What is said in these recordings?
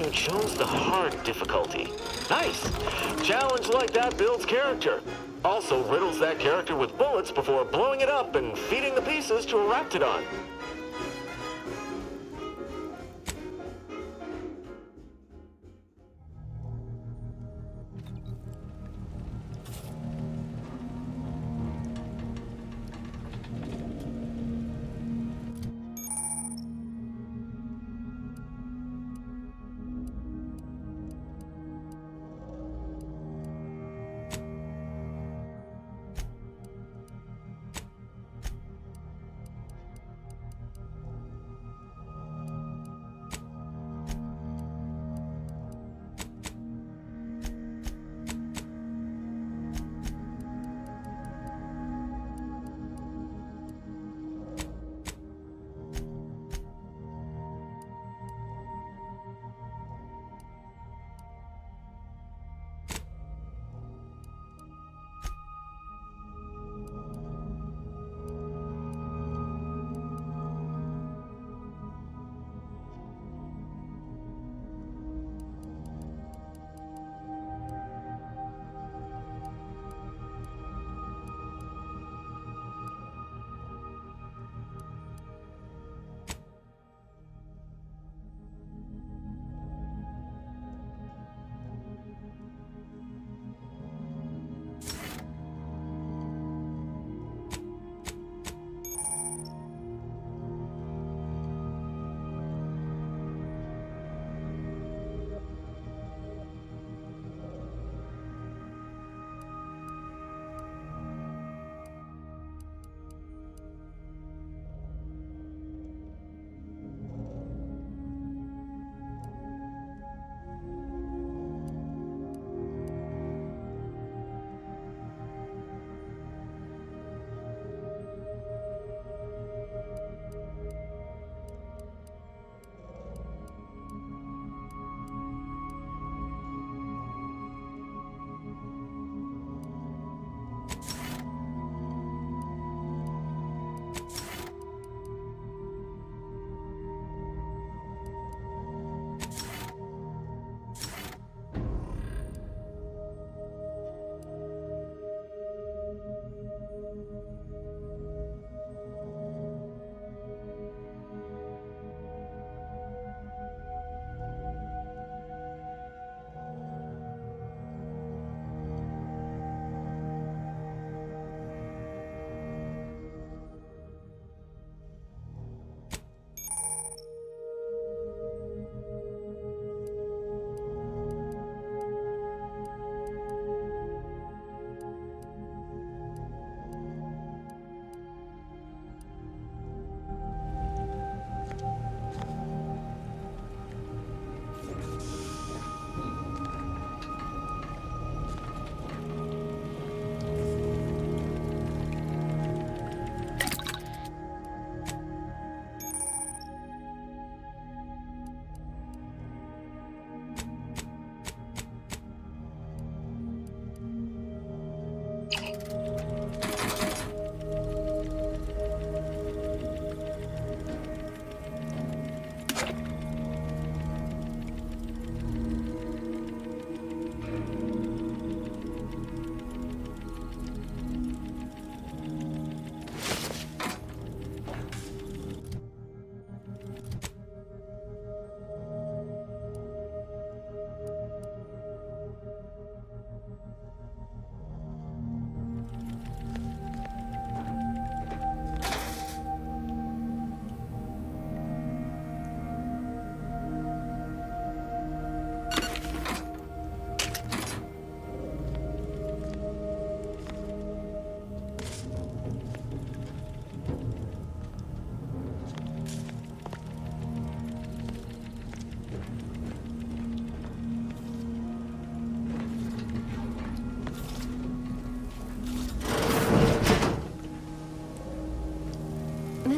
you chose the hard difficulty. Nice! Challenge like that builds character. Also riddles that character with bullets before blowing it up and feeding the pieces to a raptidon.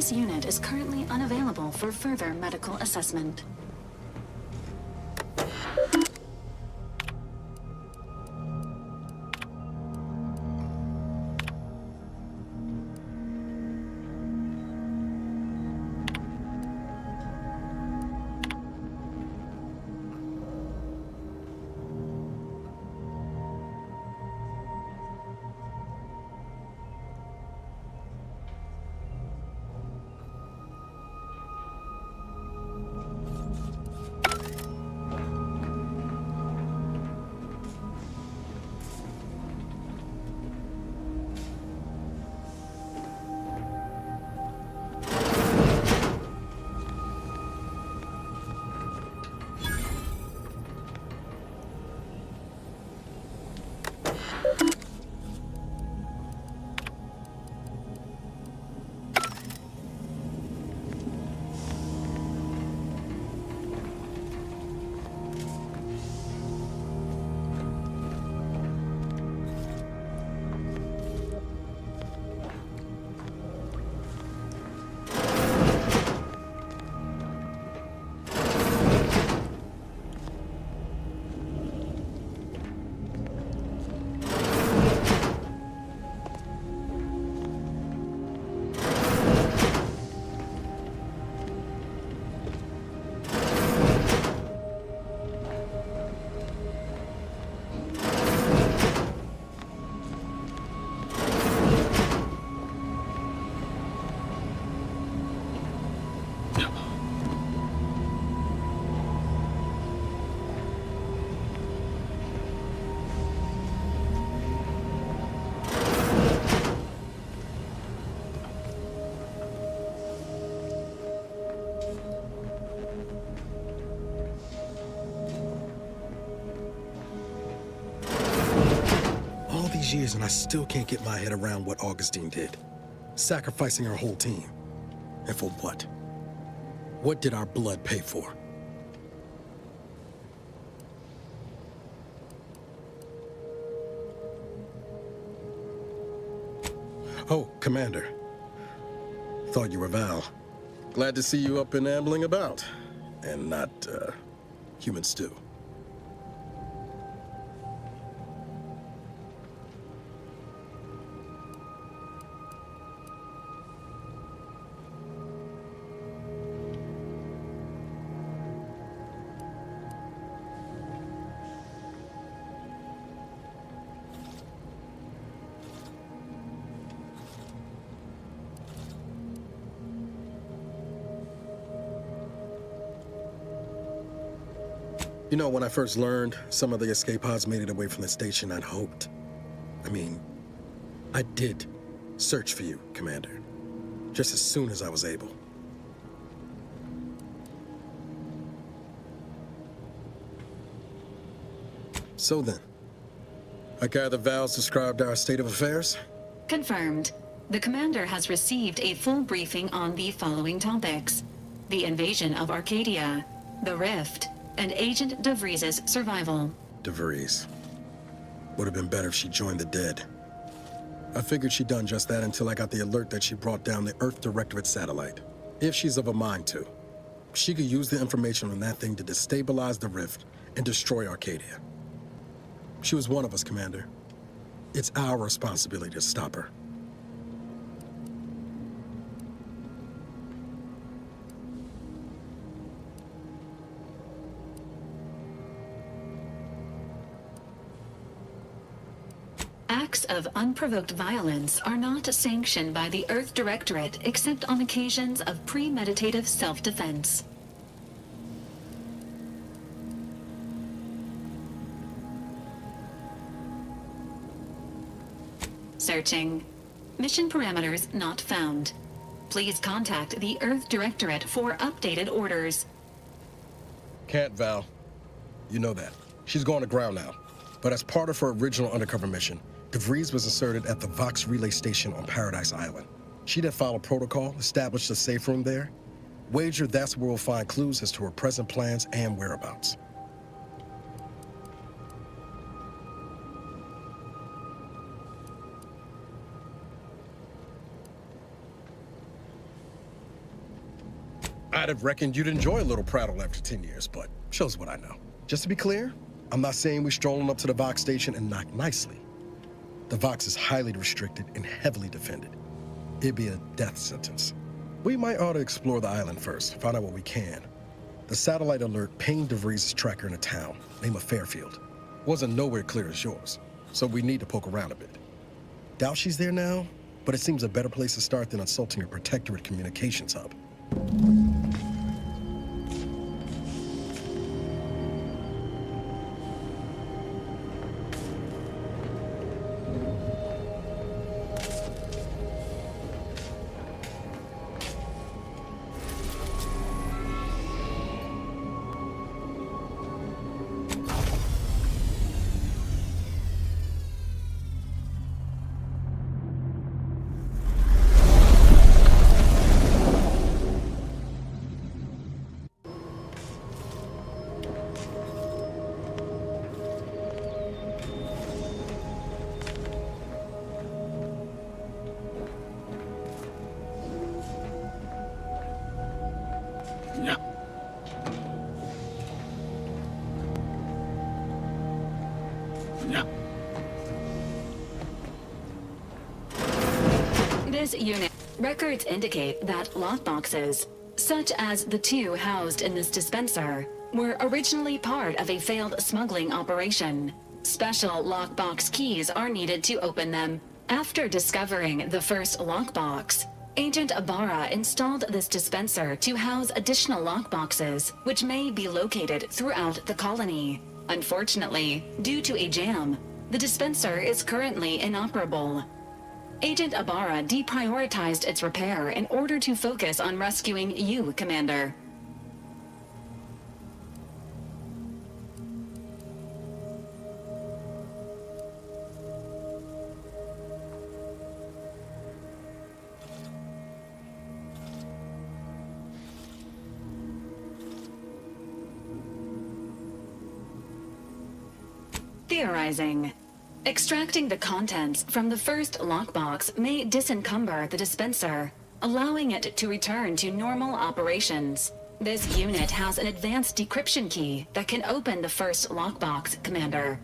This unit is currently unavailable for further medical assessment. these years and I still can't get my head around what Augustine did. Sacrificing her whole team. And for what? What did our blood pay for? Oh, Commander. Thought you were Val. Glad to see you up and ambling about. And not, human stew. You know, when I first learned some of the escape pods made it away from the station, I'd hoped. I did search for you, Commander. Just as soon as I was able. So then, I gather Val's described our state of affairs? Confirmed. The commander has received a full briefing on the following topics: the invasion of Arcadia, the Rift, and Agent DeVries' survival. DeVries. Would have been better if she joined the dead. I figured she'd done just that until I got the alert that she brought down the Earth Directorate satellite. If she's of a mind to, she could use the information on that thing to destabilize the Rift and destroy Arcadia. She was one of us, Commander. It's our responsibility to stop her. Acts of unprovoked violence are not sanctioned by the Earth Directorate except on occasions of premeditative self-defense. Searching. Mission parameters not found. Please contact the Earth Directorate for updated orders. Can't, Val. You know that. She's going to ground now. But as part of her original undercover mission, DeVries was inserted at the Vox relay station on Paradise Island. She'd have followed protocol, established a safe room there. Wager that's where we'll find clues as to her present plans and whereabouts. I'd have reckoned you'd enjoy a little prattle after 10 years, but shows what I know. Just to be clear, I'm not saying we're strolling up to the Vox station and knock nicely. The Vox is highly restricted and heavily defended. It'd be a death sentence. We might ought to explore the island first, find out what we can. The satellite alert pinged DeVries' tracker in a town, name of Fairfield. Wasn't nowhere clear as yours, so we need to poke around a bit. Doubt she's there now, but it seems a better place to start than insulting her protectorate communications hub. This unit records indicate that lockboxes, such as the two housed in this dispenser, were originally part of a failed smuggling operation. Special lockbox keys are needed to open them. After discovering the first lockbox, Agent Ibarra installed this dispenser to house additional lockboxes, which may be located throughout the colony. Unfortunately, due to a jam, the dispenser is currently inoperable. Agent Ibarra deprioritized its repair in order to focus on rescuing you, Commander. Theorizing. Extracting the contents from the first lockbox may disencumber the dispenser, allowing it to return to normal operations. This unit has an advanced decryption key that can open the first lockbox, Commander.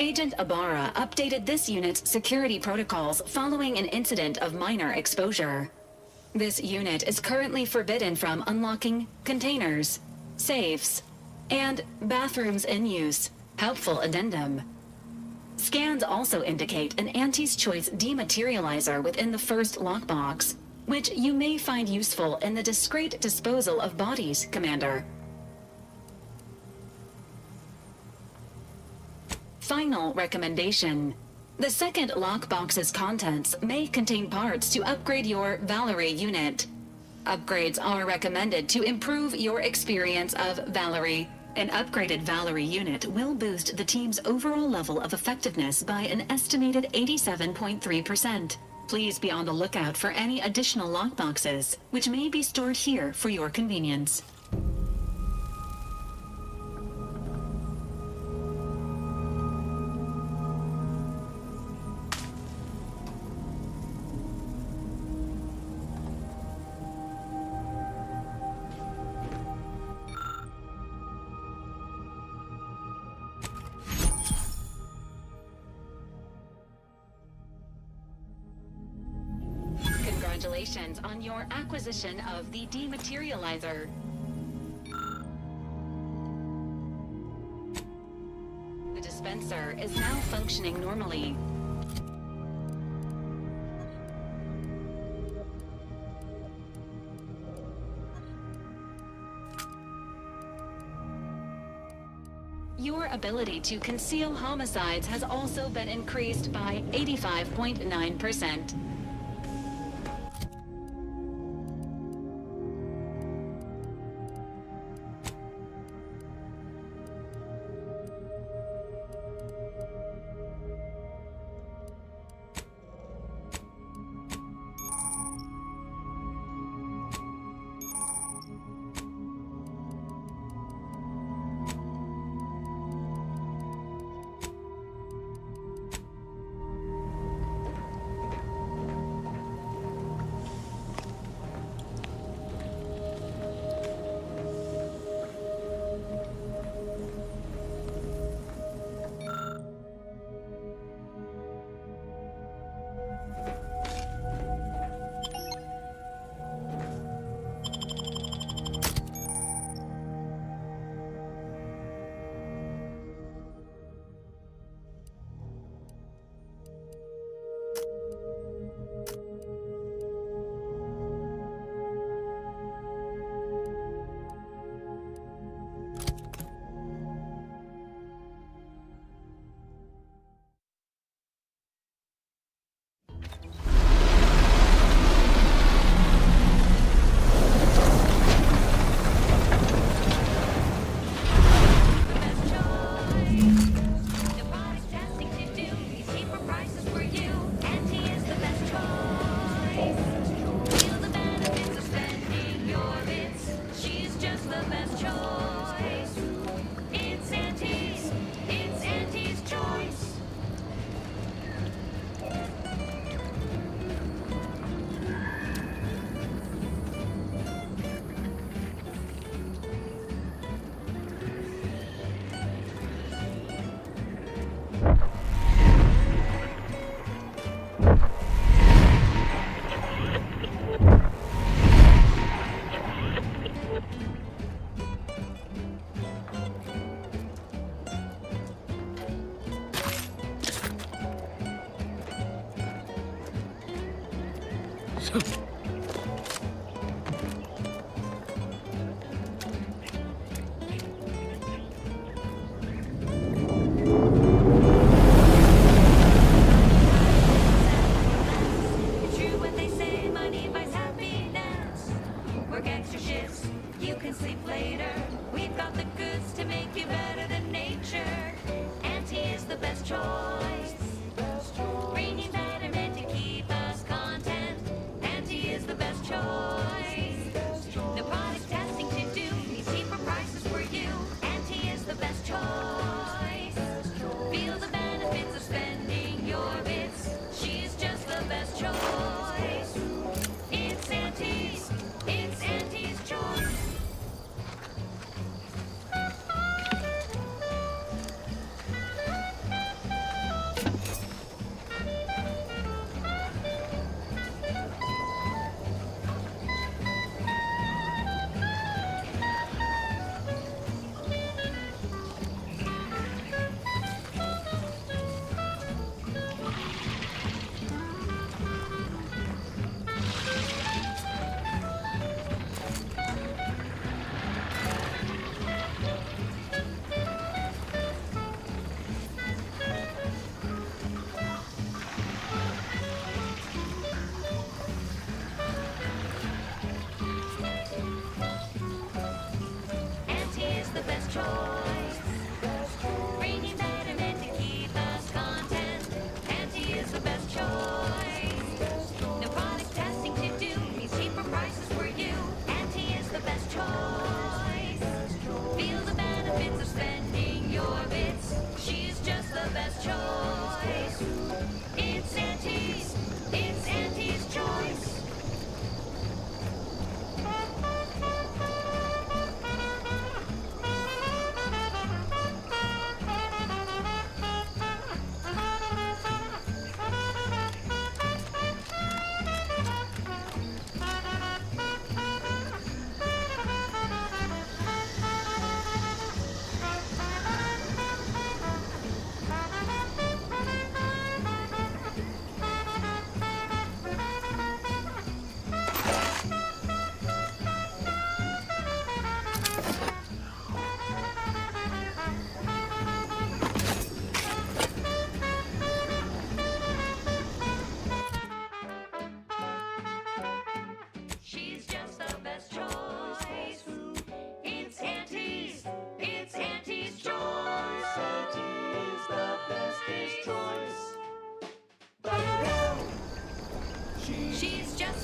Agent Ibarra updated this unit's security protocols following an incident of minor exposure. This unit is currently forbidden from unlocking containers, safes, and bathrooms in use. Helpful addendum. Scans also indicate an Auntie's Choice dematerializer within the first lockbox, which you may find useful in the discreet disposal of bodies, Commander. Final recommendation. The second lockbox's contents may contain parts to upgrade your Valerie unit. Upgrades are recommended to improve your experience of Valerie. An upgraded Valerie unit will boost the team's overall level of effectiveness by an estimated 87.3%. Please be on the lookout for any additional lockboxes, which may be stored here for your convenience. Congratulations on your acquisition of the dematerializer. The dispenser is now functioning normally. Your ability to conceal homicides has also been increased by 85.9%.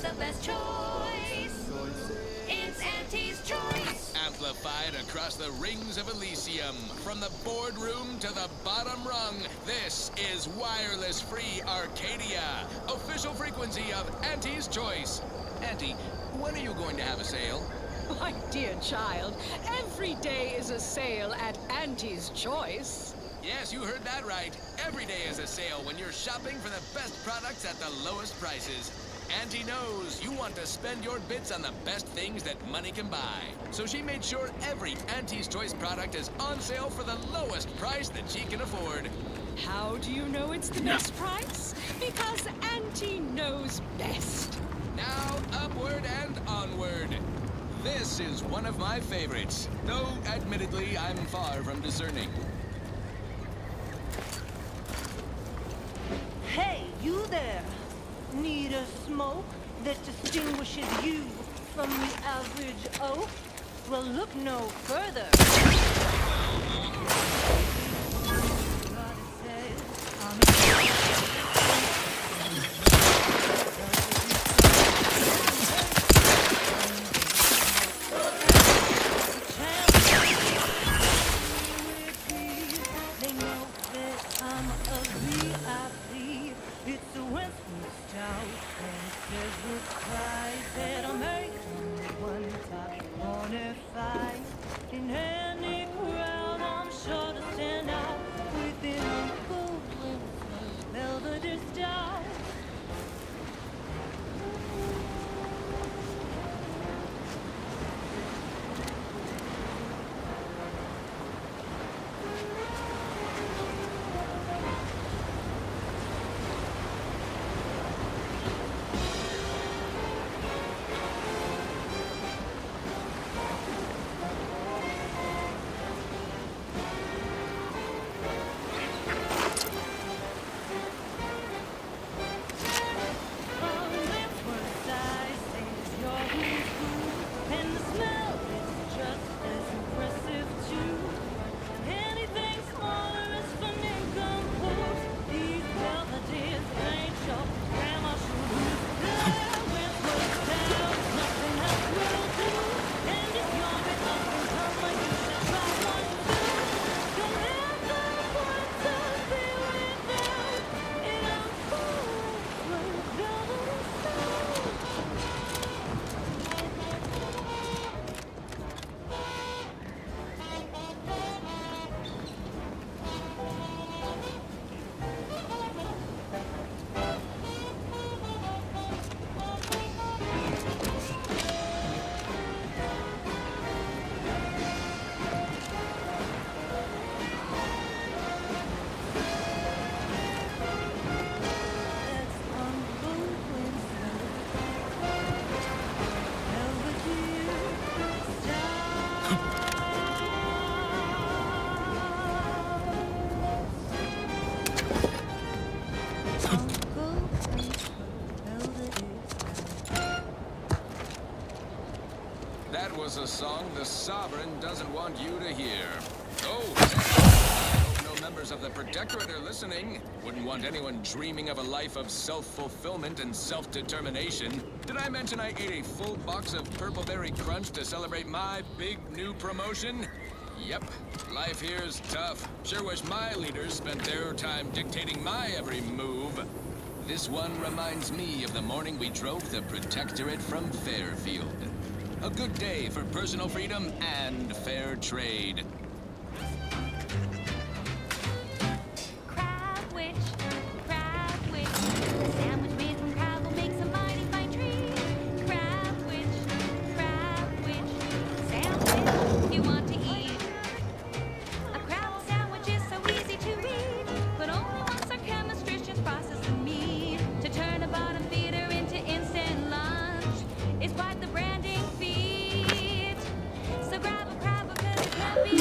It's the best choice. It's Auntie's choice. Amplified across the rings of Elysium, from the boardroom to the bottom rung, this is wireless free Arcadia, official frequency of Auntie's Choice. Auntie, when are you going to have a sale? My dear child, every day is a sale at Auntie's Choice. Yes, you heard that right. Every day is a sale when you're shopping for the best products at the lowest prices. Auntie knows you want to spend your bits on the best things that money can buy. So she made sure every Auntie's Choice product is on sale for the lowest price that she can afford. How do you know it's the best price? Because Auntie knows best. Now, upward and onward. This is one of my favorites, though admittedly I'm far from discerning. Hey, you there! Need a smoke that distinguishes you from the average oak? Well, look no further. They know that I'm a VIP. It's a Western stout, and it says the price that I make one top 25. In any crowd, I'm sure to stand out with an Uncle Wilson's Belvedere stout. That was a song the Sovereign doesn't want you to hear. Oh, I hope no members of the Protectorate are listening. Wouldn't want anyone dreaming of a life of self-fulfillment and self-determination. Did I mention I ate a full box of Purpleberry Crunch to celebrate my big new promotion? Yep, life here's tough. Sure wish my leaders spent their time dictating my every move. This one reminds me of the morning we drove the Protectorate from Fairfield. A good day for personal freedom and fair trade. Crab witch, sandwich made from crab will make some mighty fine treat. Crab witch, sandwich you want to eat. A crab sandwich is so easy to eat, but only once our chemistricians process the meat to turn a bottom feeder into instant lunch. It's quite the branding feat. So grab a crab because it can't be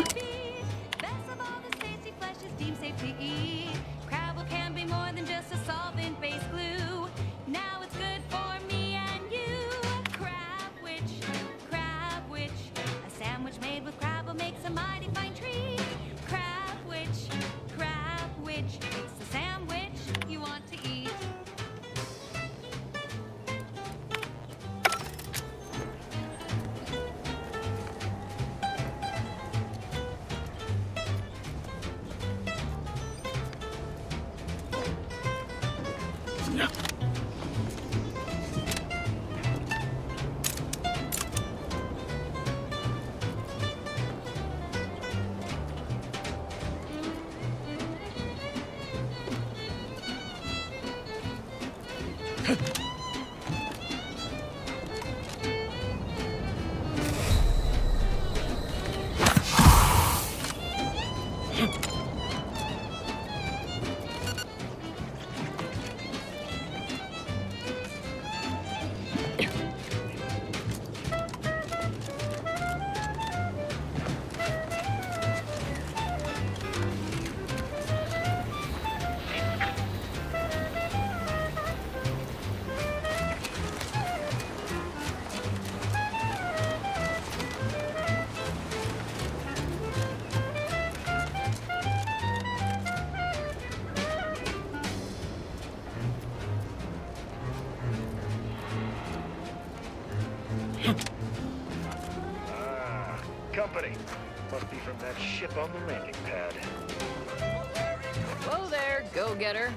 Company. Must be from that ship on the landing pad. Whoa there, go-getter.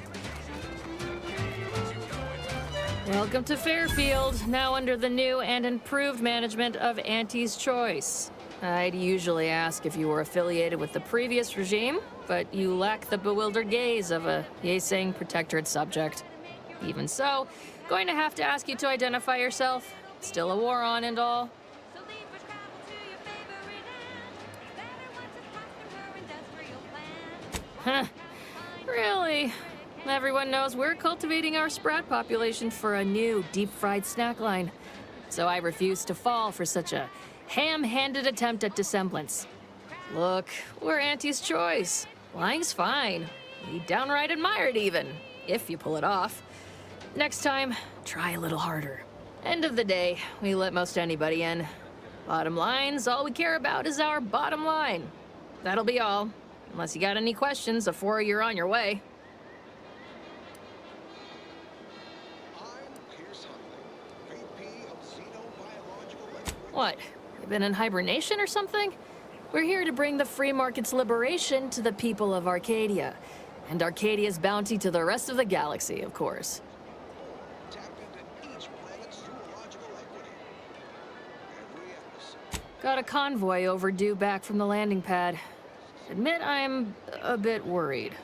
Welcome to Fairfield, now under the new and improved management of Auntie's Choice. I'd usually ask if you were affiliated with the previous regime, but you lack the bewildered gaze of a yay-saying protectorate subject. Even so, going to have to ask you to identify yourself. Still a war on and all. So leave for travel to your favorite end. Better once it's past her industrial plan. Huh. Really? Everyone knows we're cultivating our sprat population for a new deep-fried snack line. So I refuse to fall for such a ham-handed attempt at dissemblance. Look, we're Auntie's Choice. Lying's fine. We downright admire it even, if you pull it off. Next time, try a little harder. End of the day, we let most anybody in. Bottom line's all we care about is our bottom line. That'll be all, unless you got any questions before you're on your way. What? You been in hibernation or something? We're here to bring the free market's liberation to the people of Arcadia. And Arcadia's bounty to the rest of the galaxy, of course. Got a convoy overdue back from the landing pad. Admit I'm a bit worried.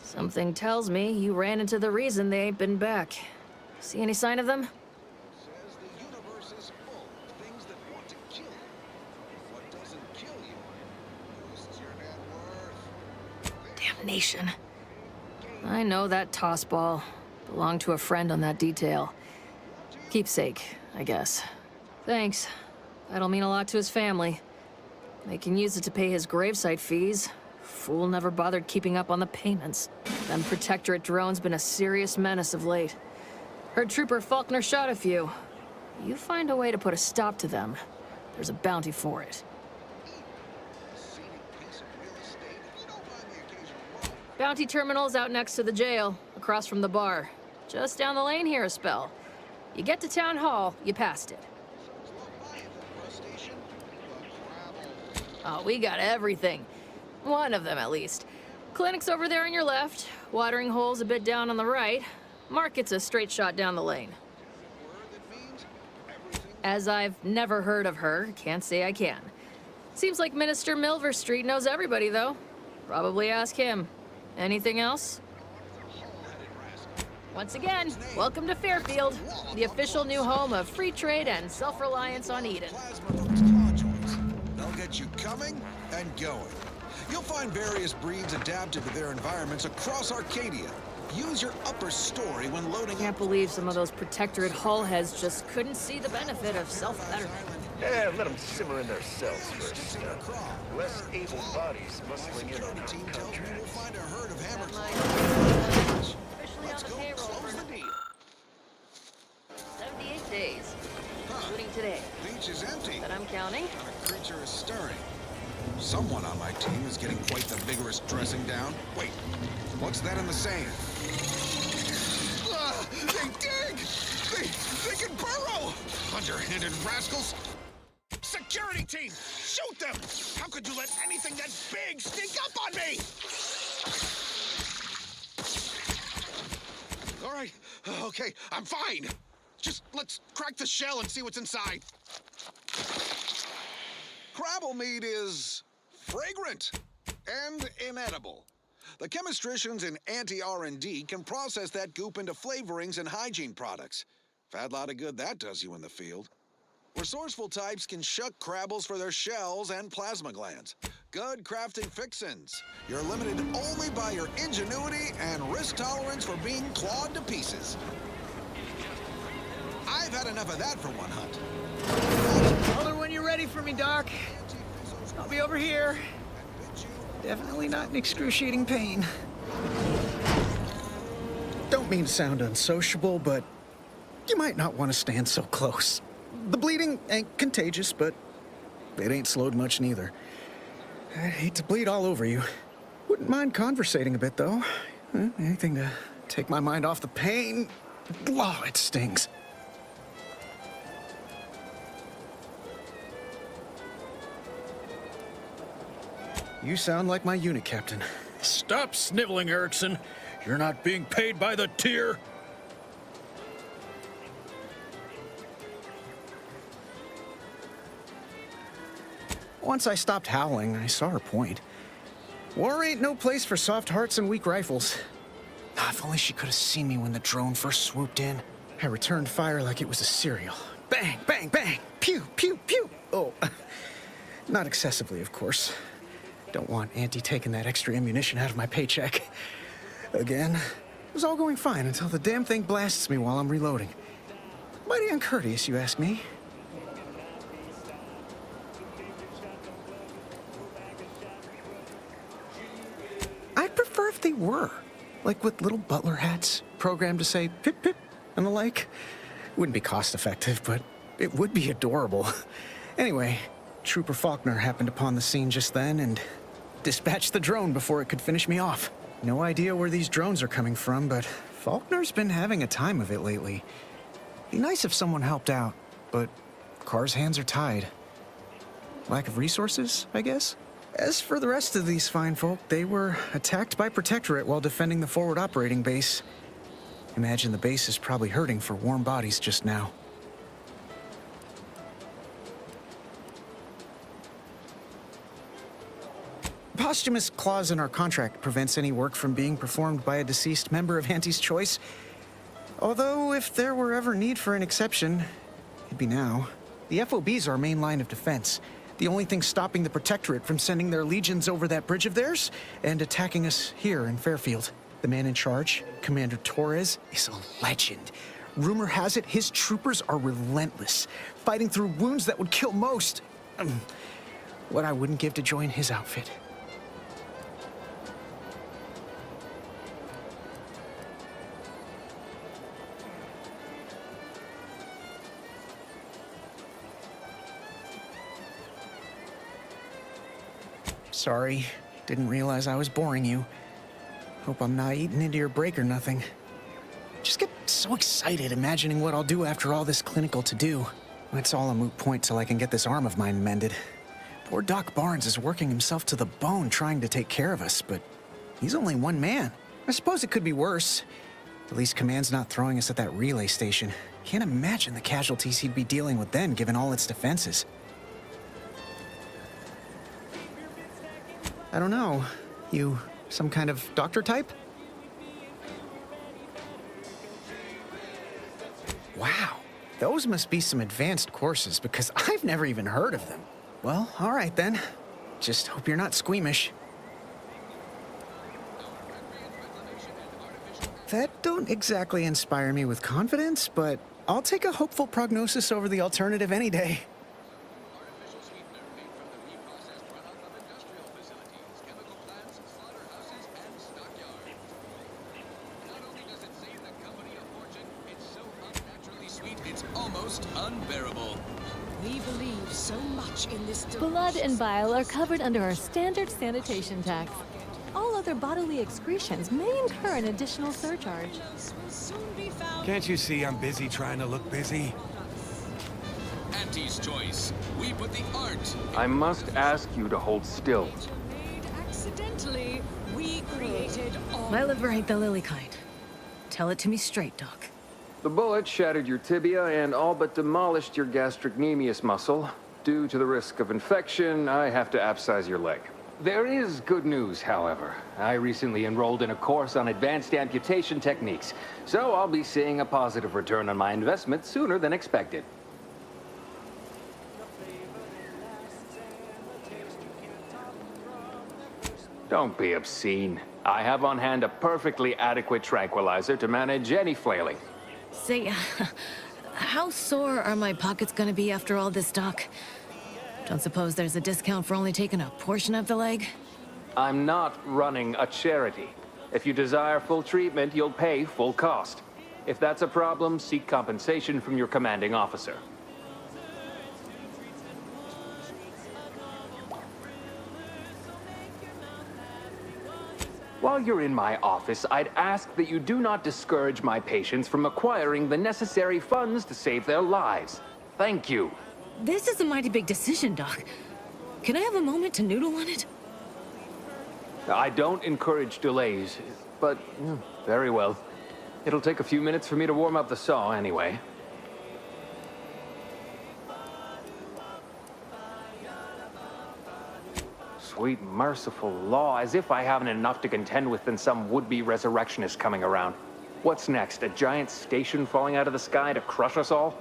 Something tells me you ran into the reason they ain't been back. See any sign of them? Says the universe is full of things that want to kill you. What doesn't kill you boosts your net worth. Damnation. I know that toss ball belonged to a friend on that detail. Keepsake, I guess. Thanks. That'll mean a lot to his family. They can use it to pay his gravesite fees. Fool never bothered keeping up on the payments. Them Protectorate drones been a serious menace of late. Heard Trooper Faulkner shot a few. You find a way to put a stop to them, there's a bounty for it. Bounty terminal's out next to the jail, across from the bar. Just down the lane here a spell. You get to Town Hall, you passed it. Oh, we got everything. One of them, at least. Clinic's over there on your left, watering hole's a bit down on the right. Market's a straight shot down the lane. As I've never heard of her, can't say I can. Seems like Minister Milver Street knows everybody, though. Probably ask him. Anything else? Once again, welcome to Fairfield, the official new home of free trade and self-reliance on Eden. They'll get you coming and going. You'll find various breeds adapted to their environments across Arcadia. Use your upper story when loading. Can't believe some of those Protectorate hull heads just couldn't see the benefit of self-betterment. Yeah, let them simmer in their cells for a step. Less able bodies muscling in on our Team tells me we'll contracts. find a herd of hammer Officially on the payroll Close for the deal. 78 days, including today. Beach is empty. But I'm counting. Not a creature is stirring. Someone on my team is getting quite the vigorous dressing down. Wait, what's that in the sand? They dig! They can burrow! Underhanded rascals! Security! team! Shoot them! How could you let anything that big sneak up on me? All right, okay, I'm fine. Just let's crack the shell and see what's inside. Crabble meat is fragrant and inedible. The chemistricians in anti-R&D can process that goop into flavorings and hygiene products. Fat lot of good that does you in the field. Resourceful types can shuck crabbles for their shells and plasma glands. Good crafting fixins. You're limited only by your ingenuity and risk tolerance for being clawed to pieces. I've had enough of that for one hunt. Tell her when you're ready for me, Doc. I'll be over here. Definitely not in excruciating pain. Don't mean to sound unsociable, but you might not want to stand so close. The bleeding ain't contagious, but it ain't slowed much neither. I'd hate to bleed all over you. Wouldn't mind conversating a bit, though. Anything to take my mind off the pain. Oh, it stings. You sound like my unit captain. Stop sniveling, Erickson. You're not being paid by the tier. Once I stopped howling, I saw her point. War ain't no place for soft hearts and weak rifles. If only she could have seen me when the drone first swooped in. I returned fire like it was a cereal. Bang, bang, bang! Pew, pew, pew! Oh, not excessively, of course. Don't want Auntie taking that extra ammunition out of my paycheck. Again, it was all going fine until the damn thing blasts me while I'm reloading. Mighty uncourteous, you ask me. I'd prefer if they were. Like with little butler hats, programmed to say pip pip and the like. Wouldn't be cost effective, but it would be adorable. Anyway, Trooper Faulkner happened upon the scene just then and dispatched the drone before it could finish me off. No idea where these drones are coming from, but Faulkner's been having a time of it lately. Be nice if someone helped out, but Carr's hands are tied. Lack of resources, I guess? As for the rest of these fine folk, they were attacked by Protectorate while defending the forward operating base. Imagine the base is probably hurting for warm bodies just now. Posthumous clause in our contract prevents any work from being performed by a deceased member of Auntie's choice. Although, if there were ever need for an exception, it'd be now. The FOB's our main line of defense. The only thing stopping the Protectorate from sending their legions over that bridge of theirs and attacking us here in Fairfield. The man in charge, Commander Torres, is a legend. Rumor has it his troopers are relentless, fighting through wounds that would kill most. What I wouldn't give to join his outfit. Sorry, didn't realize I was boring you. Hope I'm not eating into your break or nothing. Just get so excited imagining what I'll do after all this clinical to-do. It's all a moot point till I can get this arm of mine mended. Poor Doc Barnes is working himself to the bone trying to take care of us, but he's only one man. I suppose it could be worse. At least Command's not throwing us at that relay station. Can't imagine the casualties he'd be dealing with then, given all its defenses. I don't know. You some kind of doctor type? Wow. Those must be some advanced courses, because I've never even heard of them. Well, all right then. Just hope you're not squeamish. That don't exactly inspire me with confidence, but I'll take a hopeful prognosis over the alternative any day. We believe so much in this Blood and bile are covered under our standard sanitation tax. All other bodily excretions may incur an additional surcharge. Can't you see I'm busy trying to look busy? Auntie's Anti's choice. We put the art. I must ask you to hold still. Made accidentally, we created all. My liver ain't the lily kind. Tell it to me straight, Doc. The bullet shattered your tibia and all but demolished your gastrocnemius muscle. Due to the risk of infection, I have to abscise your leg. There is good news, however. I recently enrolled in a course on advanced amputation techniques, so I'll be seeing a positive return on my investment sooner than expected. Don't be obscene. I have on hand a perfectly adequate tranquilizer to manage any flailing. Say, how sore are my pockets gonna be after all this, Doc? Don't suppose there's a discount for only taking a portion of the leg? I'm not running a charity. If you desire full treatment, you'll pay full cost. If that's a problem, seek compensation from your commanding officer. While you're in my office, I'd ask that you do not discourage my patients from acquiring the necessary funds to save their lives. Thank you. This is a mighty big decision, Doc. Can I have a moment to noodle on it? I don't encourage delays, but very well. It'll take a few minutes for me to warm up the saw anyway. Sweet merciful law, as if I haven't enough to contend with than some would-be resurrectionist coming around. What's next, a giant station falling out of the sky to crush us all?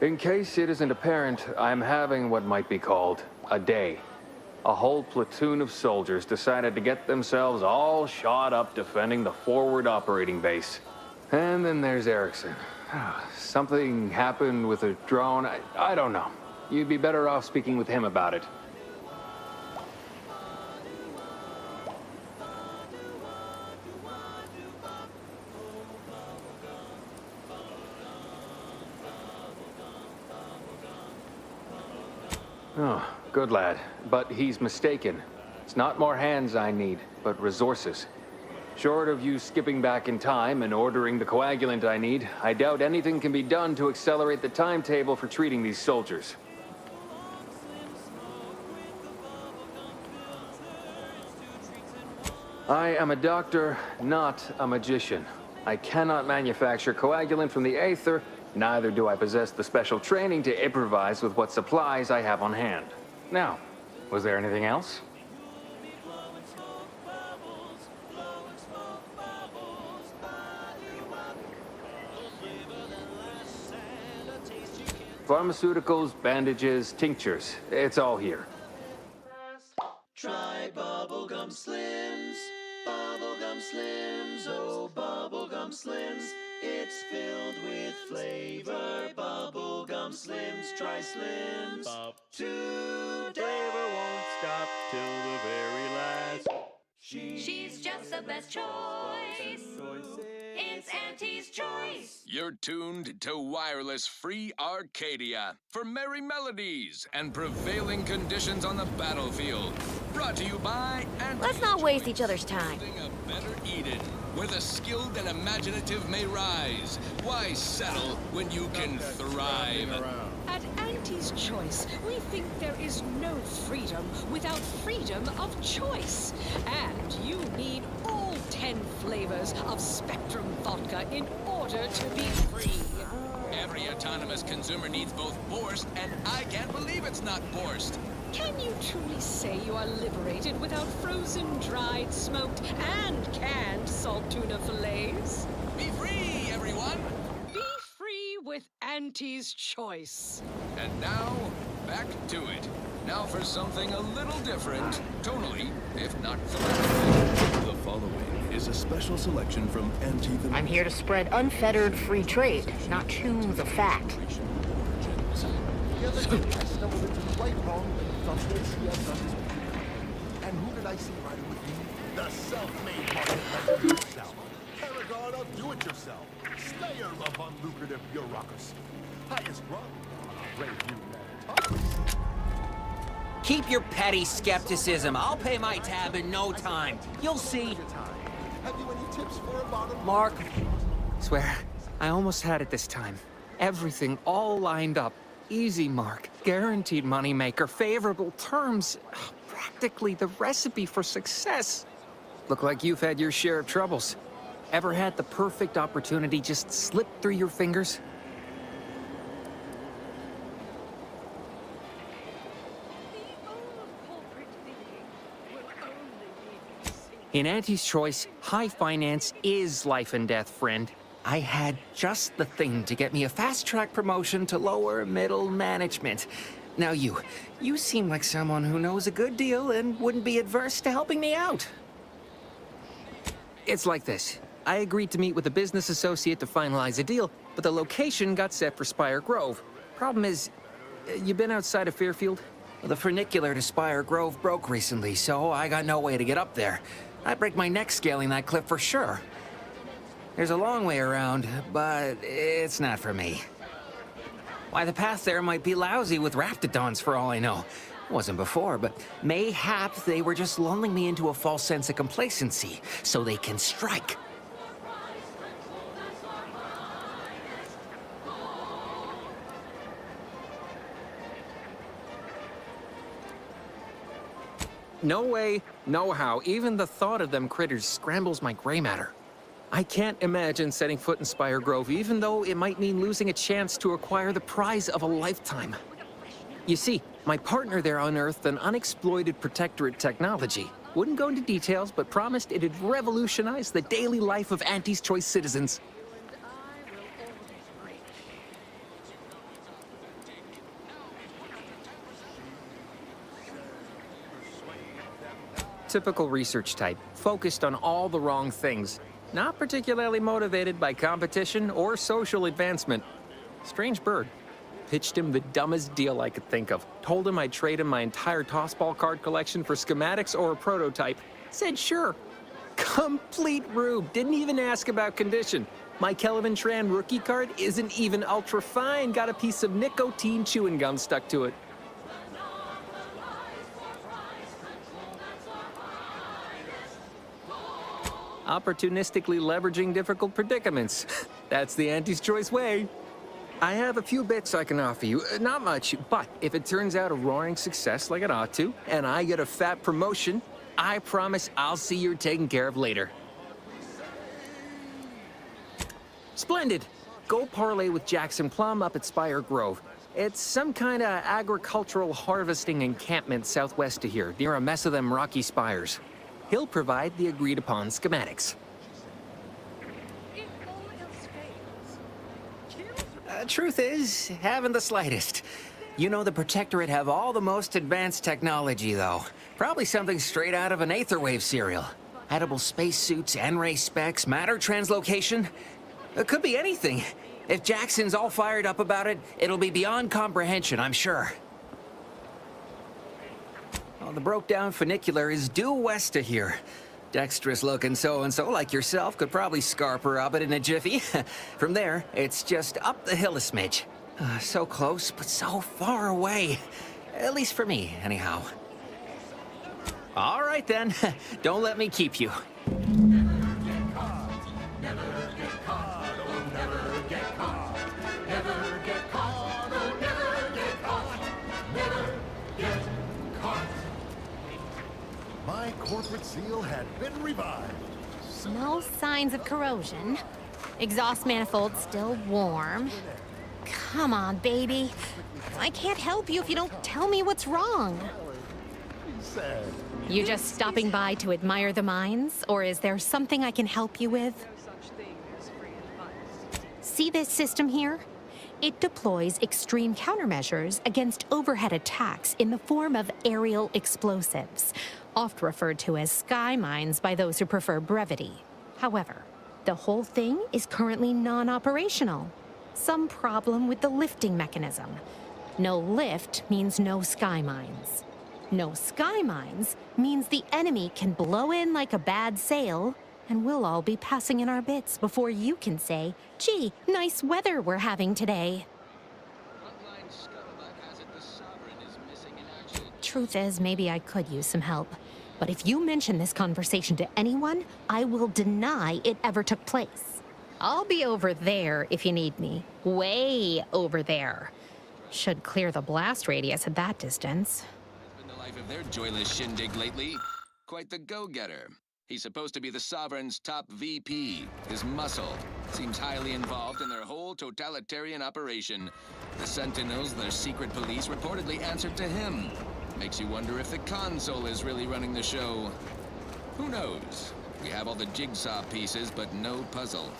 In case it isn't apparent, I'm having what might be called a day. A whole platoon of soldiers decided to get themselves all shot up defending the forward operating base. And then there's Erickson. Something happened with a drone. I don't know. You'd be better off speaking with him about it. Oh, good lad. But he's mistaken. It's not more hands I need, but resources. Short of you skipping back in time and ordering the coagulant I need, I doubt anything can be done to accelerate the timetable for treating these soldiers. I am a doctor, not a magician. I cannot manufacture coagulant from the aether, neither do I possess the special training to improvise with what supplies I have on hand. Now, was there anything else? Pharmaceuticals, bandages, tinctures. It's all here. Try bubblegum slims, bubblegum slims, oh bubblegum slims. It's filled with flavor, bubblegum slims, try slims. Today won't stop till the very last. She's just the best choice. It's Auntie's choice. You're tuned to Wireless Free Arcadia for merry melodies and prevailing conditions on the battlefield. Brought to you by Auntie's Let's not waste each other's time. A better Eden, where the skilled and imaginative may rise. Why settle when you can thrive? At Auntie's Choice, we think there is no freedom without freedom of choice. And you need all 10 flavors of Spectrum vodka in order to be free. Every autonomous consumer needs both Borscht, and I can't believe it's not Borscht. Can you truly say you are liberated without frozen, dried, smoked, and canned salt tuna fillets? Be free, everyone! Be free with Auntie's Choice. And now, back to it. Now for something a little different, tonally, if not thematically. The following is a special selection from Auntie the... I'm here to spread unfettered free trade, not chew the fat. And who did I see riding with me? The self-made market himself. Paragon of do-it-yourself. Slayer of unlucrative bureaucracy. Highest rung on a brave new meritocracy. Keep your petty skepticism. I'll pay my tab in no time. You'll see. Have you any tips for a bottom? Mark. Swear, I almost had it this time. Everything all lined up. Easy mark, guaranteed moneymaker, favorable terms. Practically the recipe for success. Look like you've had your share of troubles. Ever had the perfect opportunity just slip through your fingers? In Auntie's choice, high finance is life and death, friend. I had just the thing to get me a fast-track promotion to lower middle management. Now you seem like someone who knows a good deal and wouldn't be adverse to helping me out. It's like this. I agreed to meet with a business associate to finalize a deal, but the location got set for Spire Grove. Problem is, you been outside of Fairfield? Well, the funicular to Spire Grove broke recently, so I got no way to get up there. I'd break my neck scaling that cliff for sure. There's a long way around, but it's not for me. Why, the path there might be lousy with raptidons for all I know. Wasn't before, but mayhap they were just lulling me into a false sense of complacency so they can strike. No way, no how. Even the thought of them critters scrambles my gray matter. I can't imagine setting foot in Spire Grove, even though it might mean losing a chance to acquire the prize of a lifetime. You see, my partner there unearthed an unexploited protectorate technology. Wouldn't go into details, but promised it'd revolutionize the daily life of Auntie's Choice citizens. Typical research type, focused on all the wrong things. Not particularly motivated by competition or social advancement. Strange bird. Pitched him the dumbest deal I could think of. Told him I'd trade him my entire tossball card collection for schematics or a prototype. Said sure. Complete rube. Didn't even ask about condition. My Kelvin Tran rookie card isn't even ultra fine. Got a piece of nicotine chewing gum stuck to it. Opportunistically leveraging difficult predicaments. That's the Auntie's Choice way. I have a few bits I can offer you. Not much, but if it turns out a roaring success like it ought to, and I get a fat promotion, I promise I'll see you're taken care of later. Splendid. Go parlay with Jackson Plum up at Spire Grove. It's some kind of agricultural harvesting encampment southwest of here, near a mess of them rocky spires. He'll provide the agreed-upon schematics. Truth is, haven't the slightest. You know the Protectorate have all the most advanced technology, though. Probably something straight out of an Aetherwave serial. Edible spacesuits, N-ray specs, matter translocation. It could be anything. If Jackson's all fired up about it, it'll be beyond comprehension, I'm sure. Well, the broke-down funicular is due west of here. Dexterous-looking so-and-so like yourself could probably scarp her up it in a jiffy. From there, it's just up the hill a smidge. So close, but so far away. At least for me, anyhow. All right, then. Don't let me keep you. My corporate seal had been revived. No signs of corrosion. Exhaust manifold still warm. Come on, baby. I can't help you if you don't tell me what's wrong. You just stopping by to admire the mines, or is there something I can help you with? See this system here? It deploys extreme countermeasures against overhead attacks in the form of aerial explosives, oft referred to as sky mines by those who prefer brevity. However, the whole thing is currently non-operational. Some problem with the lifting mechanism. No lift means no sky mines. No sky mines means the enemy can blow in like a bad sail, and we'll all be passing in our bits before you can say, "Gee, nice weather we're having today." Truth is, maybe I could use some help. But if you mention this conversation to anyone, I will deny it ever took place. I'll be over there if you need me. Way over there. Should clear the blast radius at that distance. Been the life of their joyless shindig lately. Quite the go-getter. He's supposed to be the Sovereign's top VP. His muscle seems highly involved in their whole totalitarian operation. The Sentinels, their secret police, reportedly answered to him. Makes you wonder if the console is really running the show. Who knows? We have all the jigsaw pieces, but no puzzle.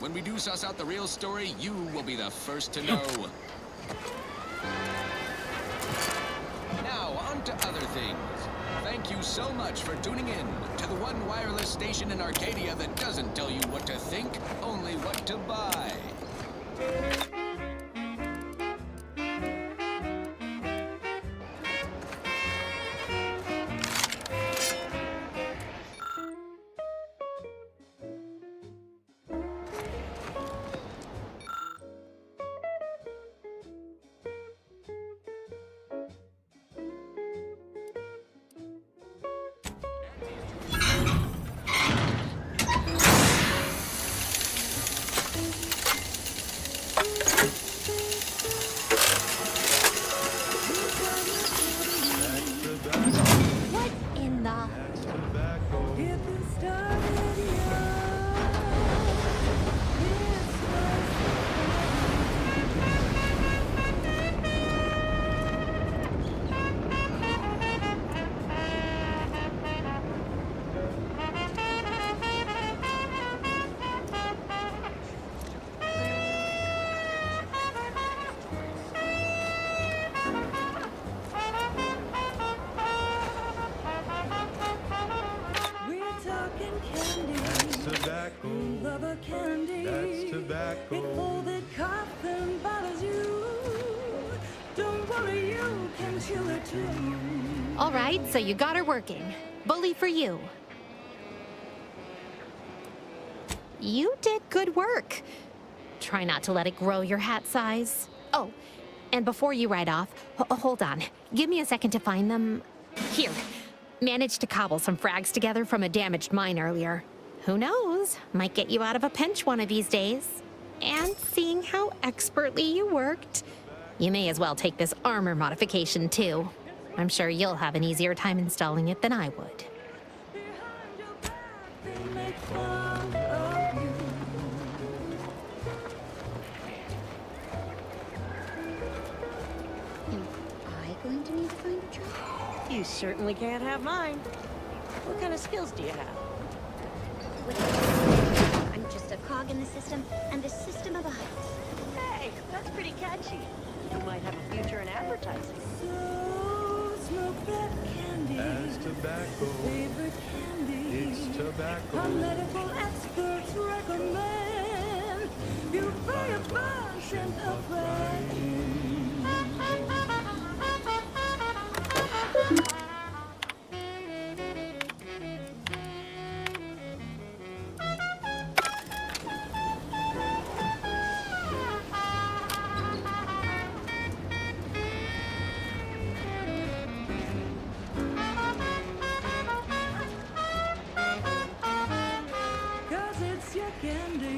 When we do suss out the real story, you will be the first to know. Now, on to other things. Thank you so much for tuning in to the one wireless station in Arcadia that doesn't tell you what to think, only what to buy. What in the... Candy. That's tobacco. If folded coffin bothers you, don't worry, you can chew it too. All right, so you got her working. Bully for you. You did good work. Try not to let it grow your hat size. Oh, and before you ride off, hold on. Give me a second to find them. Here. Managed to cobble some frags together from a damaged mine earlier. Who knows? Might get you out of a pinch one of these days. And seeing how expertly you worked, you may as well take this armor modification too. I'm sure you'll have an easier time installing it than I would. Am I going to need to find a job? You certainly can't have mine. What kind of skills do you have? I'm just a cog in the system, and the system of heights. Hey, that's pretty catchy. You might have a future in advertising. So smoke that candy. As tobacco. Favorite candy. It's tobacco. Our medical experts recommend you buy a bunch and a friend.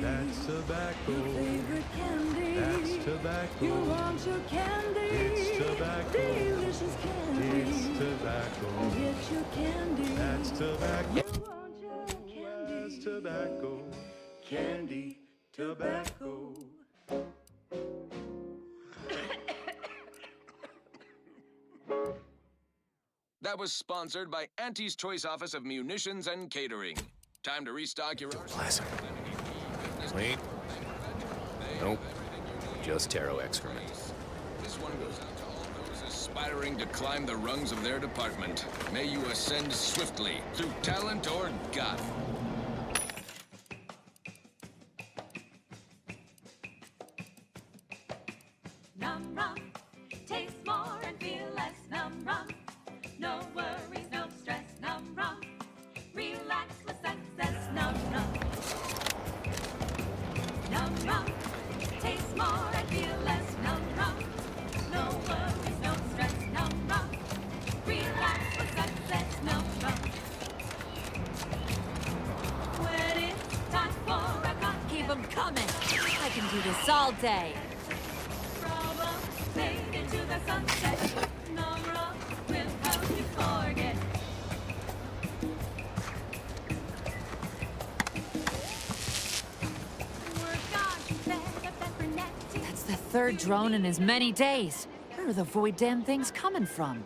That's tobacco. Your favorite candy. That's tobacco. You want your candy. It's tobacco. Delicious candy. It's tobacco. Get your candy. That's tobacco. You want your candy. That's tobacco. Candy, tobacco. That was sponsored by Auntie's Choice Office of Munitions and Catering. Time to restock your... Wait. Nope. Just taro excrement. This one goes out to all those aspiring to climb the rungs of their department. May you ascend swiftly through talent or guff. Num rum, taste more and feel less. Num rum, no worries, no stress. Num rum, relax with success. Num rum, num rum, taste more and feel less. Num rum, no worries, no stress. Num rum, relax with success. Num rum. When it's time for a cocktail, Keep them coming. I can do this all day. Made sunset. No rock will help you forget. That's the third drone in as many days. Where are the void damn things coming from?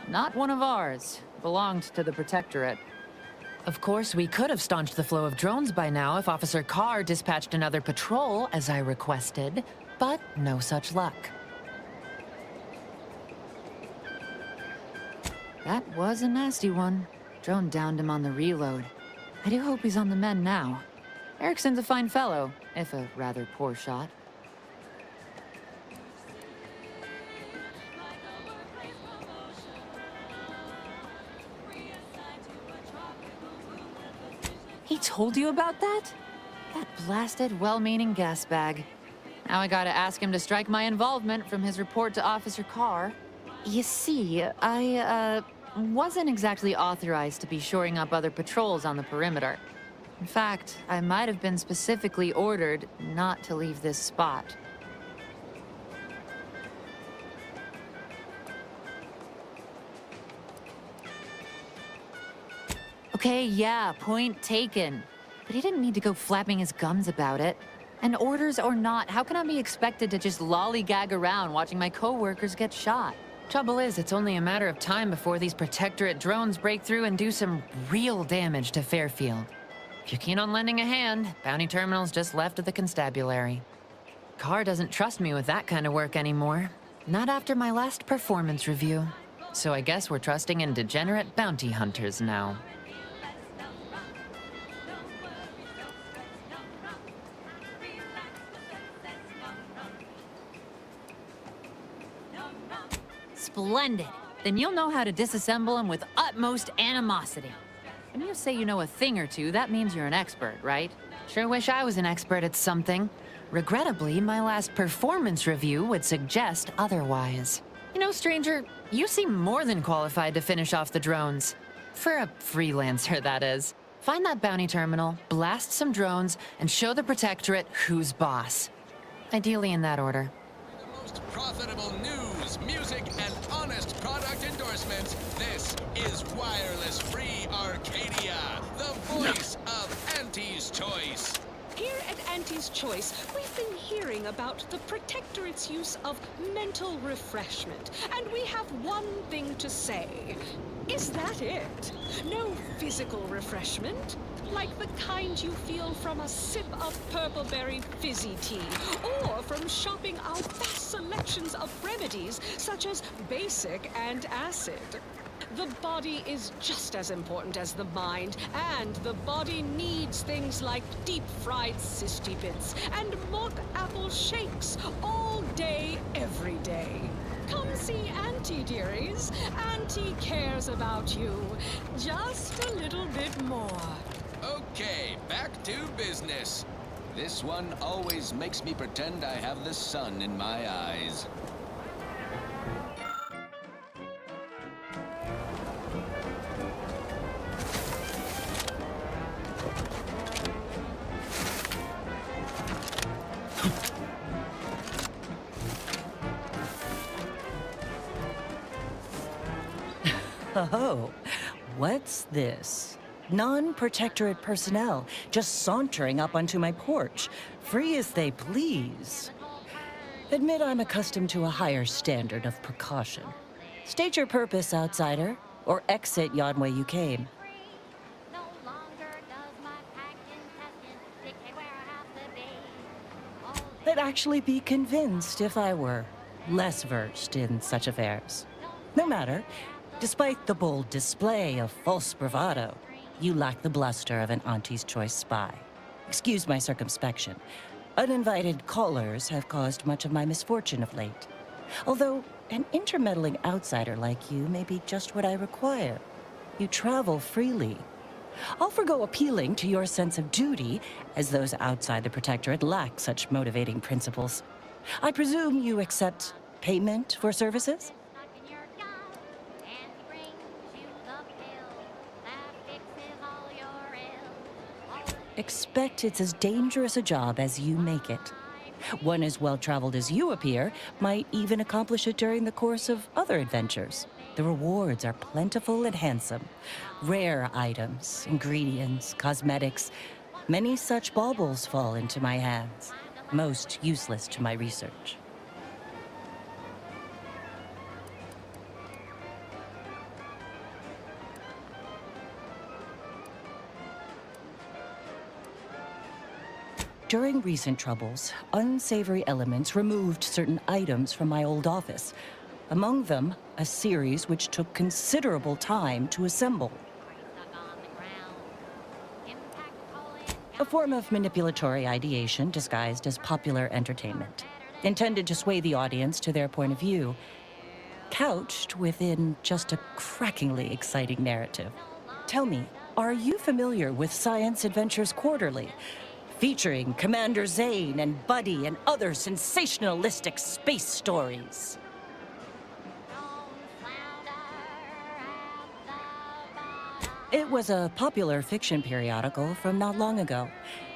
Not one of ours. Belonged to the Protectorate. Of course, we could have staunched the flow of drones by now if Officer Carr dispatched another patrol, as I requested, but no such luck. That was a nasty one. Drone downed him on the reload. I do hope he's on the mend now. Erickson's a fine fellow, if a rather poor shot. He told you about that? That blasted, well-meaning gas bag. Now I gotta ask him to strike my involvement from his report to Officer Carr. You see, I wasn't exactly authorized to be shoring up other patrols on the perimeter. In fact, I might have been specifically ordered not to leave this spot. Okay, yeah, point taken. But he didn't need to go flapping his gums about it. And orders or not, how can I be expected to just lollygag around watching my co-workers get shot? Trouble is, it's only a matter of time before these Protectorate drones break through and do some real damage to Fairfield. If you're keen on lending a hand, Bounty Terminal's just left of the constabulary. Carr doesn't trust me with that kind of work anymore. Not after my last performance review. So I guess we're trusting in degenerate bounty hunters now. Splendid. Then you'll know how to disassemble them with utmost animosity. When you say you know a thing or two, that means you're an expert, right? Sure wish I was an expert at something. Regrettably, my last performance review would suggest otherwise. You know, stranger, you seem more than qualified to finish off the drones. For a freelancer, that is. Find that bounty terminal, blast some drones, and show the Protectorate who's boss. Ideally in that order. Profitable news, music, and honest product endorsements. This is Wireless Free Arcadia, the voice of Auntie's Choice. Here at Auntie's Choice, we've been hearing about the Protectorate's use of mental refreshment, and we have one thing to say. Is that it? No physical refreshment? Like the kind you feel from a sip of purple-berry fizzy tea, or from shopping our vast selections of remedies such as basic and acid. The body is just as important as the mind, and the body needs things like deep-fried cysty bits and mock apple shakes all day, every day. Come see Auntie, dearies. Auntie cares about you just a little bit more. Okay, back to business. This one always makes me pretend I have the sun in my eyes. Oh, what's this? Non-Protectorate personnel just sauntering up onto my porch, free as they please. Admit I'm accustomed to a higher standard of precaution. State your purpose, outsider, or exit yon way you came. I'd actually be convinced if I were less versed in such affairs. No matter. Despite the bold display of false bravado, you lack the bluster of an Auntie's Choice spy. Excuse my circumspection. Uninvited callers have caused much of my misfortune of late. Although, an intermeddling outsider like you may be just what I require. You travel freely. I'll forgo appealing to your sense of duty, as those outside the Protectorate lack such motivating principles. I presume you accept payment for services? expect it's as dangerous a job as you make it. One as well-traveled as you appear might even accomplish it during the course of other adventures. The rewards are plentiful and handsome. Rare items, ingredients, cosmetics. Many such baubles fall into my hands, most useless to my research. During recent troubles, unsavory elements removed certain items from my old office. Among them, a series which took considerable time to assemble. A form of manipulatory ideation disguised as popular entertainment, intended to sway the audience to their point of view, couched within just a crackingly exciting narrative. Tell me, are you familiar with Science Adventures Quarterly? Featuring Commander Zane and Buddy and other sensationalistic space stories. It was a popular fiction periodical from not long ago.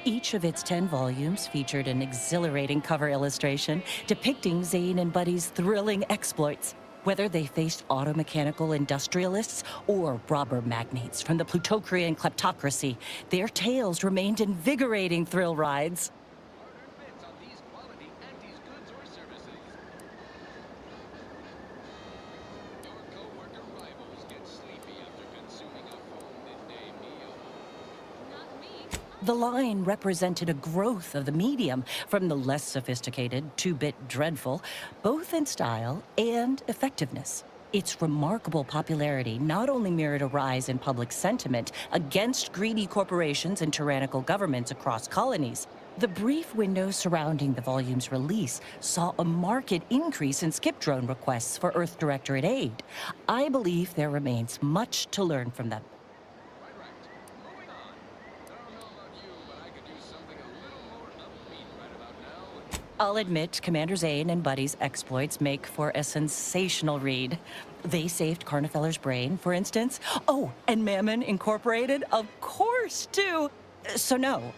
Each of its 10 volumes featured an exhilarating cover illustration depicting Zane and Buddy's thrilling exploits. Whether they faced automechanical industrialists or robber magnates from the Plutocrian kleptocracy, their tales remained invigorating thrill rides. The line represented a growth of the medium from the less sophisticated 2-bit dreadful, both in style and effectiveness. Its remarkable popularity not only mirrored a rise in public sentiment against greedy corporations and tyrannical governments across colonies. The brief window surrounding the volume's release saw a marked increase in skip drone requests for Earth Directorate aid. I believe there remains much to learn from them. I'll admit, Commander Zane and Buddy's exploits make for a sensational read. They saved Carnifeller's brain, for instance. Oh, and Mammon Incorporated, of course, too. So no,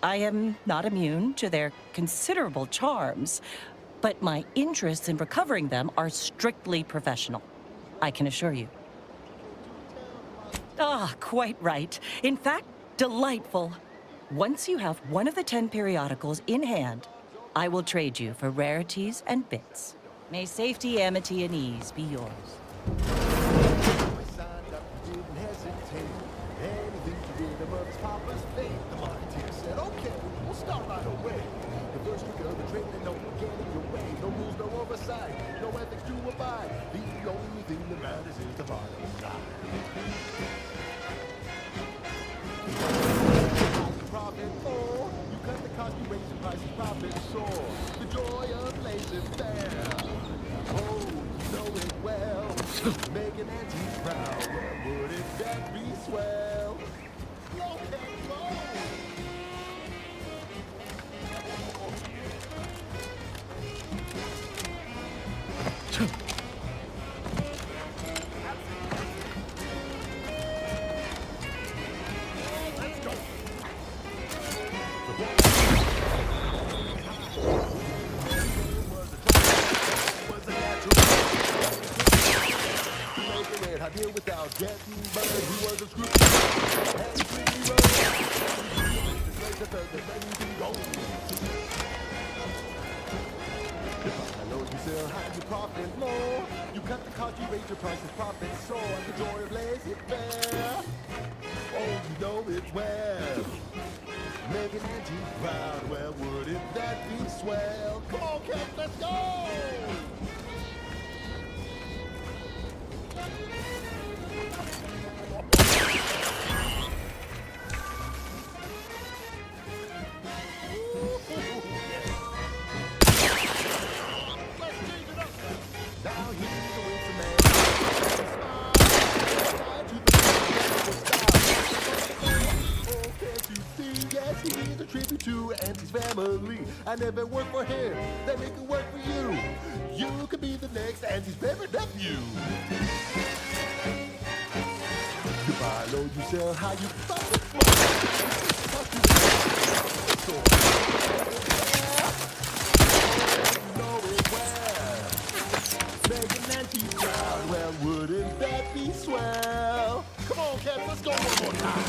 I am not immune to their considerable charms, but my interests in recovering them are strictly professional, I can assure you. Ah, quite right. In fact, delightful. Once you have one of the 10 periodicals in hand, I will trade you for rarities and bits. May safety, amity, and ease be yours. The joy of laissez-faire. Oh, you know it well. Making aunties proud. Well, wouldn't that be swell? Blow that blow. I deal without getting burned. He was a screw. And pretty road. I know you sell high, you profit more. You cut the cost, you raise your prices, profit soar. The joy of laissez-faire. Oh, you know it well. Making aunties proud. Well, wouldn't that be swell? Come on, kids, let's go! He's a tribute to Auntie's family. I never work for him, they make it work for you. You could be the next Auntie's favorite nephew. Goodbye, know you sell how you well, wouldn't that be swell? Come on, Cap, let's go one more time.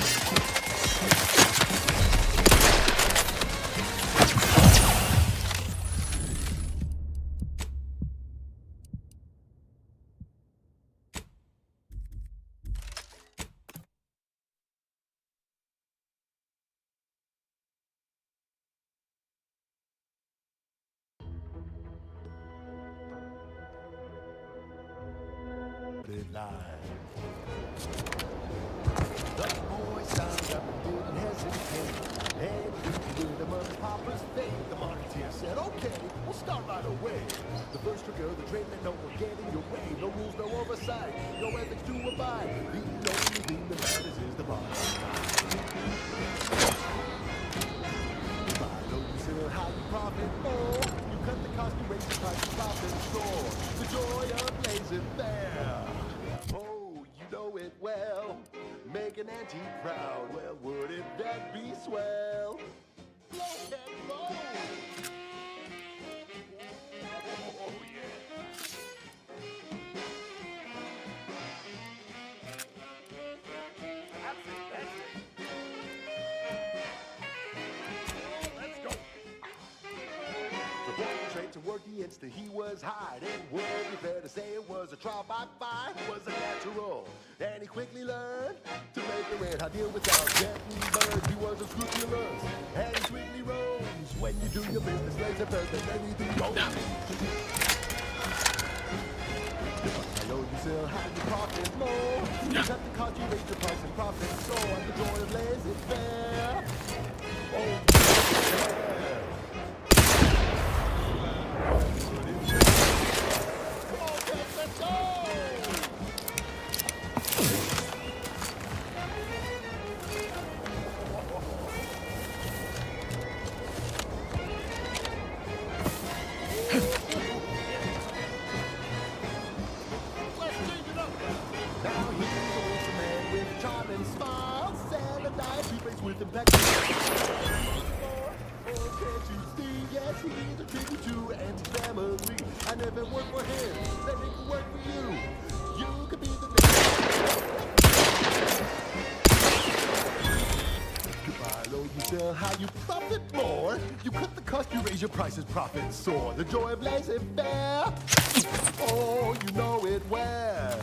The boy signed up and didn't hesitate. And he did him up Papa's fate. The marketeer said, okay, we'll start right away. The first trick of the trade meant no one getting your way. No rules, no oversight, no ethics to abide. The only thing that matters is the bottom line. Buy low, you sell how you profit more. You cut the cost, you raise the price, you profit soar. The joy of blazing there. Oh, you know it well. Make an auntie proud. Well, wouldn't that be swell? Blow and roll. Oh, yeah. That's it. Let's go. The boy trained to work the instant he was hired. It would be fair to say it was a trial by fire. It was a natural. And he quickly learned to make a red hot deal without getting burned. He was unscrupulous and he quickly rose. When you do your business, lays at first, and anything goes. I know you sell how you profit more. You cut the cost, you raise the price and profit soar. The joy of laissez-faire. Oh, yeah. Come on, Tex, let's go! With impeccable. Oh, can't you see? Yes, he's a tribute to anti-family. I never worked for him. Let me work for you. You could be the next. You buy low, you sell how you profit more. You cut the cost, you raise your prices, profits soar. The joy of laissez-faire. Oh, you know it well.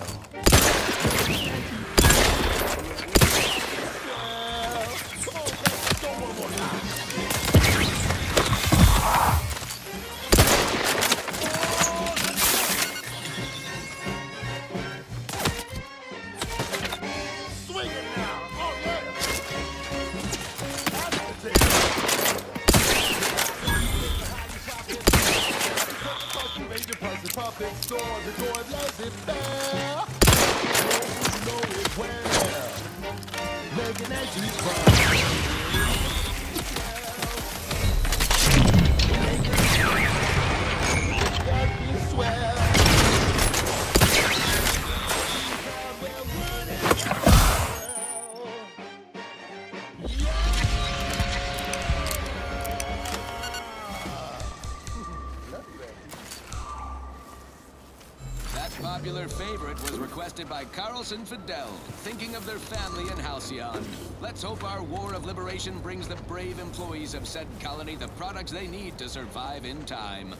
Profit store, the joy of laissez-faire. Oh, you know it well. Making anti crime. Popular favorite was requested by Carlson Fidel, thinking of their family in Halcyon. Let's hope our War of Liberation brings the brave employees of said colony the products they need to survive in time.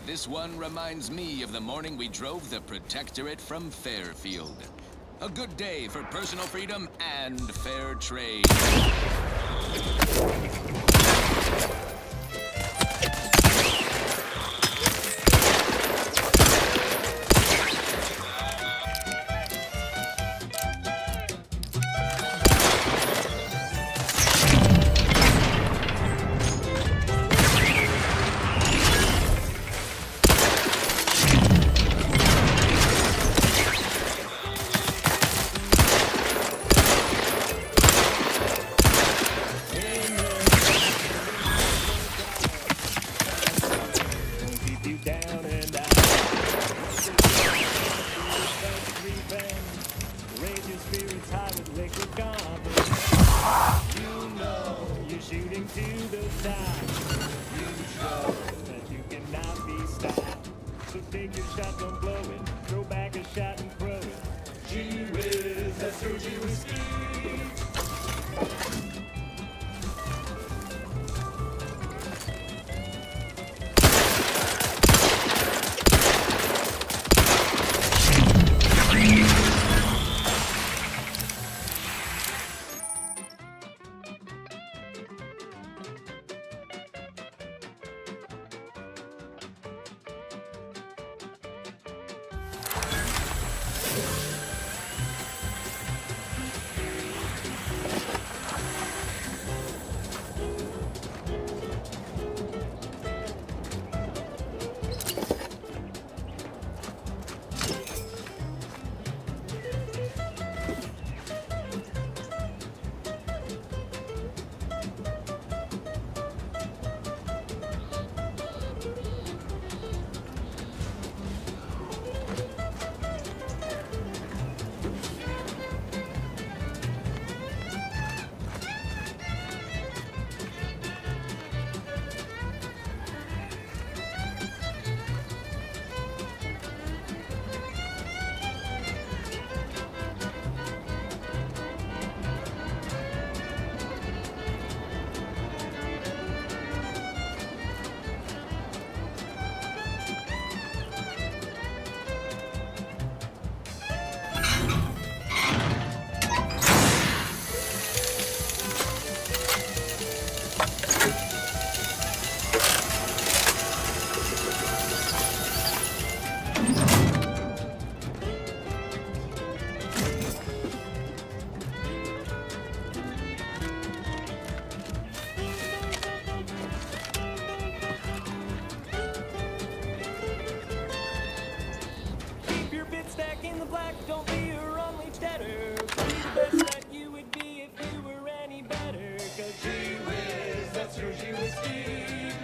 This one reminds me of the morning we drove the Protectorate from Fairfield. A good day for personal freedom and fair trade. Don't be your only debtor. Be the best that you would be if you were any better. Cause gee whiz, that's your gee whiz Steve.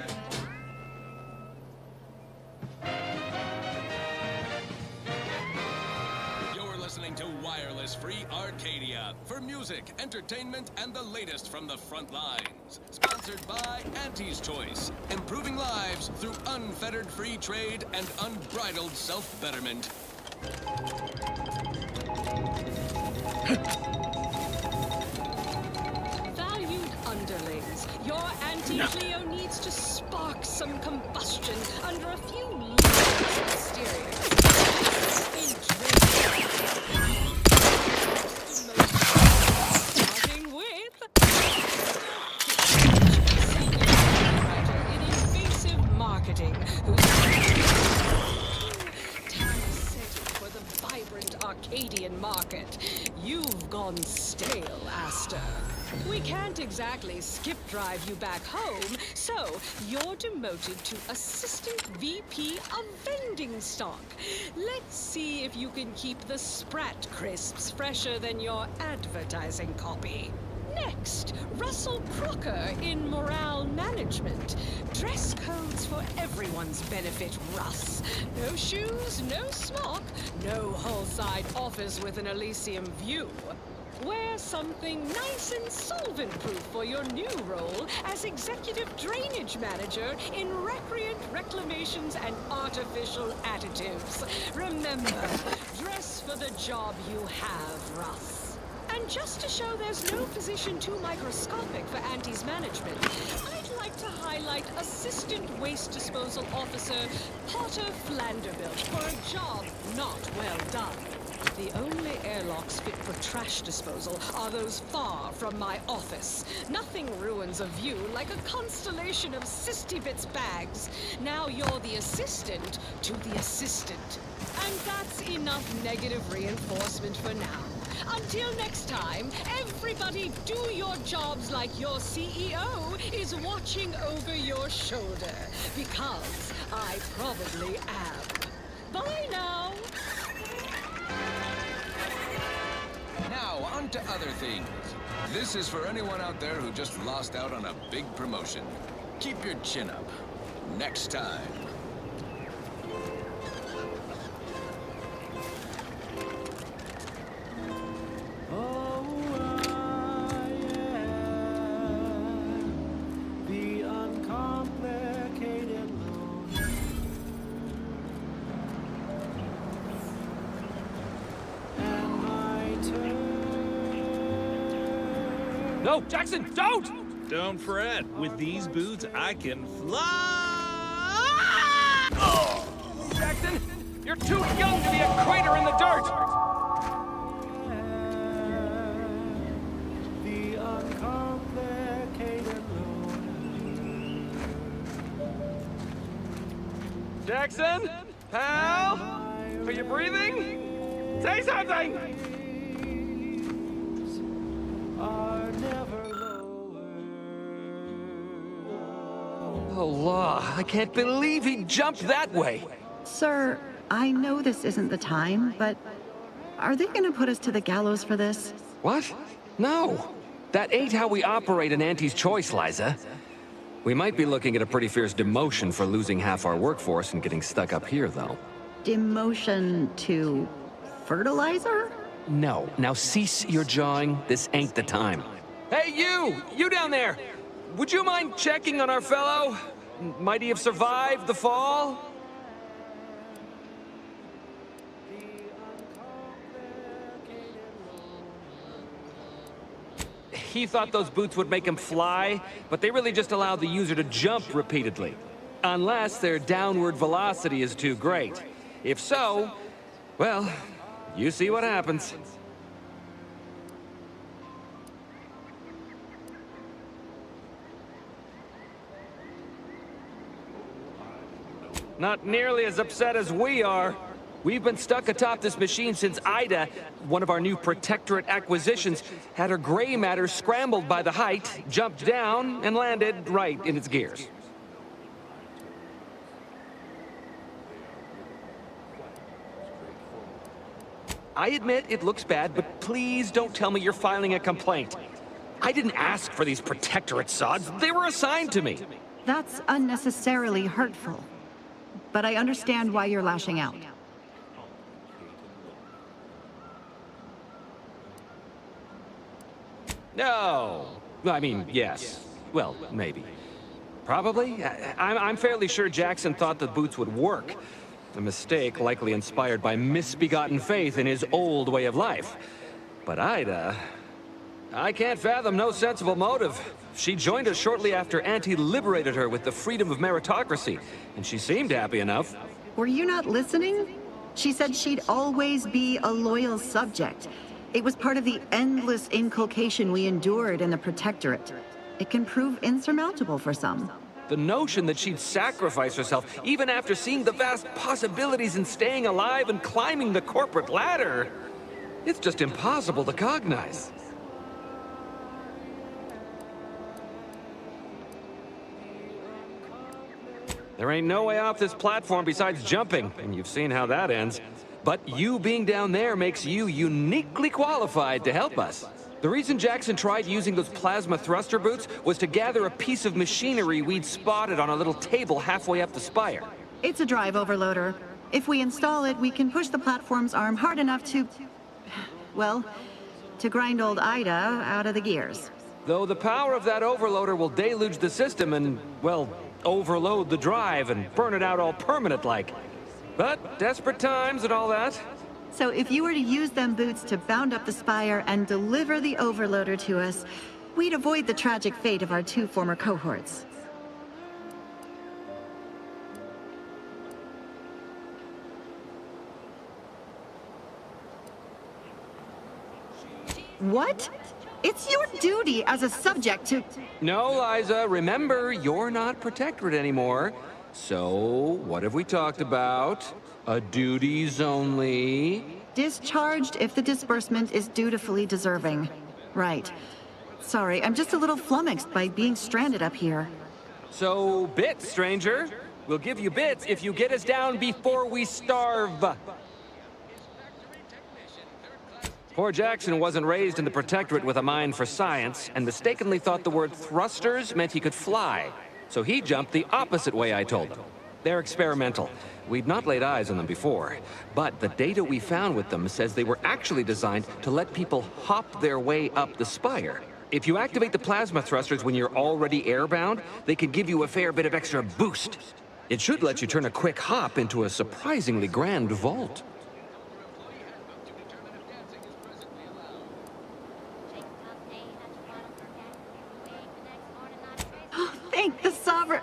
You're listening to Wireless Free Arcadia for music, entertainment, and the latest from the front lines. Sponsored by Auntie's Choice, improving lives through unfettered free trade and unbridled self-betterment. Valued underlings, your Auntie Cleo needs to spark some combustion under a few layers of exterior. Starting with in invasive marketing, who's setting for the vibrant Arcadian market. You've gone stale, Aster. We can't exactly skip drive you back home, so you're demoted to Assistant VP of Vending Stock. Let's see if you can keep the Sprat crisps fresher than your advertising copy. Next, Russell Crocker in Morale Management. Dress codes for everyone's benefit, Russ. No shoes, no smock, no whole-side office with an Elysium view. Wear something nice and solvent-proof for your new role as Executive Drainage Manager in Recreant Reclamations and Artificial Additives. Remember, dress for the job you have, Russ. And just to show there's no position too microscopic for Auntie's management, I'd like to highlight Assistant Waste Disposal Officer Potter Flanderbilt for a job not well done. The only airlocks fit for trash disposal are those far from my office. Nothing ruins a view like a constellation of Sistybits bags. Now you're the assistant to the assistant. And that's enough negative reinforcement for now. Until next time, everybody do your jobs like your CEO is watching over your shoulder. Because I probably am. Bye now. Now, on to other things. This is for anyone out there who just lost out on a big promotion. Keep your chin up. Next time. The uncomplicated loan. And my turn. No, Jackson, don't! Don't fret. With these boots, I can fly! Oh! Jackson, you're too young to be a crater in the dirt! The uncomplicated loan. Jackson? Pal? Are you breathing? Say something! Are never Oh, law, I can't believe he jumped that way. Sir, I know this isn't the time, but are they gonna put us to the gallows for this? What? No. That ain't how we operate in Auntie's Choice, Liza. We might be looking at a pretty fierce demotion for losing half our workforce and getting stuck up here, though. Demotion to fertilizer? No. Now cease your jawing. This ain't the time. Hey, you! You down there! Would you mind checking on our fellow? Might he have survived the fall? He thought those boots would make him fly, but they really just allow the user to jump repeatedly. Unless their downward velocity is too great. If so, well, you see what happens. Not nearly as upset as we are. We've been stuck atop this machine since Ida, one of our new Protectorate acquisitions, had her gray matter scrambled by the height, jumped down, and landed right in its gears. I admit it looks bad, but please don't tell me you're filing a complaint. I didn't ask for these protectorate sods. They were assigned to me. That's unnecessarily hurtful. But I understand why you're lashing out. No. I mean, yes. Well, maybe. Probably. I'm fairly sure Jackson thought the boots would work. A mistake likely inspired by misbegotten faith in his old way of life. But Ida... I can't fathom no sensible motive. She joined us shortly after Auntie liberated her with the freedom of meritocracy, and she seemed happy enough. Were you not listening? She said she'd always be a loyal subject. It was part of the endless inculcation we endured in the Protectorate. It can prove insurmountable for some. The notion that she'd sacrifice herself, even after seeing the vast possibilities in staying alive and climbing the corporate ladder, it's just impossible to cognize. There ain't no way off this platform besides jumping, and you've seen how that ends. But you being down there makes you uniquely qualified to help us. The reason Jackson tried using those plasma thruster boots was to gather a piece of machinery we'd spotted on a little table halfway up the spire. It's a drive overloader. If we install it, we can push the platform's arm hard enough to... well, to grind old Ida out of the gears. Though the power of that overloader will deluge the system and, well, overload the drive and burn it out all permanent-like. But desperate times and all that. So if you were to use them boots to bound up the spire and deliver the overloader to us, we'd avoid the tragic fate of our 2 former cohorts. What? It's your duty as a subject to... No, Liza, remember, you're not Protectorate anymore. So, what have we talked about? A duties only. Discharged if the disbursement is dutifully deserving. Right. Sorry, I'm just a little flummoxed by being stranded up here. So, bits, stranger. We'll give you bits if you get us down before we starve. Poor Jackson wasn't raised in the Protectorate with a mind for science, and mistakenly thought the word thrusters meant he could fly. So he jumped the opposite way I told him. They're experimental. We'd not laid eyes on them before, but the data we found with them says they were actually designed to let people hop their way up the spire. If you activate the plasma thrusters when you're already airbound, they can give you a fair bit of extra boost. It should let you turn a quick hop into a surprisingly grand vault. Thank the Sovereign...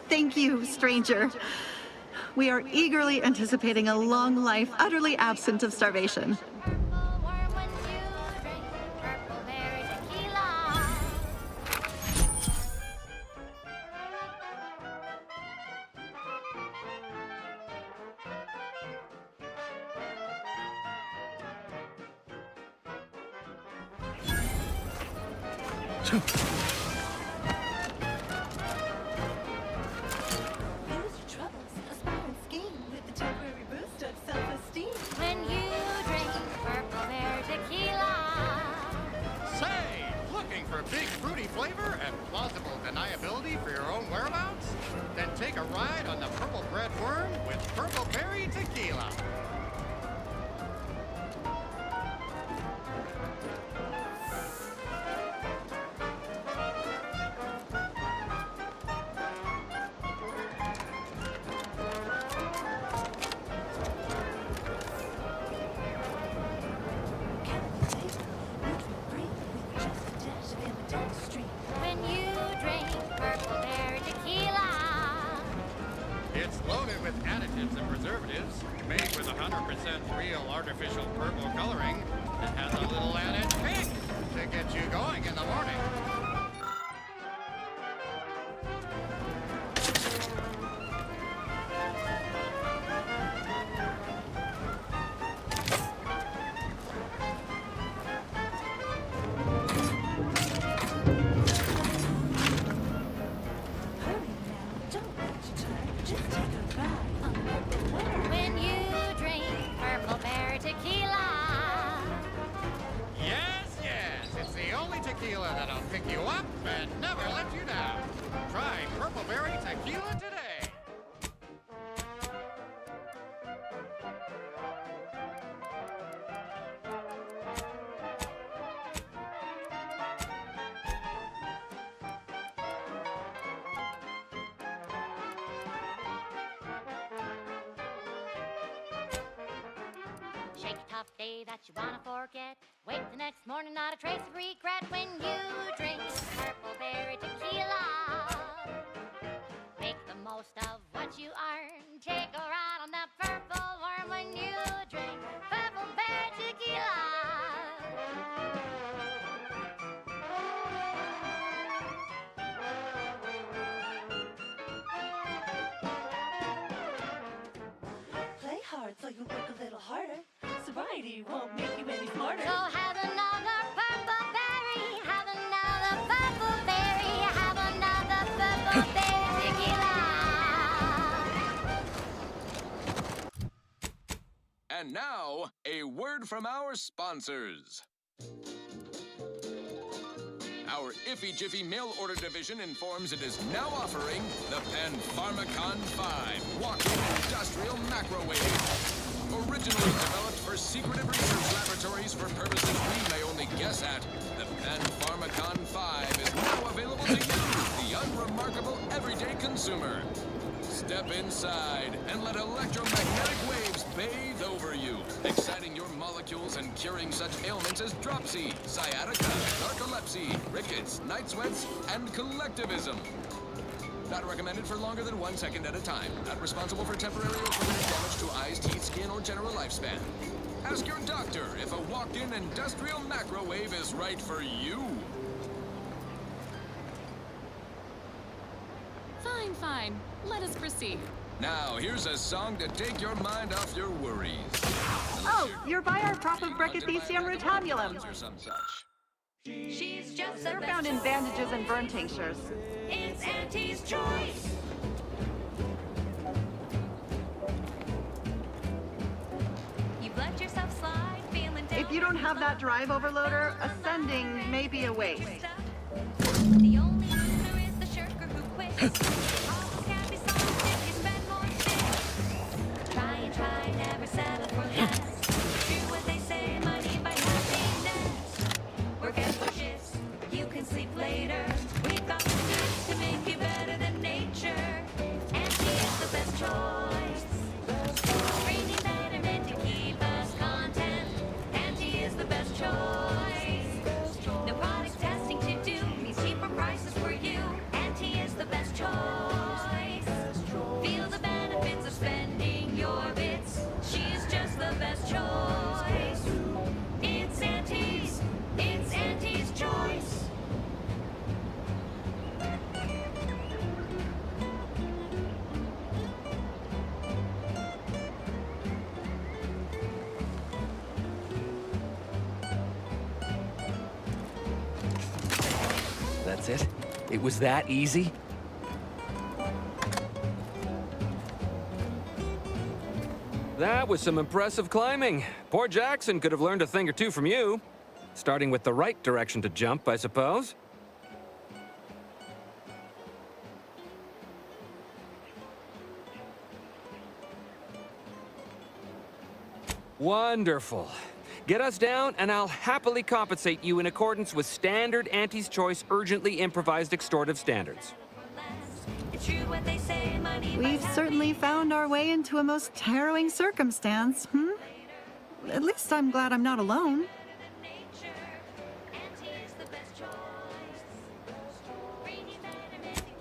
thank you, stranger. We are eagerly anticipating a long life utterly absent of starvation. When you drink Purple Bear tequila. Say, looking for big fruity flavor and plausible deniability for your own whereabouts? Then take a ride on the Purple Bread Worm with Purple Berry Tequila. When you drink Purple Bear tequila. It's loaded with additives and preservatives, made with 100% real artificial purple coloring, and has a little added kick to get you going in the morning. When you drink Purple Bear tequila. you wanna forget. Wake the next morning, not a trace of regret when you drink purple berry tequila. Make the most of what you earn. Take a ride on that purple worm when you drink purple berry tequila. Play hard so you work a little harder. Sobriety won't make you any smarter. So have another purple berry. Have another purple berry. Have another purple berry tequila. And now, a word from our sponsors. Our Iffy Jiffy mail order division informs it is now offering the Pen Pharmacon 5 walk-in industrial macrowave. Originally developed for secretive research laboratories for purposes we may only guess at, the Pen Pharmacon 5 is now available to you, the unremarkable everyday consumer. Step inside and let electromagnetic waves bathe over you, exciting your molecules and curing such ailments as dropsy, sciatica, narcolepsy, rickets, night sweats, and collectivism. Not recommended for longer than 1 second at a time. Not responsible for temporary or permanent damage to eyes, teeth, skin, or general lifespan. Ask your doctor if a walk-in industrial macrowave is right for you. Fine, fine. Let us proceed. Now, here's a song to take your mind off your worries. Oh, you're by our crop of Brachythecium retabulum. Or some such. She's just They're found in bandages and burn tinctures. It's Auntie's choice. You've let yourself slide, feeling down. If you don't have that drive overloader, ascending may be a waste. The only loser is the shirker who quits. Always can't be solved if you spend more sticks. Try and try, never settle for less. Do what they say, money by happiness. Work extra shifts, you can sleep later. We've got the tips to make you better than nature. Auntie is the best choice. Bringing betterment to keep us content. Auntie is the best choice. No product testing to do means cheaper prices for you. Auntie is the best choice. Feel the benefits of spending your bits. She's just the best choice. It's Auntie's. It's Auntie's choice. That's it? It was that easy? That was some impressive climbing. Poor Jackson could have learned a thing or two from you. Starting with the right direction to jump, I suppose. Wonderful. Get us down, and I'll happily compensate you in accordance with standard Auntie's Choice urgently improvised extortive standards. It's true what they say, money We've certainly found our way into a most harrowing circumstance, At least I'm glad I'm not alone.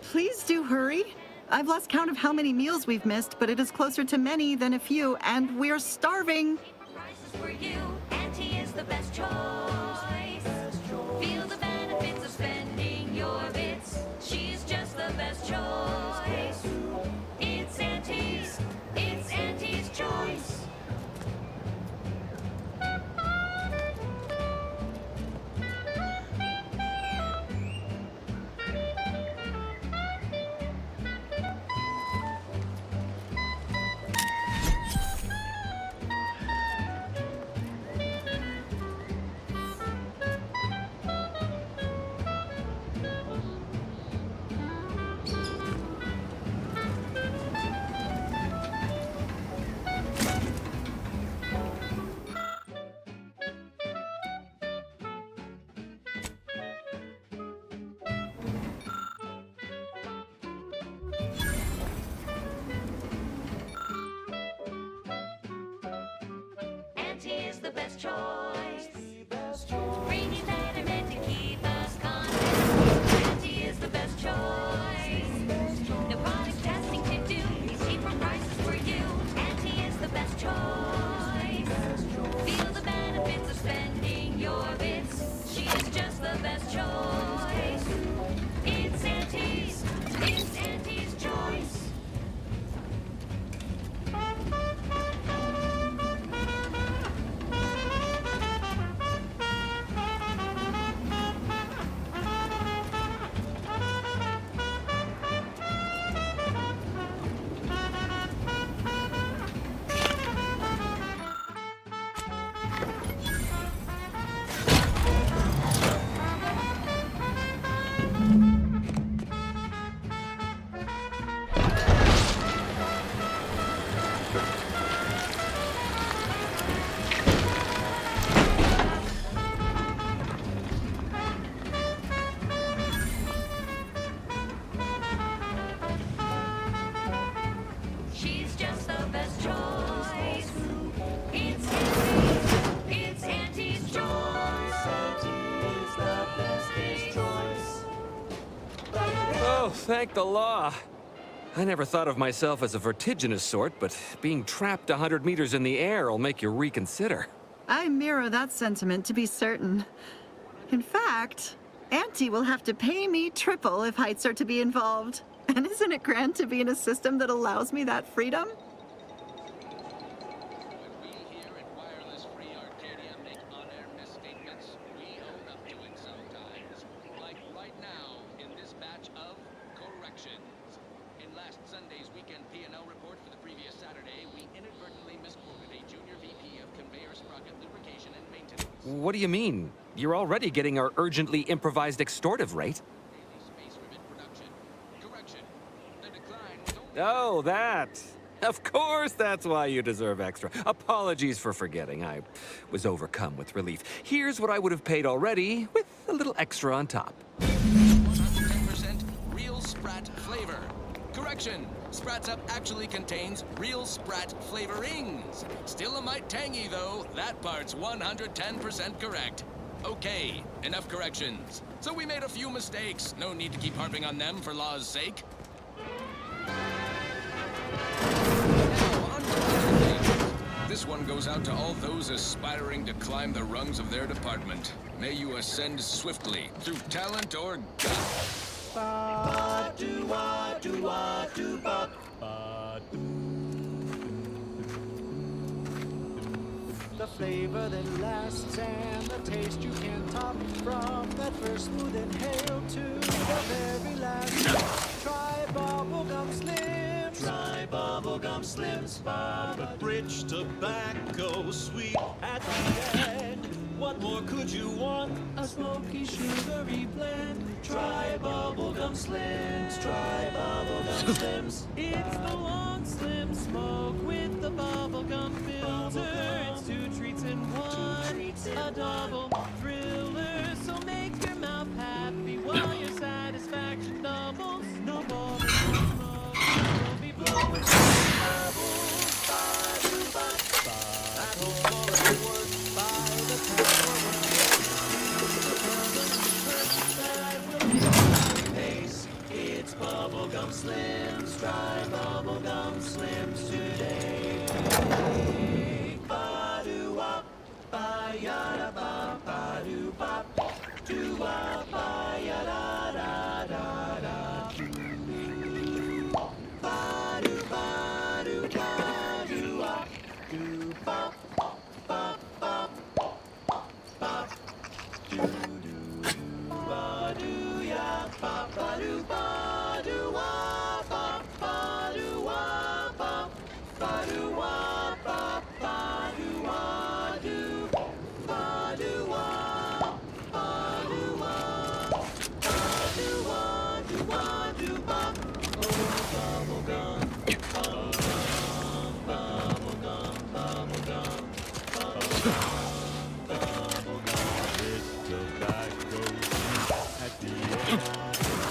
Please do hurry. I've lost count of how many meals we've missed, but it is closer to many than a few, and we're starving. for you. Auntie is the best choice. Feel the benefits of spending your bits. She's just the best choice. It's Auntie's. It's Auntie's choice. is the best choice. Bringing betterment to keep us confident. Auntie is the best choice. No product testing to do. Cheaper prices for you. Auntie is the best choice. Feel the benefits of spending your bits. She is just the best choice. It's Auntie's. It's Auntie's choice. She's just the best choice. It's Auntie's choice. Auntie's the bestest choice. Oh, thank the law. I never thought of myself as a vertiginous sort, but being trapped 100 meters in the air will make you reconsider. I mirror that sentiment, to be certain. In fact, Auntie will have to pay me triple if heights are to be involved. And isn't it grand to be in a system that allows me that freedom? We here at Wireless Free Arcadia make on-air misstatements. We own up to it sometimes. Like right now, in this batch of corrections. In last Sunday's weekend P&L report for the previous Saturday, we inadvertently misquoted a junior VP of conveyor sprocket lubrication and maintenance. What do you mean? You're already getting our urgently improvised extortive rate. Space rivet production. Correction. The decline was only... Oh, that. Of course that's why you deserve extra. Apologies for forgetting. I was overcome with relief. Here's what I would have paid already, with a little extra on top. 110% real Sprat flavor. Correction. Sprats Up actually contains real Sprat flavorings. Still a mite tangy, though. That part's 110% correct. Okay, enough corrections. So we made a few mistakes. No need to keep harping on them for law's sake. Now, on to the pages. This one goes out to all those aspiring to climb the rungs of their department. May you ascend swiftly, through talent or gut. The flavor that lasts and the taste you can't top. From that first smooth inhale to the very last. Try bubblegum slims. Try bubblegum slims. But rich tobacco, sweet at the end. What more could you want? A smoky, sugary blend. Try bubblegum slims. Try bubblegum slims. It's the long slim smoke with the bubblegum filter. It's two treats in one. A double thriller. So make your mouth happy while your satisfaction doubles. No more smoke. You'll be blowing bubbles. That whole all of your work by the it's bubblegum slims, try bubblegum slims today. Ba-do-wop, ba-ya-da-ba, ba-do-bop, do-wop, ba-ya-da-da-da-da. Ba-do-ba-do-ba-do-wop, do-bop, bop-bop, bop, do-do-ba-do-ya, ba-ba-do-ba-do-wop, ba-ba-do-wop, ba-ba-do-wop, ba-ba-do-wa-do, ba-do-wop, ba-do-wop, ba-do-wa-do-wa-do-bop. Oh, bubblegum, bubblegum, bubblegum, bubblegum, bubblegum, it's tobacco at the end.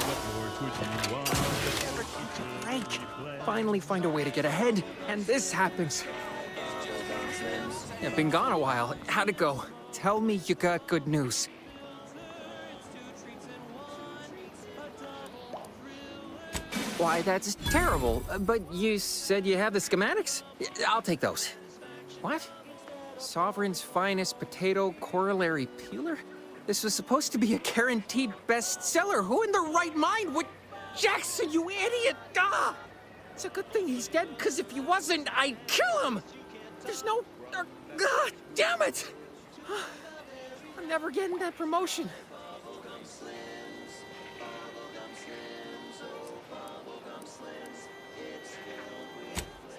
What more could you want? Never keep to break. Finally find a way to get ahead, and this happens. Bubblegum slims. Yeah, been gone a while. How'd it go? Tell me you got good news. Why, that's terrible. But you said you have the schematics? I'll take those. What? Sovereign's finest potato corollary peeler? This was supposed to be a guaranteed bestseller. Who in their right mind would... Jackson, you idiot! Ah! It's a good thing he's dead, because if he wasn't, I'd kill him! There's no... God damn it! I'm never getting that promotion.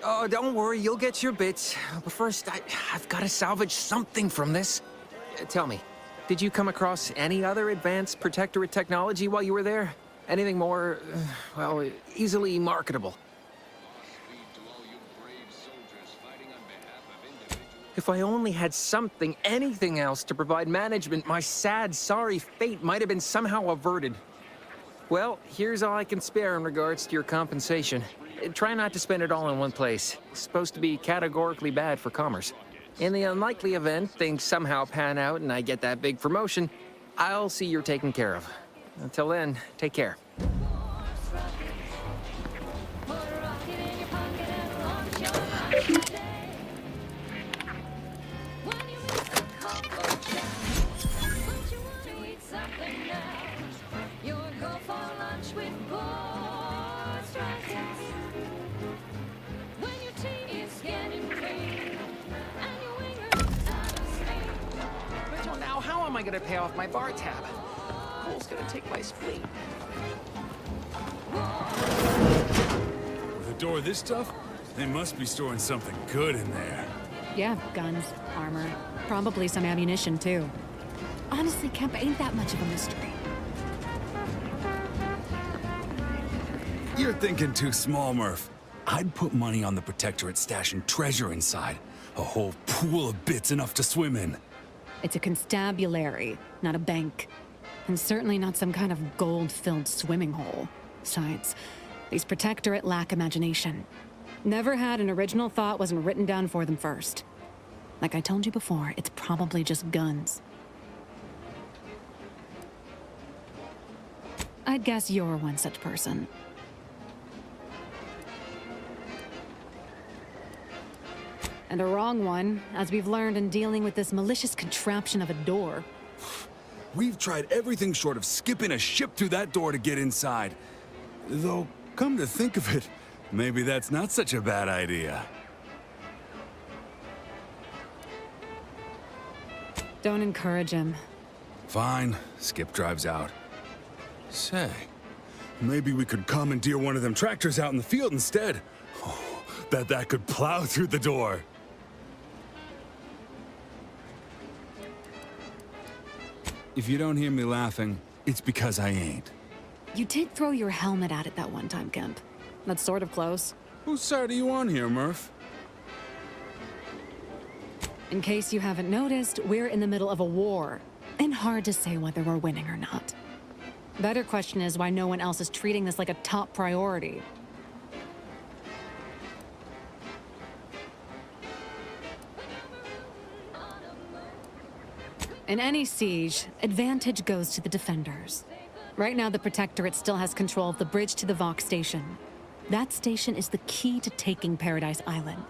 Oh, don't worry, you'll get your bits. But first, I've got to salvage something from this. Tell me, did you come across any other advanced protectorate technology while you were there? Anything more, well, easily marketable? If I only had something, anything else to provide management, my sad, sorry fate might have been somehow averted. Well, here's all I can spare in regards to your compensation. Try not to spend it all in one place. It's supposed to be categorically bad for commerce. In the unlikely event things somehow pan out and I get that big promotion, I'll see you're taken care of. Until then, take care. So now how am I gonna pay off my bar tab? Cole's gonna take my spleen. With a door this tough, they must be storing something good in there. Yeah, guns, armor, probably some ammunition too. Honestly, Kemp ain't that much of a mystery. You're thinking too small, Murph. I'd put money on the Protectorate stashing treasure inside. A whole pool of bits enough to swim in. It's a constabulary, not a bank. And certainly not some kind of gold-filled swimming hole. Besides, these Protectorate lack imagination. Never had an original thought wasn't written down for them first. Like I told you before, it's probably just guns. I'd guess you're one such person. And a wrong one, as we've learned in dealing with this malicious contraption of a door. We've tried everything short of skipping a ship through that door to get inside. Though, come to think of it, maybe that's not such a bad idea. Don't encourage him. Fine, Skip drives out. Say, maybe we could commandeer one of them tractors out in the field instead. Oh, that could plow through the door. If you don't hear me laughing, it's because I ain't. You did throw your helmet at it that one time, Kemp. That's sort of close. Whose side are you on here, Murph? In case you haven't noticed, we're in the middle of a war. And hard to say whether we're winning or not. Better question is why no one else is treating this like a top priority. In any siege, advantage goes to the defenders. Right now, the Protectorate still has control of the bridge to the Vox station. That station is the key to taking Paradise Island.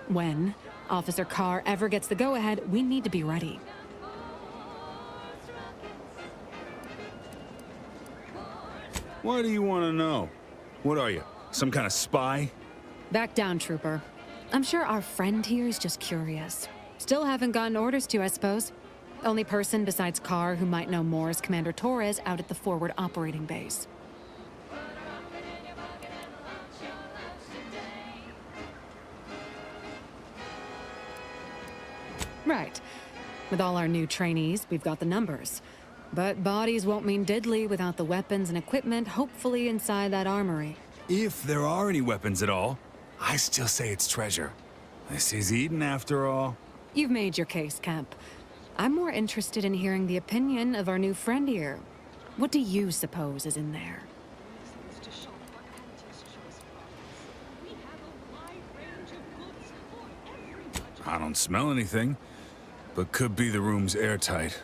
When, Officer Carr ever gets the go-ahead, we need to be ready. Why do you want to know? What are you, some kind of spy? Back down, Trooper. I'm sure our friend here is just curious. Still haven't gotten orders to, I suppose. Only person besides Carr who might know more is Commander Torres out at the forward operating base. Right. With all our new trainees, we've got the numbers. But bodies won't mean diddly without the weapons and equipment hopefully inside that armory. If there are any weapons at all, I still say it's treasure. This is Eden after all. You've made your case, Kemp. I'm more interested in hearing the opinion of our new friend here. What do you suppose is in there? I don't smell anything, but could be the room's airtight.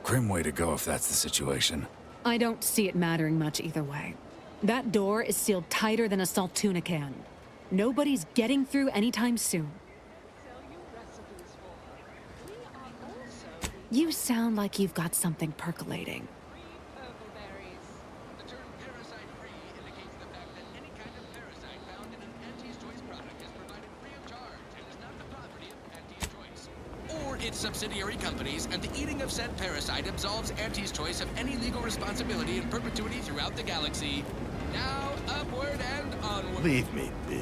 Grim way to go if that's the situation. I don't see it mattering much either way. That door is sealed tighter than a salt tuna can. Nobody's getting through anytime soon. You sound like you've got something percolating. Or its subsidiary companies, and the eating of said parasite absolves Auntie's Choice of any legal responsibility in perpetuity throughout the galaxy. Now, upward and onward. Leave me be.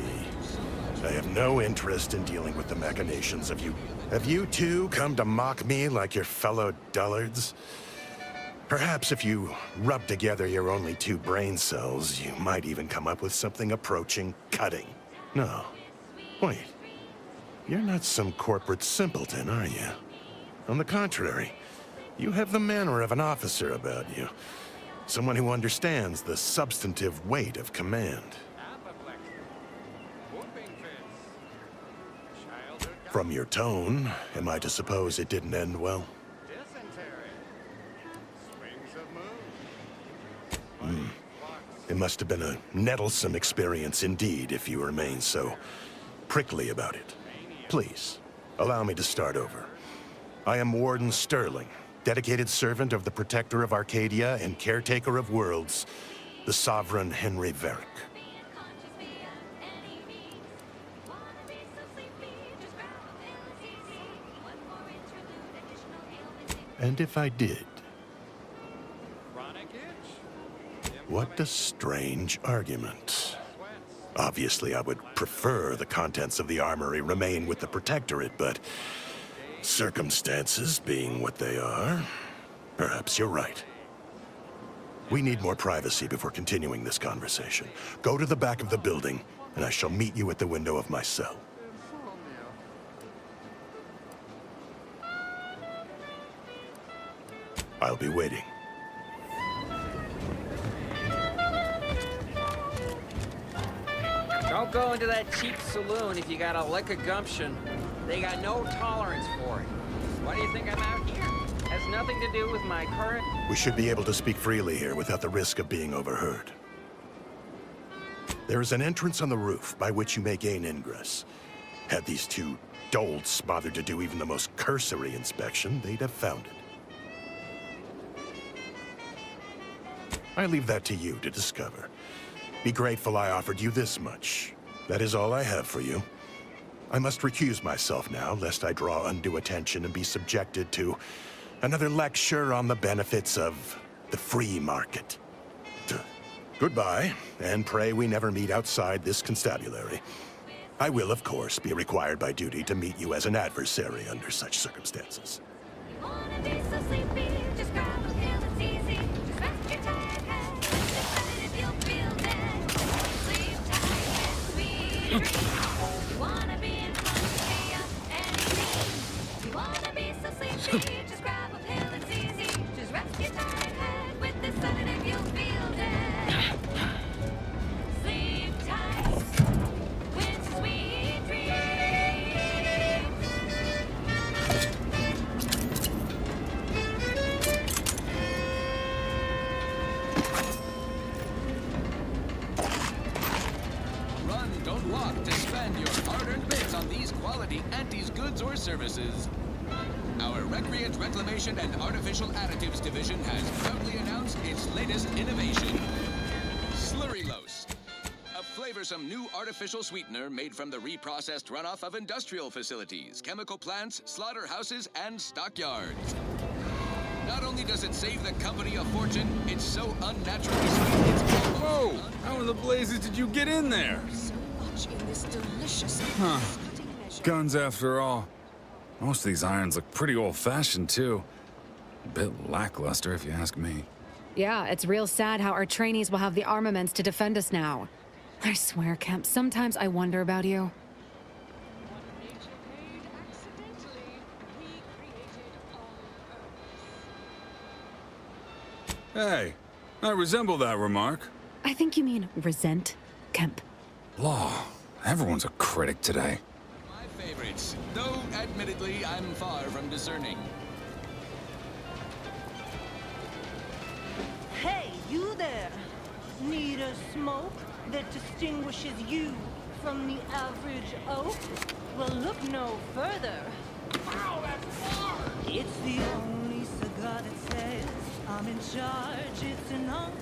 I have no interest in dealing with the machinations of you. Have you two come to mock me like your fellow dullards? Perhaps if you rub together your only 2 brain cells, you might even come up with something approaching cutting. No. Wait. You're not some corporate simpleton, are you? On the contrary, you have the manner of an officer about you. Someone who understands the substantive weight of command. From your tone, am I to suppose it didn't end well? It must have been a nettlesome experience indeed if you remain so prickly about it. Please, allow me to start over. I am Warden Sterling, dedicated servant of the Protector of Arcadia and caretaker of worlds, the Sovereign Henry Varick. And if I did? What a strange argument. Obviously, I would prefer the contents of the armory remain with the Protectorate, but circumstances being what they are, perhaps you're right. We need more privacy before continuing this conversation. Go to the back of the building, and I shall meet you at the window of my cell. I'll be waiting. Don't go into that cheap saloon if you got a lick of gumption. They got no tolerance for it. Why do you think I'm out here? Has nothing to do with my current... We should be able to speak freely here without the risk of being overheard. There is an entrance on the roof by which you may gain ingress. Had these 2 dolts bothered to do even the most cursory inspection, they'd have found it. I leave that to you to discover. Be grateful I offered you this much. That is all I have for you. I must recuse myself now, lest I draw undue attention and be subjected to another lecture on the benefits of the free market. Goodbye, and pray we never meet outside this constabulary. I will, of course, be required by duty to meet you as an adversary under such circumstances. Don't walk to spend your hard-earned bits on these quality Auntie's goods or services. Our Recreant Reclamation and Artificial Additives Division has proudly announced its latest innovation, Slurrylose, a flavorsome new artificial sweetener made from the reprocessed runoff of industrial facilities, chemical plants, slaughterhouses, and stockyards. Not only does it save the company a fortune, it's so unnaturally sweet, it's almost... Whoa! How in the blazes did you get in there? In this delicious Huh. Guns after all. Most of these irons look pretty old-fashioned, too. A bit lackluster, if you ask me. Yeah, it's real sad how our trainees will have the armaments to defend us now. I swear, Kemp, sometimes I wonder about you. Hey, I resemble that remark. I think you mean resent, Kemp. Law. Everyone's a critic today. My favorites, though admittedly I'm far from discerning. Hey, you there! Need a smoke that distinguishes you from the average oak? Well, look no further. Wow, that's hard! It's the only cigar that says I'm in charge. It's an Uncle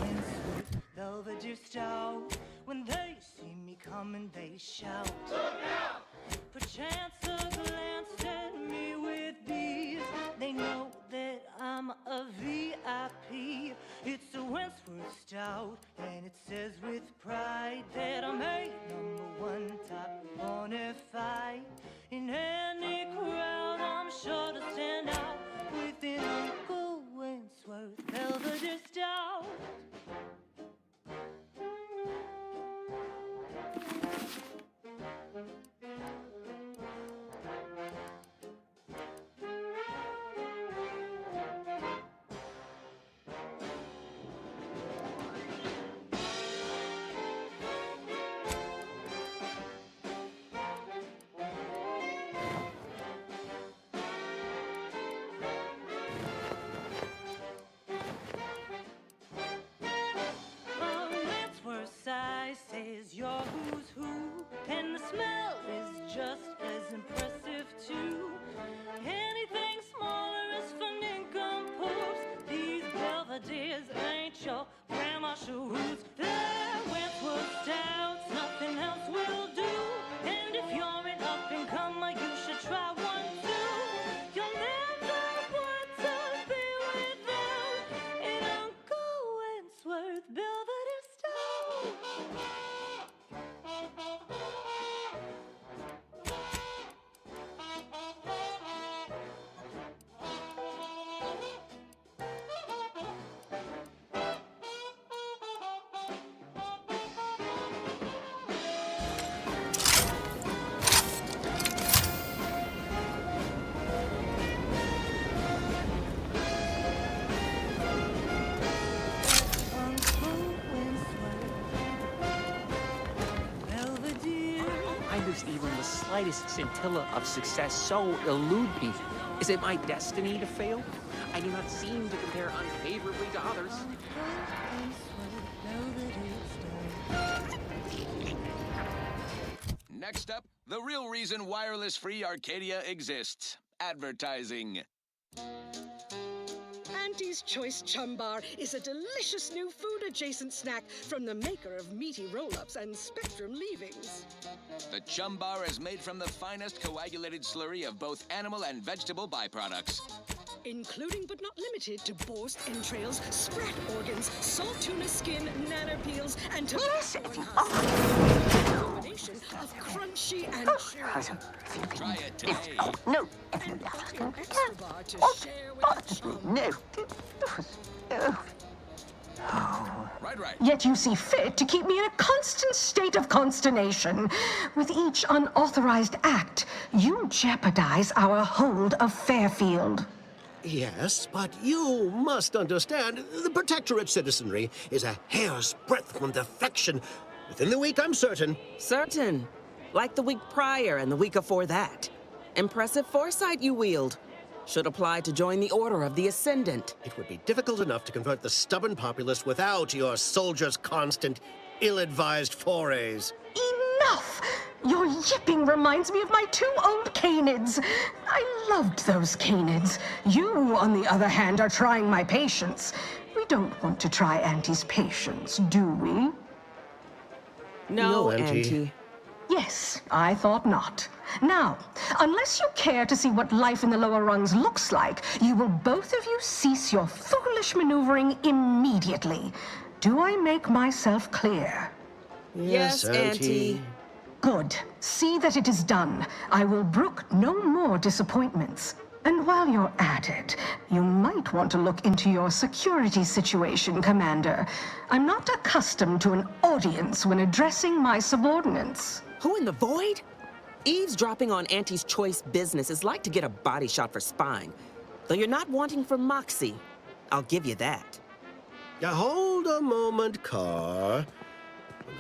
Winsford Belvedere Stout. When they see me coming, they shout. Look out! Perchance a glance at me with these. They know that I'm a VIP. It's a Wentworth Stout, and it says with pride that I'm a #1 top bonafide. In any crowd, I'm sure to stand out with an Uncle Wentworth Belvedere Stout. Says you're who's who, and the smell is just as impressive too. Anything smaller is for nincompoops. These Belvederes ain't your grandma shoes. They're Wentworth Stouts, nothing else will do. And if you're an up-and-comer, you should try one too. You'll never want to be without an Uncle Wentworth Belvedere Stout. Why does even the slightest scintilla of success so elude me? Is it my destiny to fail? I do not seem to compare unfavorably to others. Next up, the real reason wireless-free Arcadia exists. Advertising. Auntie's Choice Chum Bar is a delicious new food-adjacent snack from the maker of meaty roll-ups and Spectrum leavings. The Chum Bar is made from the finest coagulated slurry of both animal and vegetable byproducts. Including but not limited to boar's entrails, sprat organs, salt tuna skin, nanner peels, and tobacco combination of crunchy and chewy. Try it today. No. And an extra bar to share with the chum. Right. Yet you see fit to keep me in a constant state of consternation. With each unauthorized act, you jeopardize our hold of Fairfield. Yes, but you must understand, the Protectorate citizenry is a hair's breadth from defection. Within the week, I'm certain. Certain. Like the week prior and the week before that. Impressive foresight you wield. Should apply to join the Order of the Ascendant. It would be difficult enough to convert the stubborn populace without your soldiers' constant, ill-advised forays. Enough! Your yipping reminds me of my 2 old canids. I loved those canids. You, on the other hand, are trying my patience. We don't want to try Auntie's patience, do we? No, Auntie. Yes, I thought not. Now, unless you care to see what life in the lower rungs looks like, you will both of you cease your foolish maneuvering immediately. Do I make myself clear? Yes, Auntie. Good. See that it is done. I will brook no more disappointments. And while you're at it, you might want to look into your security situation, Commander. I'm not accustomed to an audience when addressing my subordinates. Who in the void? Eavesdropping on Auntie's Choice business is like to get a body shot for spying. Though you're not wanting for moxie. I'll give you that. Hold a moment, Carr.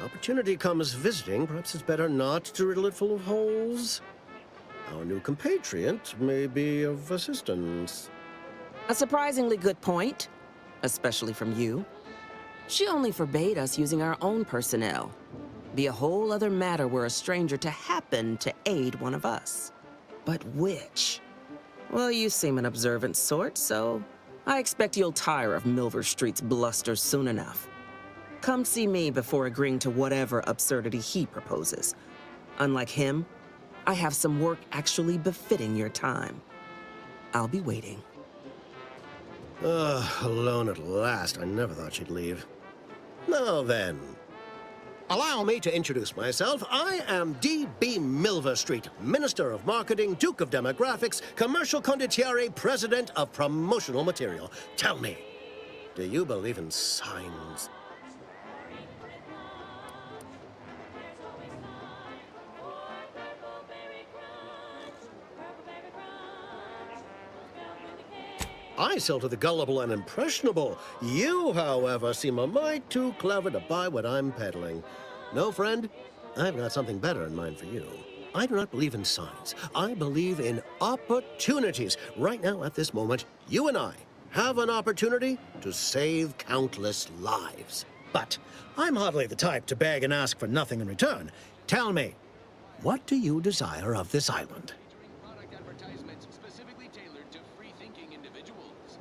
Now opportunity comes visiting, perhaps it's better not to riddle it full of holes. Our new compatriot may be of assistance. A surprisingly good point, especially from you. She only forbade us using our own personnel. Be a whole other matter were a stranger to happen to aid one of us. But which? Well, you seem an observant sort, so I expect you'll tire of Milver Street's bluster soon enough. Come see me before agreeing to whatever absurdity he proposes. Unlike him, I have some work actually befitting your time. I'll be waiting. Alone at last. I never thought she'd leave. Now then, allow me to introduce myself. I am D.B. Milver Street, Minister of Marketing, Duke of Demographics, Commercial Condottiere, President of Promotional Material. Tell me, do you believe in signs? I sell to the gullible and impressionable. You, however, seem a mite too clever to buy what I'm peddling. No, friend, I've got something better in mind for you. I do not believe in signs. I believe in opportunities. Right now, at this moment, you and I have an opportunity to save countless lives. But I'm hardly the type to beg and ask for nothing in return. Tell me, what do you desire of this island? Product advertisements specifically tailored to free-thinking individuals.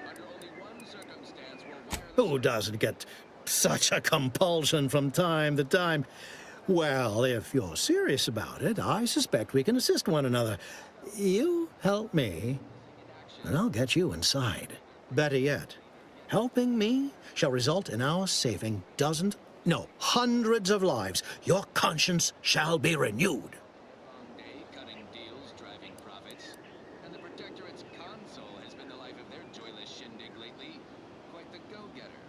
Under only one circumstance will Who doesn't get such a compulsion from time to time? Well, if you're serious about it, I suspect we can assist one another. You help me, and I'll get you inside. Better yet, helping me shall result in our saving dozens, no, hundreds of lives. Your conscience shall be renewed. day cutting deals, driving profits, and the Protectorate's console has been the life of their joyless shindig lately. Quite the go-getter.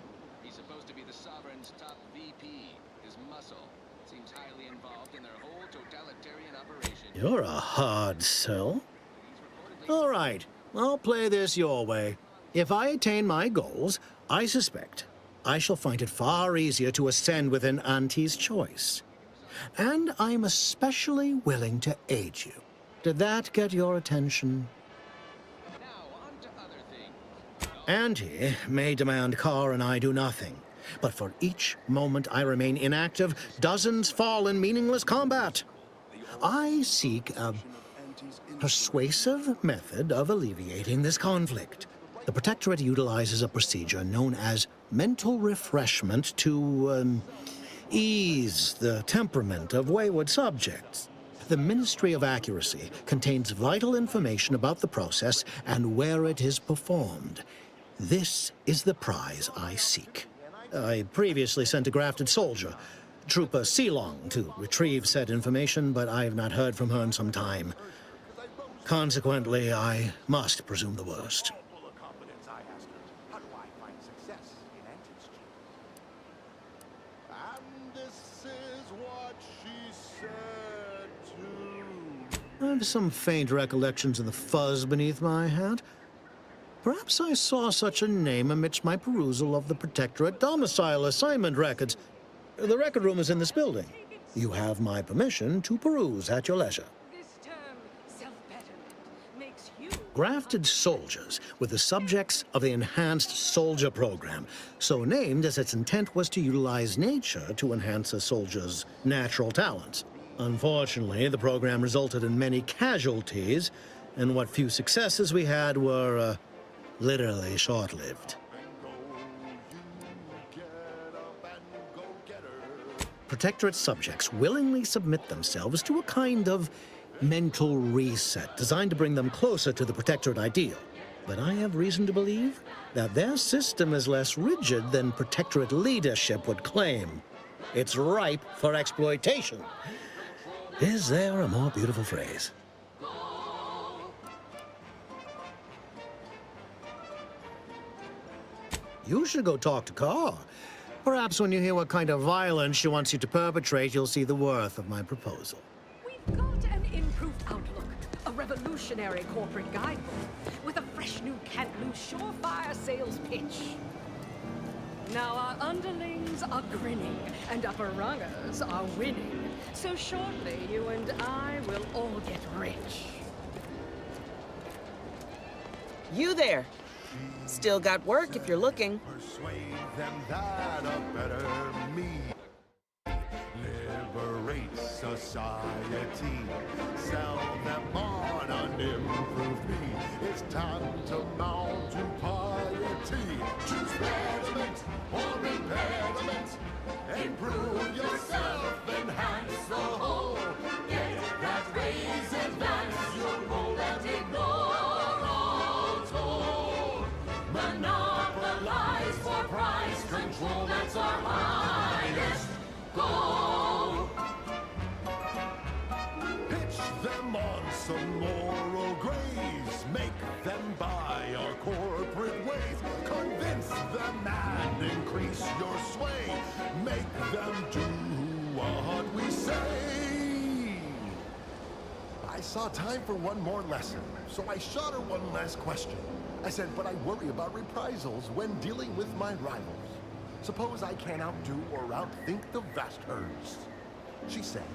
He's supposed to be the Sovereign's top VP. His muscle seems highly involved in their whole totalitarian operation. You're a hard sell. All right, I'll play this your way. If I attain my goals, I suspect I shall find it far easier to ascend within Auntie's choice. And I'm especially willing to aid you. Did that get your attention? Auntie may demand Carr and I do nothing, but for each moment I remain inactive, dozens fall in meaningless combat. I seek a persuasive method of alleviating this conflict. The Protectorate utilizes a procedure known as mental refreshment to ease the temperament of wayward subjects. The Ministry of Accuracy contains vital information about the process and where it is performed. This is the prize I seek. I previously sent a grafted soldier, Trooper Sealong, to retrieve said information, but I have not heard from her in some time. Consequently, I must presume the worst. I have some faint recollections of the fuzz beneath my hat. Perhaps I saw such a name amidst my perusal of the Protectorate domicile assignment records. The record room is in this building. You have my permission to peruse at your leisure. Grafted soldiers were the subjects of the Enhanced Soldier Program, so named as its intent was to utilize nature to enhance a soldier's natural talents. Unfortunately, the program resulted in many casualties, and what few successes we had were, literally short-lived. Protectorate subjects willingly submit themselves to a kind of mental reset designed to bring them closer to the Protectorate ideal. But I have reason to believe that their system is less rigid than Protectorate leadership would claim. It's ripe for exploitation. Is there a more beautiful phrase? You should go talk to Carr. Perhaps when you hear what kind of violence she wants you to perpetrate, you'll see the worth of my proposal. We've got an improved outlook, a revolutionary corporate guidebook with a fresh new can't-lose sure sales pitch. Now our underlings are grinning, and upper rungers are winning. So shortly, you and I will all get rich. You there. Still got work if you're looking. Persuade them that a better me liberates society. Sell them on an improved me. It's time to mount to piety. Choose betterment or impairment. Improve yourself, enhance the whole. Get that raise, advance your role, and ignore all toll. Monopolize for price control, that's our highest goal. Pitch them on some moral graves. Make them buy our corporate ways. Convince them and increase your sway. Make them do what we say. I saw time for one more lesson, so I shot her one last question. I said, but I worry about reprisals when dealing with my rivals. Suppose I can't outdo or outthink the vast herds. She said,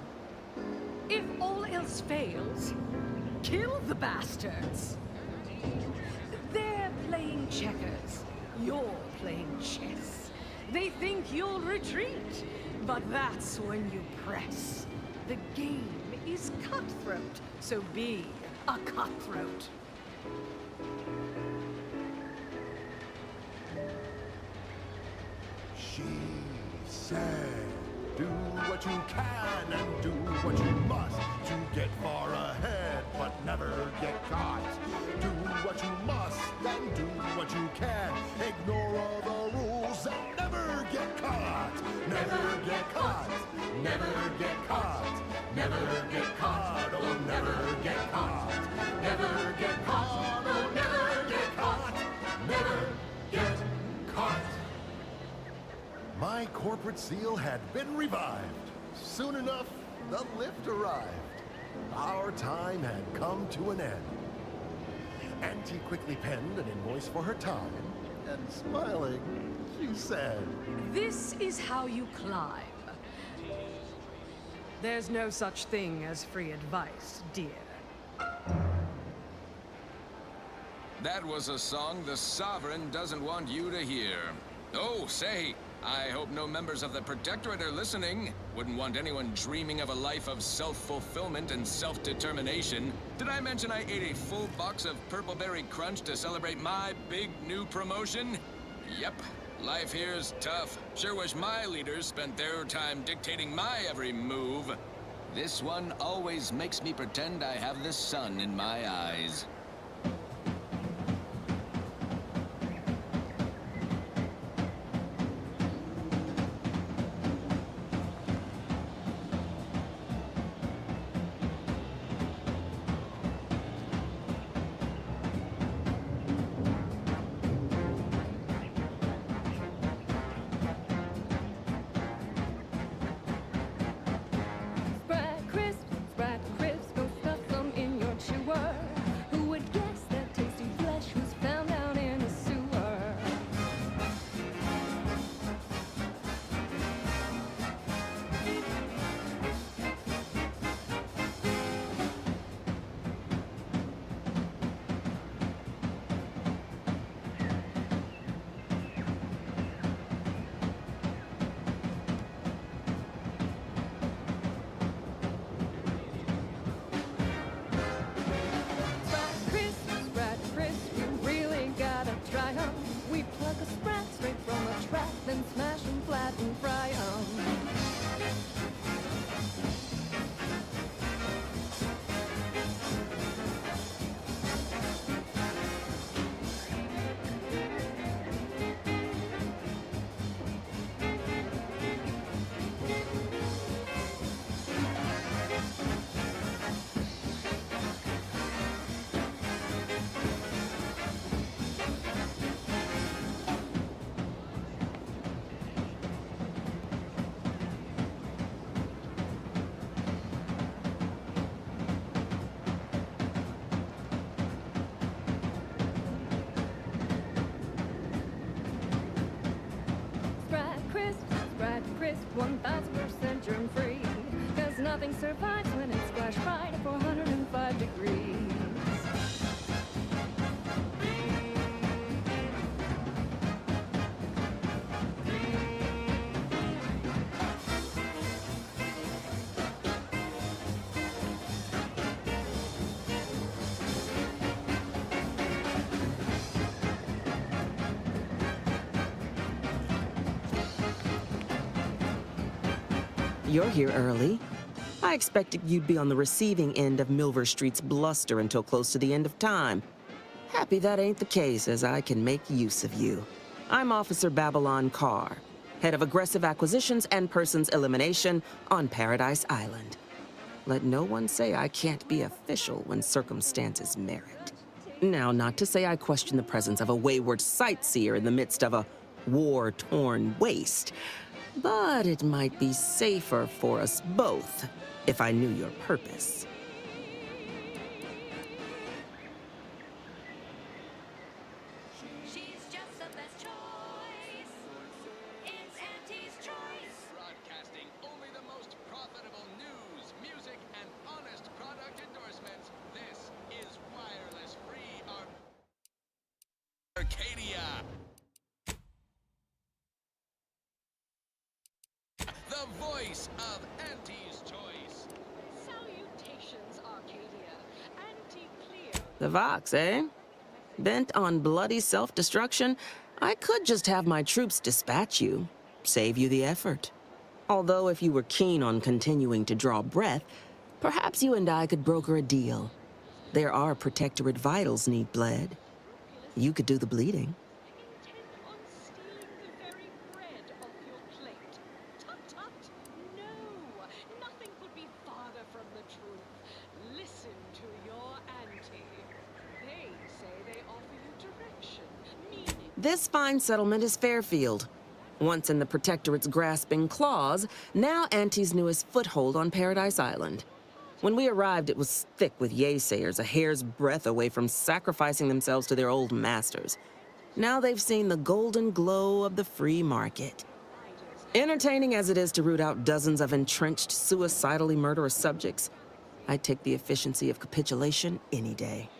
If all else fails, kill the bastards. They're playing checkers. You're playing chess. They think you'll retreat, but that's when you press. The game is cutthroat, so be a cutthroat. she said, do what you can and do what you must to get far ahead, but never get caught. Do what you must and do what you can. Ignore all the rules and never get caught. Never get caught. Never get caught. Never get caught. Oh, never get caught. Never get caught. Oh, never get caught. Never get caught. My corporate seal had been revived. Soon enough, the lift arrived. Our time had come to an end. Auntie quickly penned an invoice for her time, and smiling, she said, This is how you climb. There's no such thing as free advice, dear. That was a song the Sovereign doesn't want you to hear. Oh, say, I hope no members of the Protectorate are listening. Wouldn't want anyone dreaming of a life of self-fulfillment and self-determination. Did I mention I ate a full box of Purple Berry Crunch to celebrate my big new promotion? Yep, life here's tough. Sure wish my leaders spent their time dictating my every move. This one always makes me pretend I have the sun in my eyes. Spread crisp, go stuff some in your chewer. Who would guess that tasty flesh was found down in a sewer? Spread crisp, you really gotta try 'em. We pluck a sprat straight from a trap, then smash 'em flat and fry 'em. 1000% germ-free. Cause nothing survives when it's flash bright at 405 degrees. You're here early. I expected you'd be on the receiving end of Milver Street's bluster until close to the end of time. Happy that ain't the case, as I can make use of you. I'm Officer Babylon Carr, head of aggressive acquisitions and persons elimination on Paradise Island. Let no one say I can't be official when circumstances merit. Now, not to say I question the presence of a wayward sightseer in the midst of a war-torn waste, but it might be safer for us both if I knew your purpose. She's just the best choice. It's Auntie's choice. Broadcasting only the most profitable news, music, and honest product endorsements. This is Wireless Free Arcadia. The voice of Auntie's choice. Salutations, Arcadia. Anti-clear. The Vox, eh? Bent on bloody self-destruction, I could just have my troops dispatch you, save you the effort. Although if you were keen on continuing to draw breath, perhaps you and I could broker a deal. There are Protectorate vitals need bled. You could do the bleeding. Listen to your auntie. They say they offer you direction, meaning... This fine settlement is Fairfield. Once in the Protectorate's grasping claws, now Auntie's newest foothold on Paradise Island. When we arrived, it was thick with yaysayers, a hair's breadth away from sacrificing themselves to their old masters. Now they've seen the golden glow of the free market. Entertaining as it is to root out dozens of entrenched, suicidally murderous subjects, I'd take the efficiency of capitulation any day.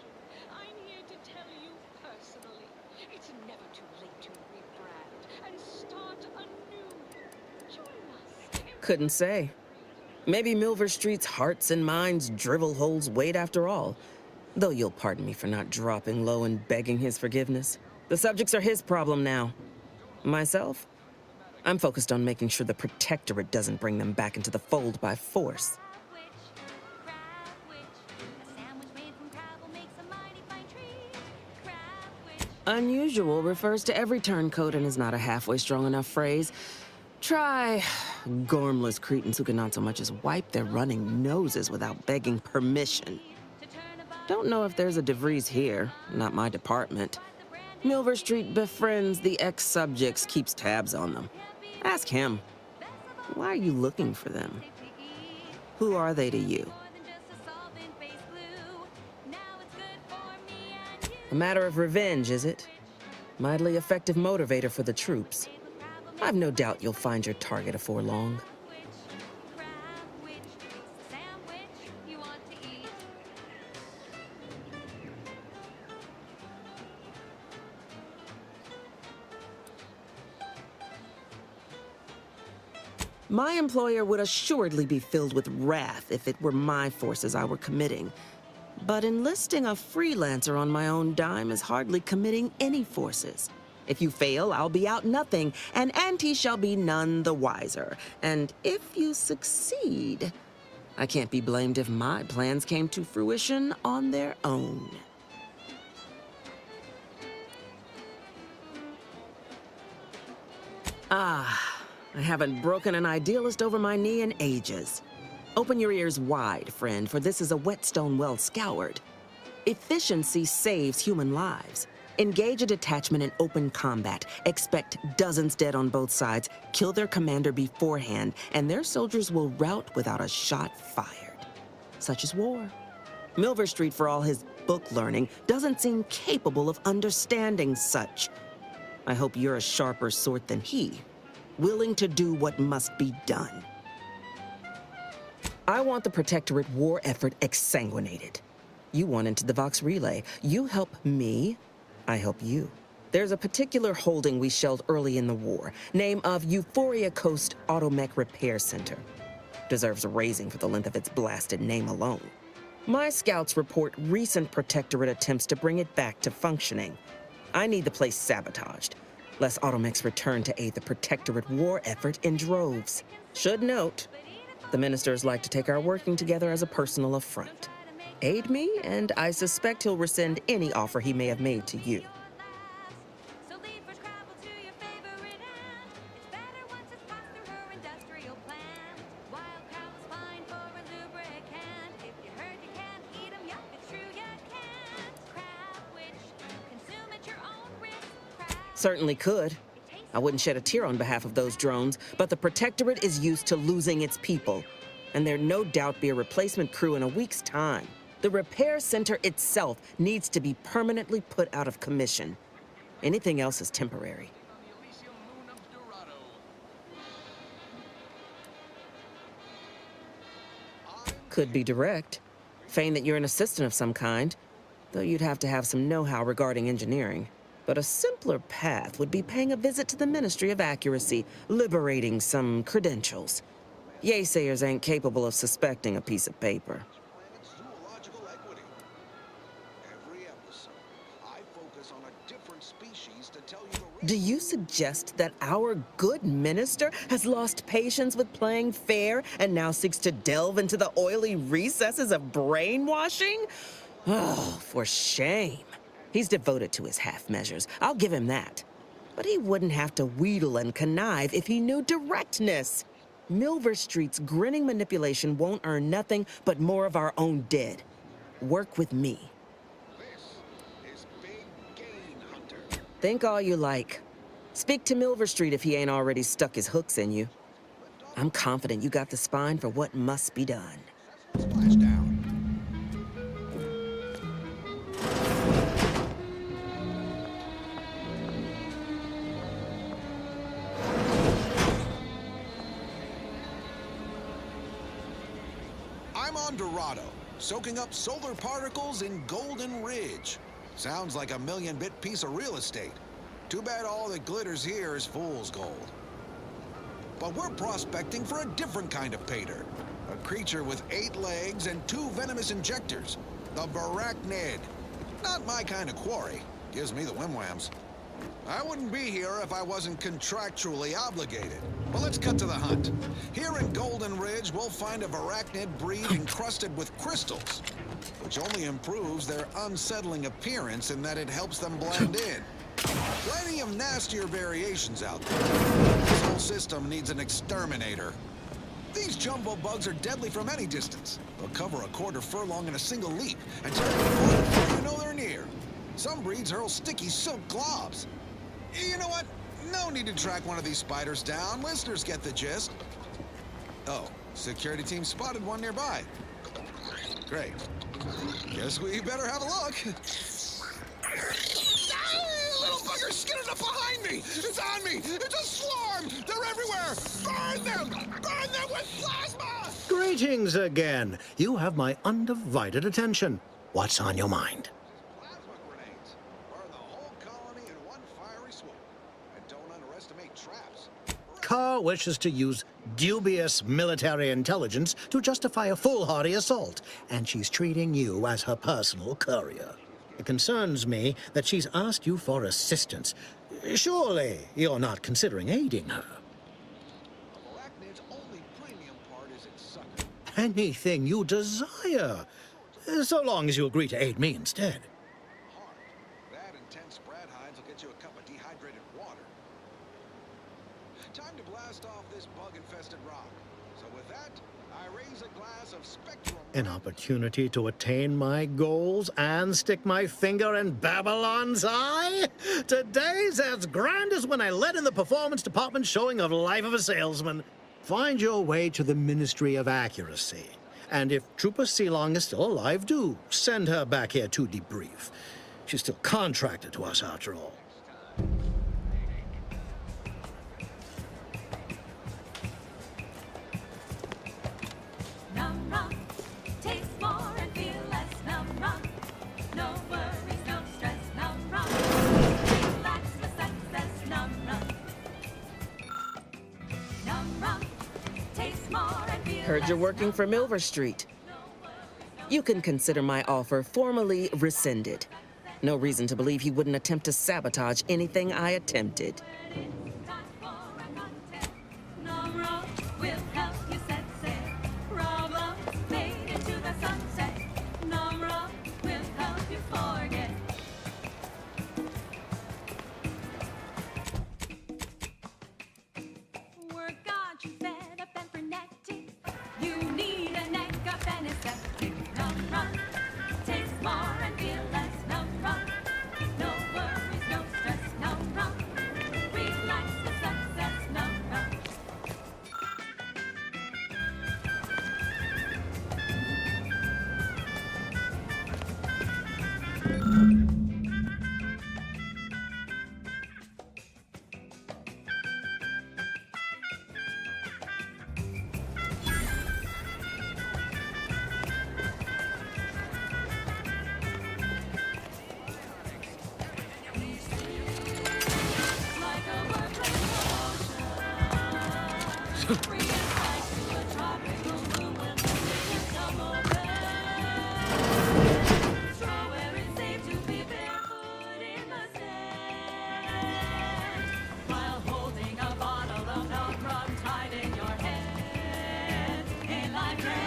I'm here to tell you personally, it's never too late to rebrand and start anew. Join us. Couldn't say. Maybe Milver Street's hearts and minds drivel holds weight after all. Though you'll pardon me for not dropping low and begging his forgiveness. The subjects are his problem now. Myself? I'm focused on making sure the Protectorate doesn't bring them back into the fold by force. Unusual refers to every turncoat and is not a halfway strong enough phrase. Try gormless cretins who can not so much as wipe their running noses without begging permission. Don't know if there's a DeVries here, not my department. Milver Street befriends the ex-subjects, keeps tabs on them. Ask him. Why are you looking for them? Who are they to you? A matter of revenge, is it? Mightily effective motivator for the troops. I've no doubt you'll find your target afore long. My employer would assuredly be filled with wrath if it were my forces I were committing. But enlisting a freelancer on my own dime is hardly committing any forces. If you fail, I'll be out nothing, and Auntie shall be none the wiser. And if you succeed, I can't be blamed if my plans came to fruition on their own. Ah, I haven't broken an idealist over my knee in ages. Open your ears wide, friend, for this is a whetstone well scoured. Efficiency saves human lives. Engage a detachment in open combat. Expect dozens dead on both sides. Kill their commander beforehand, and their soldiers will rout without a shot fired. Such is war. Milver Street, for all his book learning, doesn't seem capable of understanding such. I hope you're a sharper sort than he. willing to do what must be done. I want the Protectorate war effort exsanguinated. You want into the Vox Relay. You help me, I help you. There's a particular holding we shelled early in the war, name of Euphoria Coast Automech Repair Center. Deserves a raising for the length of its blasted name alone. My scouts report recent Protectorate attempts to bring it back to functioning. I need the place sabotaged, lest Automechs return to aid the Protectorate war effort in droves. Should note, the ministers like to take our working together as a personal affront. Aid me, and I suspect he'll rescind any offer he may have made to you. Certainly could. I wouldn't shed a tear on behalf of those drones, but the Protectorate is used to losing its people, and there'd no doubt be a replacement crew in a week's time. The repair center itself needs to be permanently put out of commission. Anything else is temporary. Could be direct. Feign that you're an assistant of some kind, though you'd have to have some know-how regarding engineering. But a simpler path would be paying a visit to the Ministry of Accuracy, liberating some credentials. Yaysayers ain't capable of suspecting a piece of paper. Do you suggest that our good minister has lost patience with playing fair and now seeks to delve into the oily recesses of brainwashing? Oh, for shame. He's devoted to his half-measures. I'll give him that. But he wouldn't have to wheedle and connive if he knew directness. Milver Street's grinning manipulation won't earn nothing but more of our own dead. Work with me. Think all you like. Speak to Milver Street if he ain't already stuck his hooks in you. I'm confident you got the spine for what must be done. Splash down. I'm on Dorado, soaking up solar particles in Golden Ridge. Sounds like a million-bit piece of real estate. Too bad all that glitters here is fool's gold. But we're prospecting for a different kind of payter. A creature with 8 legs and 2 venomous injectors. The Barachnid. Not my kind of quarry. Gives me the whim-whams. I wouldn't be here if I wasn't contractually obligated. But let's cut to the hunt. Here in Golden Ridge, we'll find a Barachnid breed encrusted with crystals, which only improves their unsettling appearance in that it helps them blend in. Plenty of nastier variations out there. This whole system needs an exterminator. These jumbo bugs are deadly from any distance. They'll cover a quarter furlong in a single leap and turn you apart before you know they're near. Some breeds hurl sticky silk globs. You know what? No need to track one of these spiders down. Listeners get the gist. Oh, security team spotted one nearby. Great. Guess we better have a look. Little buggers skidded up behind me! It's on me! It's a swarm! They're everywhere! Burn them! Burn them with plasma! Greetings again. You have my undivided attention. What's on your mind? Plasma grenades. Burn the whole colony in one fiery swoop. And don't underestimate traps. Carr wishes to use dubious military intelligence to justify a foolhardy assault, and she's treating you as her personal courier. It concerns me that she's asked you for assistance. Surely you're not considering aiding her. Arachnid's only premium part is its sucker. Anything you desire, so long as you agree to aid me instead. Hard. That and 10 Sprad hides will get you a cup of dehydrated water. Time to blast off this bug-infested rock. So with that, I raise a glass of Spectrum. An opportunity to attain my goals and stick my finger in Babylon's eye? Today's as grand as when I led in the performance department showing of Life of a Salesman. Find your way to the Ministry of Accuracy. And if Trooper Sealong is still alive, do send her back here to debrief. She's still contracted to us after all. rum. Taste more and feel less. Num rum. No worries, no stress. Num rum. Relax for success. Num rum. Num rum. Taste more and feel Heard less. you're working for Milver Street. You can consider my offer formally rescinded. No reason to believe he wouldn't attempt to sabotage anything I attempted. Num rum will help you set sail. Problems fade into the sunset. Num rum will help you forget. Work got you fed up and frenetic. You need a neck up and aesthetic. Num rum. Taste more and feel less. Num rum. No worries, no stress. Num rum. Relax for success. Num rum. Like a wordplay motion. Free as light to a tropical moon when the windows come open. Strawberries safe to be barefoot in the sand. While holding a bottle of Num rum tied in your hand. Ain't life grand?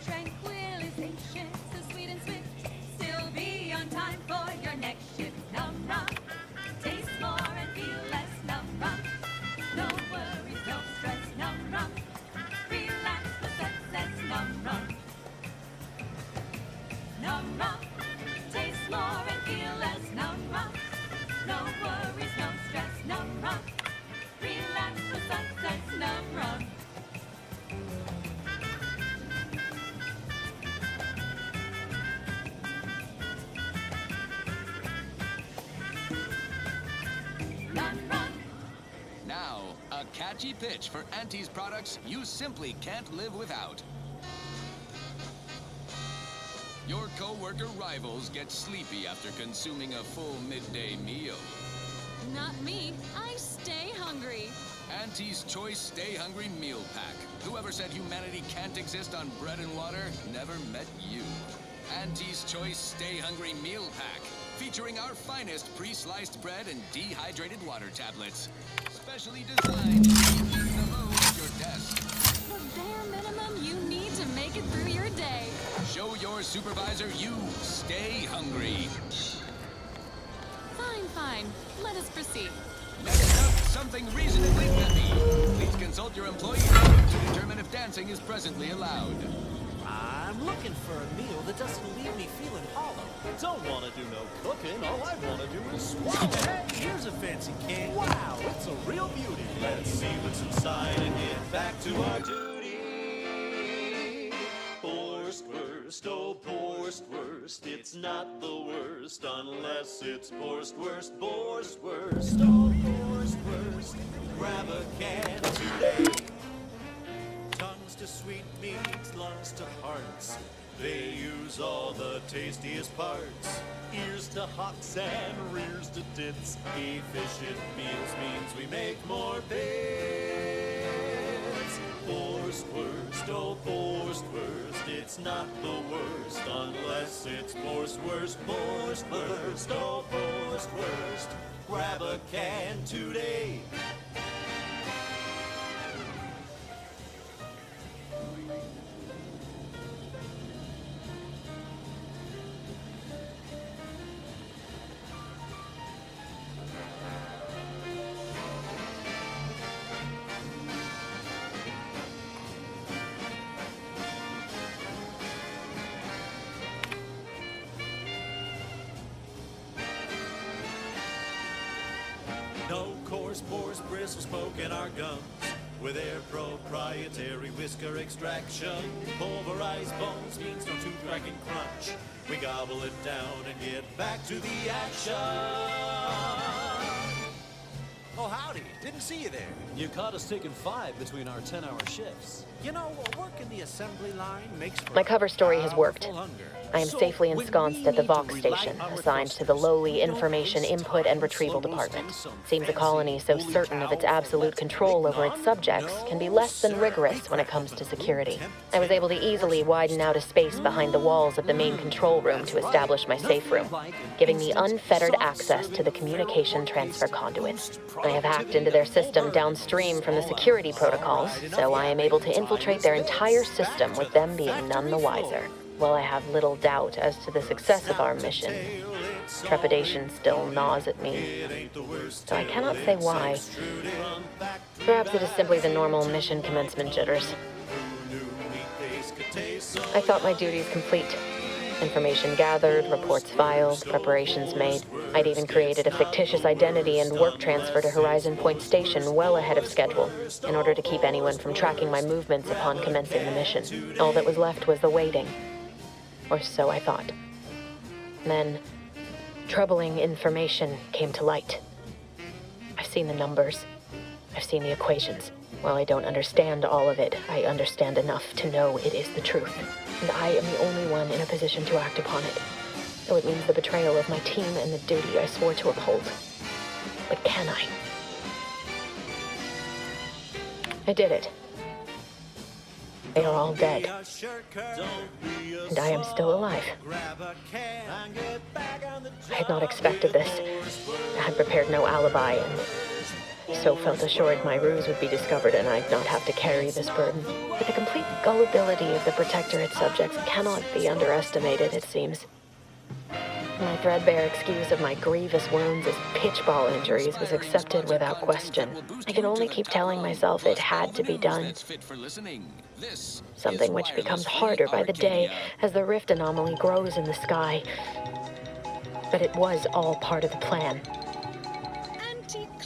Tranquilization, so sweet and swift. Still be on time for your next shift. Num rum. Taste more and feel less. Num rum. No worries, no stress. Num rum. Relax for success. Num rum. Num rum. Taste more and feel less. Num rum. No worries, no stress. Num rum. Relax for success. Num rum. Num rum. Now, a catchy pitch for Auntie's products you simply can't live without. Your co-worker rivals get sleepy after consuming a full midday meal. Not me. I stay hungry. Auntie's Choice Stay Hungry Meal Pack. Whoever said humanity can't exist on bread and water never met you. Auntie's Choice Stay Hungry Meal Pack, featuring our finest pre-sliced bread and dehydrated water tablets. Specially designed to keep you in the mode at your desk. The bare minimum you need to make it through your day. Show your supervisor you stay hungry. Fine, fine. Let us proceed. Next up, something reasonably peppy. Please consult your employee handbook to determine if dancing is presently allowed. I'm looking for a meal that doesn't leave me feeling hollow. Don't want to do no cooking. All I want to do is swallow. Hey, here's a fancy cake. Wow, it's a real beauty. Let's see what's inside and get back to our duty. Borstwurst, oh Borstwurst, it's not the worst unless it's Borstwurst, Borstwurst, oh Borstwurst. Grab a can today. Tongues to sweet meats, lungs to hearts. They use all the tastiest parts. Ears to hocks and rears to tits. Efficient meals means we make more bits. Borstwurst, oh Borstwurst, it's not the worst unless it's Borstwurst, Borstwurst, oh Borstwurst. Grab a can today. No coarse pores, bristle smoke in our gums. With their proprietary whisker extraction, pulverized bones means no tooth cracking crunch. We gobble it down and get back to the action. Oh, howdy. Didn't see you there. You caught us taking 5 between our 10-hour shifts. You know, work in the assembly line makes for My cover story has worked. powerful hunger. I am safely ensconced at the Vox station, assigned to the lowly Information Input and Retrieval Department. Seems a colony so certain of its absolute control over its subjects can be less than rigorous when it comes to security. I was able to easily widen out a space behind the walls of the main control room to establish my safe room, giving me unfettered access to the communication transfer conduits. I have hacked into their system downstream from the security protocols, so I am able to infiltrate their entire system with them being none the wiser. While I have little doubt as to the success of our mission, trepidation still gnaws at me, so I cannot say why. Perhaps it is simply the normal mission commencement jitters. I thought my duties complete. Information gathered, reports filed, preparations made. I'd even created a fictitious identity and work transfer to Horizon Point Station well ahead of schedule, in order to keep anyone from tracking my movements upon commencing the mission. All that was left was the waiting. Or so I thought. Then, troubling information came to light. I've seen the numbers. I've seen the equations. While I don't understand all of it, I understand enough to know it is the truth. And I am the only one in a position to act upon it. Though it means the betrayal of my team and the duty I swore to uphold. But can I? I did it. They are all dead. And I am still alive. I had not expected this. I had prepared no alibi and so felt assured my ruse would be discovered and I'd not have to carry this burden. But the complete gullibility of the Protectorate subjects cannot be underestimated, it seems. My threadbare excuse of my grievous wounds as pitchball injuries was accepted without question. I can only keep telling myself it had to be done. Something which becomes harder by the day as the rift anomaly grows in the sky. But it was all part of the plan.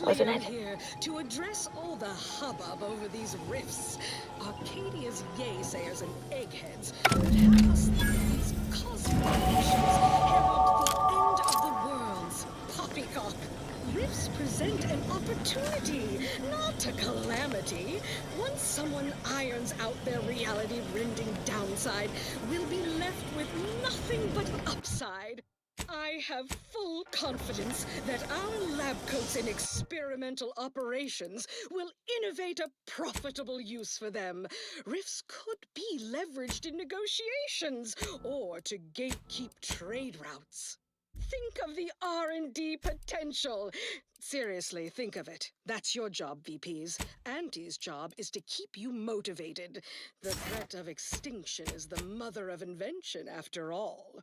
Wasn't it? Here to address all the hubbub over these rifts. Arcadia's yaysayers and eggheads would have us think these cosmic issues herald the end of the worlds. Poppycock. Rifts present an opportunity, not a calamity. Once someone irons out their reality-rending downside, we'll be left with nothing but upside. I have full confidence that our lab coats in experimental operations will innovate a profitable use for them. Rifts could be leveraged in negotiations or to gatekeep trade routes. Think of the R&D potential. Seriously, think of it. That's your job, VPs. Auntie's job is to keep you motivated. The threat of extinction is the mother of invention, after all.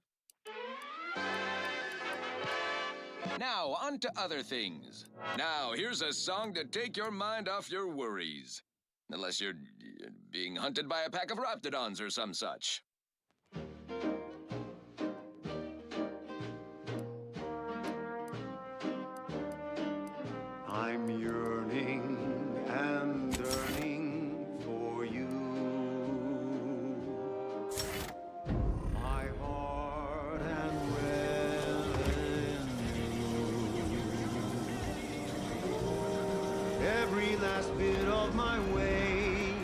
Now, on to other things. Now, here's a song to take your mind off your worries. Unless you're being hunted by a pack of raptidons or some such. I'm yearning and yearning for you. My heart and every last bit of my way,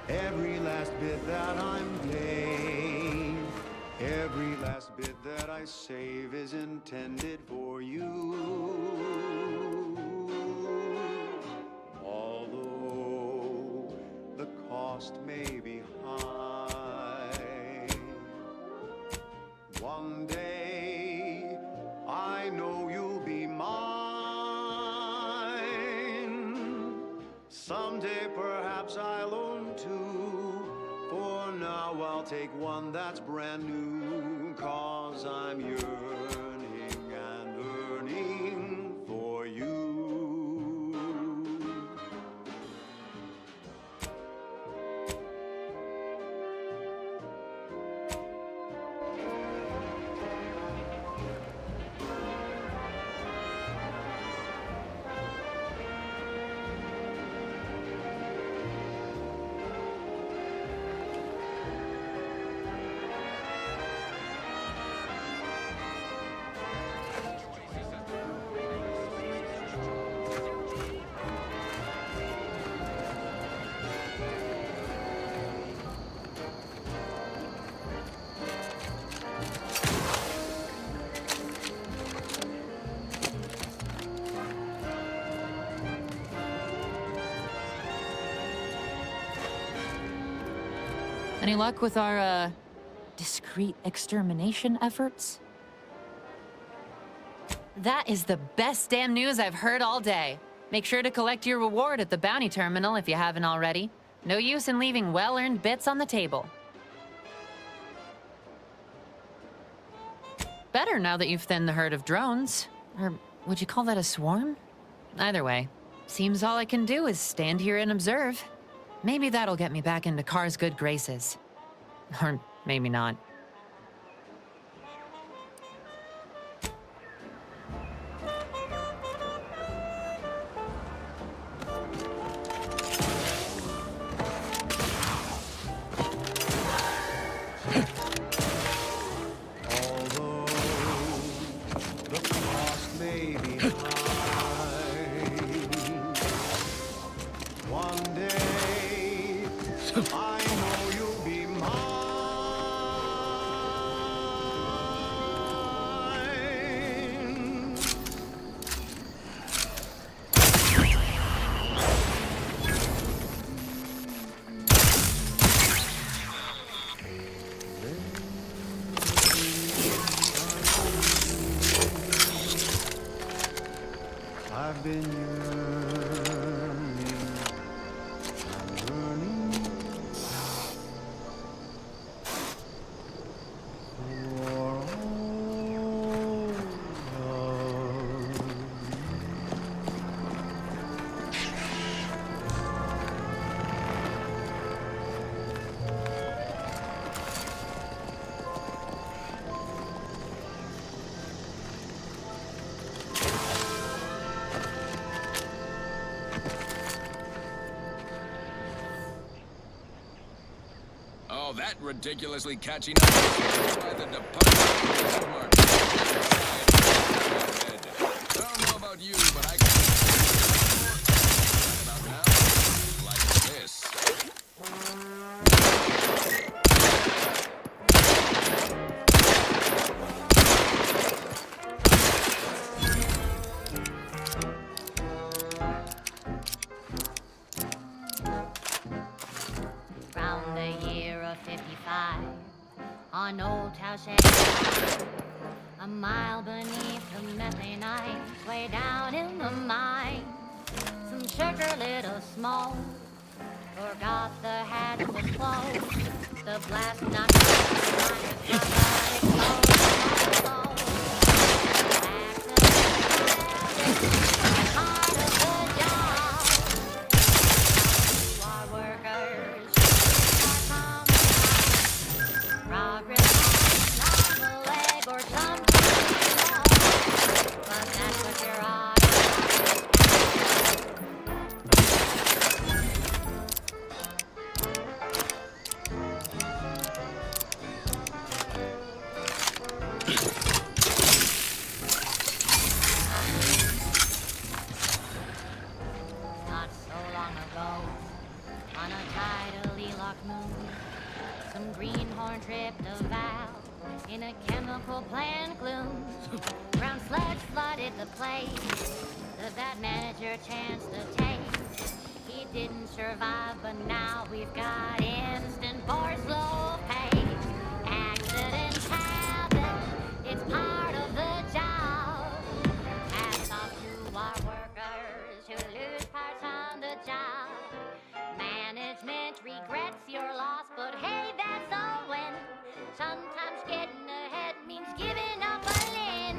every last bit that I'm paid, every last bit that I save is intended for you. Although the cost may be high, one day I know you'll be mine. Someday perhaps I'll own two. For now I'll take one that's brand new. 'Cause I'm yearning and yearning for you. Any luck with our, discreet extermination efforts? That is the best damn news I've heard all day. Make sure to collect your reward at the bounty terminal if you haven't already. No use in leaving well-earned bits on the table. Better now that you've thinned the herd of drones. Or would you call that a swarm? Either way, seems all I can do is stand here and observe. Maybe that'll get me back into Car's good graces. Or maybe not. I've been yearning, I'm burning for all of you. Oh, that ridiculously catchy number by the Department of I don't know about you, but I can right about now, like this. Round the year of 55, on Old Taoiseach, a mile beneath the methane ice, way down in the mine, some sugar little smoke, forgot the hatch was closed, the blast knocked out the miners, somebody exploded. Not so long ago, on a tidally locked moon, some greenhorn tripped a valve in a chemical plant gloom. Brown sludge flooded the place, the bad manager chanced to take. He didn't survive, but now we've got instant for slow pay. Accidents happen, it's part of the job. Hats off to our workers who lose parts on the job. Management regrets your loss, but hey, that's a win. Sometimes getting ahead means giving up a limb.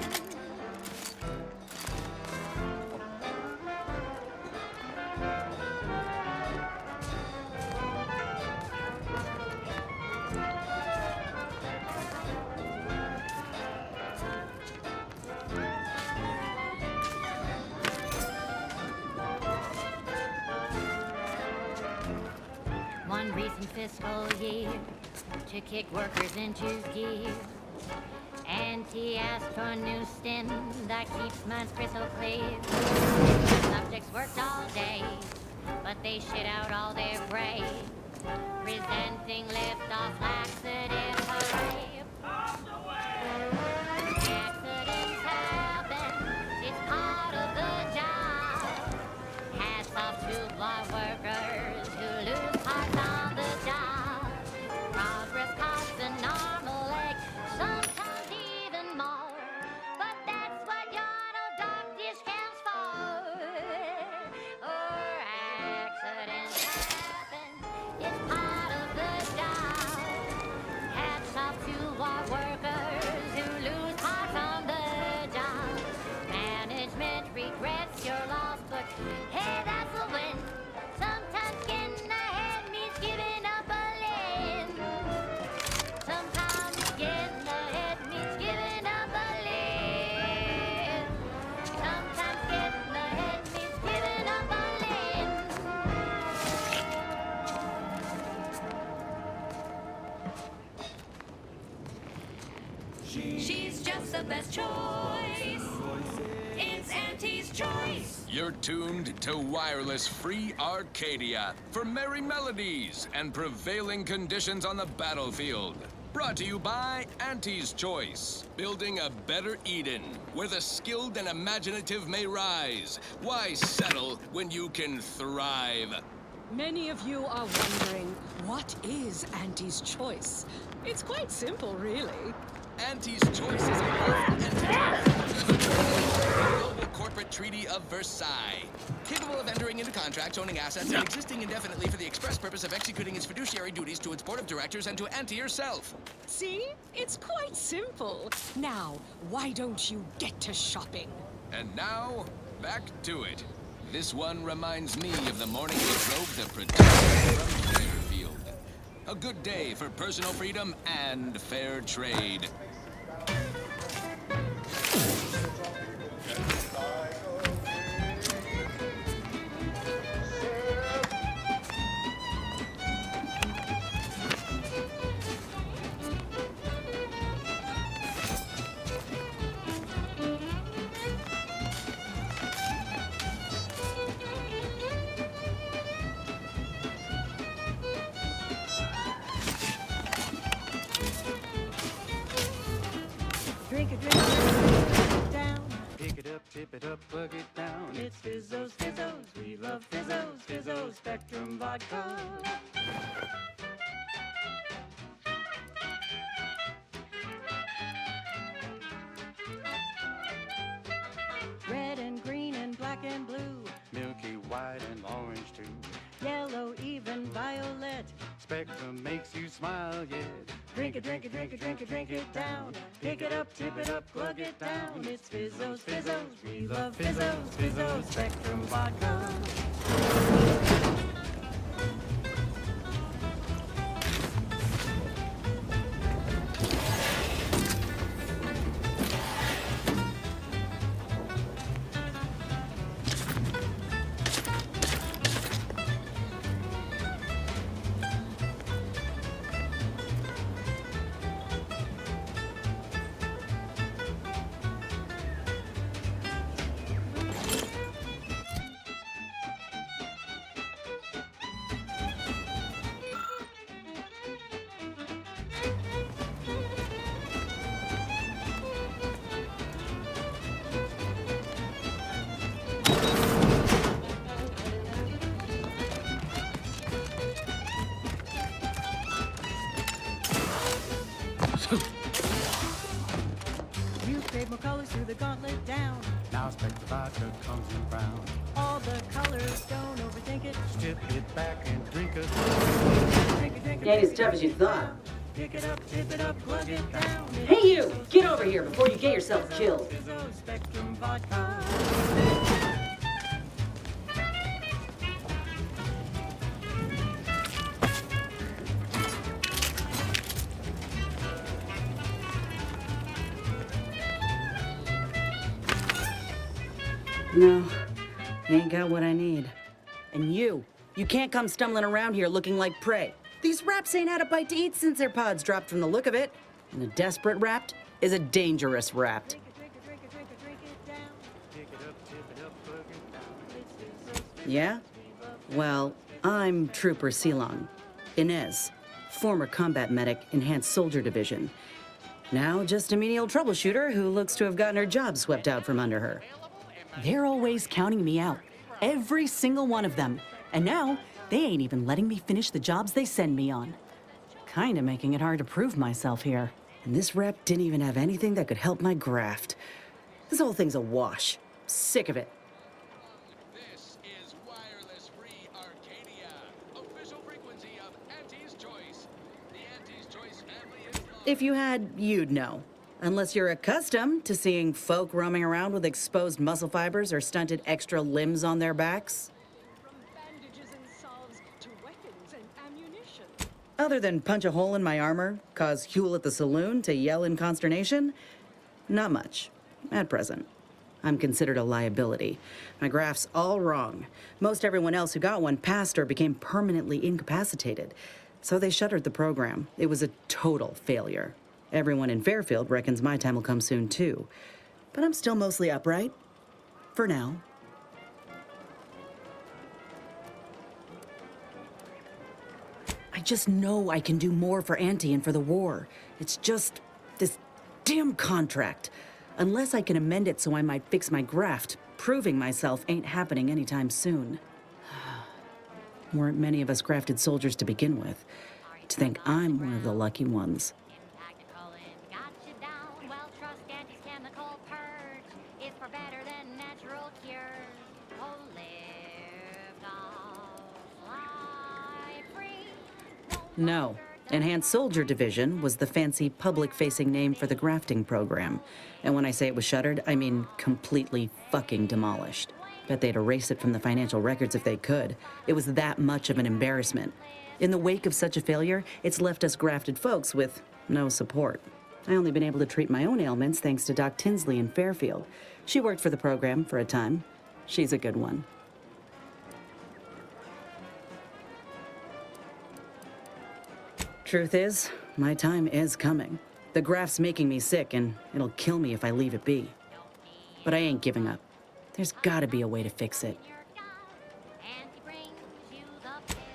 One recent fiscal year to kick workers into gear. Auntie asked for a new stint that keeps minds crystal clear. Subjects worked all day, but they shit out all their brave. Presenting lift-off laxative hooray. Accidents happen, it's part of the job. Hats off to our workers who lose parts on the job. just the best choice. It's Auntie's choice. You're tuned to Wireless Free Arcadia for merry melodies and prevailing conditions on the battlefield. Brought to you by Auntie's Choice, building a better Eden, where the skilled and imaginative may rise. Why settle when you can thrive? Many of you are wondering, what is Auntie's Choice? It's quite simple, really. Auntie's Choice is a lawful entity. The Global Corporate Treaty of Versailles. Capable of entering into contracts, owning assets, and existing indefinitely for the express purpose of executing its fiduciary duties to its board of directors and to Auntie herself. See? It's quite simple. Now, why don't you get to shopping? And now, back to it. This one reminds me of the morning we drove the Protector from Fairfield. A good day for personal freedom and fair trade. Drink it down. Pick it up, tip it up, plug it down. It's Fizzos, Fizzos. We love Fizzos, Fizzos, Spectrum Vodka. Red and green and black and blue. Milky white and orange too. Yellow, even violet. Spectrum makes you smile, yeah. Drink it, drink it, drink it, drink it, drink it down. Pick it up, tip it up, plug it down. It's Fizzos, Fizzos. We love Fizzos, Fizzos, Spectrum Vodka. You fade more colors through the gauntlet down. Now Spectrum Vodka comes in brown. All the colors, don't overthink it. Strip it back and drink it. Drink it, drink it. Ain't as tough as you thought. Pick it up, tip it up, plug it down. Hey you! Get over here before you get yourself killed. Spectrum Vodka. No, you ain't got what I need. And you can't come stumbling around here looking like prey. These raps ain't had a bite to eat since their pods dropped from the look of it. And a desperate rapt is a dangerous rapt. Yeah? Well, I'm Trooper Silong. Inez, former combat medic, Enhanced Soldier Division. Now just a menial troubleshooter who looks to have gotten her job swept out from under her. They're always counting me out. Every single one of them. And now, they ain't even letting me finish the jobs they send me on. Kinda making it hard to prove myself here. And this rep didn't even have anything that could help my graft. This whole thing's a wash. Sick of it. This is Wireless Free Arcadia, official frequency of Auntie's Choice. The Auntie's Choice family is If you had, you'd know. Unless you're accustomed to seeing folk roaming around with exposed muscle fibers or stunted extra limbs on their backs. Bandages and salves to weapons and ammunition. Other than punch a hole in my armor, cause Huel at the saloon to yell in consternation, not much, at present. I'm considered a liability. My graph's all wrong. Most everyone else who got one passed or became permanently incapacitated. So they shuttered the program. It was a total failure. Everyone in Fairfield reckons my time will come soon, too. But I'm still mostly upright. For now. I just know I can do more for Auntie and for the war. It's just this damn contract. Unless I can amend it so I might fix my graft, proving myself ain't happening anytime soon. Weren't many of us grafted soldiers to begin with. To think I'm one of the lucky ones. No. Enhanced Soldier Division was the fancy public-facing name for the grafting program. And when I say it was shuttered, I mean completely fucking demolished. Bet they'd erase it from the financial records if they could. It was that much of an embarrassment. In the wake of such a failure, it's left us grafted folks with no support. I only been able to treat my own ailments thanks to Doc Tinsley in Fairfield. She worked for the program for a time. She's a good one. Truth is, my time is coming. The graft's making me sick, and it'll kill me if I leave it be. But I ain't giving up. There's gotta be a way to fix it.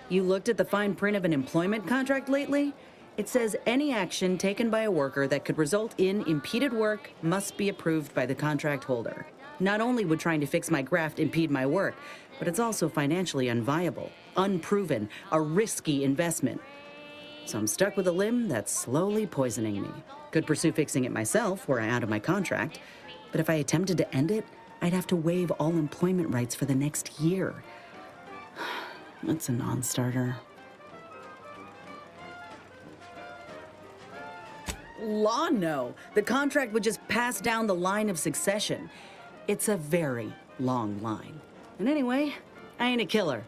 You looked at the fine print of an employment contract lately? It says any action taken by a worker that could result in impeded work must be approved by the contract holder. Not only would trying to fix my graft impede my work, but it's also financially unviable, unproven, a risky investment. So I'm stuck with a limb that's slowly poisoning me. Could pursue fixing it myself were I out of my contract, but if I attempted to end it, I'd have to waive all employment rights for the next year. That's a non-starter. Law, no. The contract would just pass down the line of succession. It's a very long line. And anyway, I ain't a killer.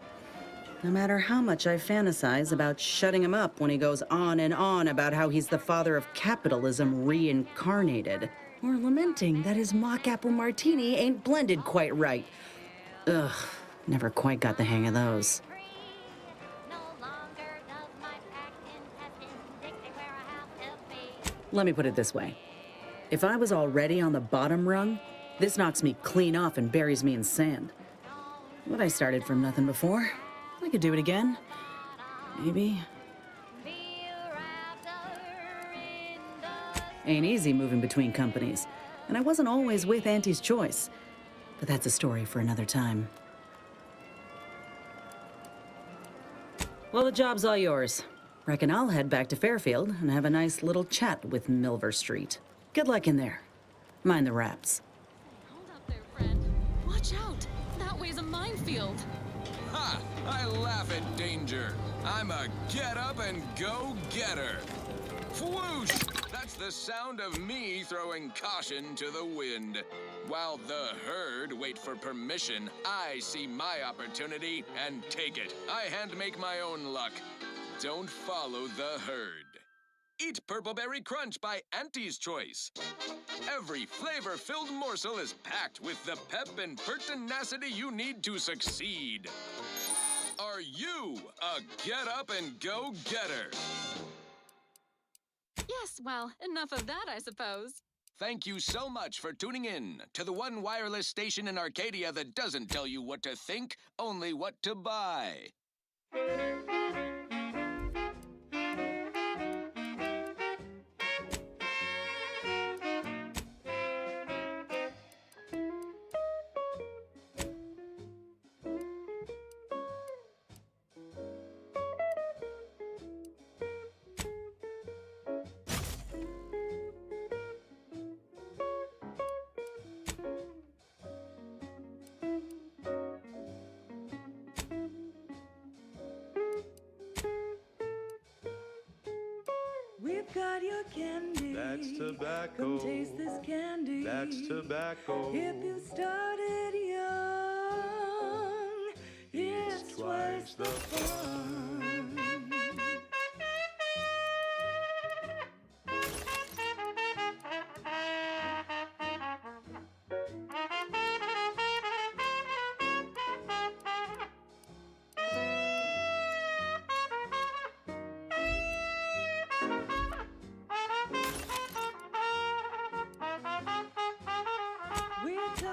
No matter how much I fantasize about shutting him up when he goes on and on about how he's the father of capitalism reincarnated, or lamenting that his mock apple martini ain't blended quite right. Ugh, never quite got the hang of those. Let me put it this way. If I was already on the bottom rung, this knocks me clean off and buries me in sand. But I started from nothing before. I could do it again. Maybe. Ain't easy moving between companies. And I wasn't always with Auntie's choice. But that's a story for another time. Well, the job's all yours. Reckon I'll head back to Fairfield and have a nice little chat with Milver Street. Good luck in there. Mind the raps. Hold up there, friend. Watch out. That way's a minefield. Ha! I laugh at danger. I'm a get-up-and-go-getter. Whoosh! That's the sound of me throwing caution to the wind. While the herd wait for permission, I see my opportunity and take it. I hand-make my own luck. Don't follow the herd. Eat Purpleberry Crunch by Auntie's Choice. Every flavor-filled morsel is packed with the pep and pertinacity you need to succeed. Are you a get-up-and-go-getter? Yes, well, enough of that, I suppose. Thank you so much for tuning in to the one wireless station in Arcadia that doesn't tell you what to think, only what to buy. We've got your candy. That's tobacco. Come taste this candy. That's tobacco. If you started young, it's twice the fun.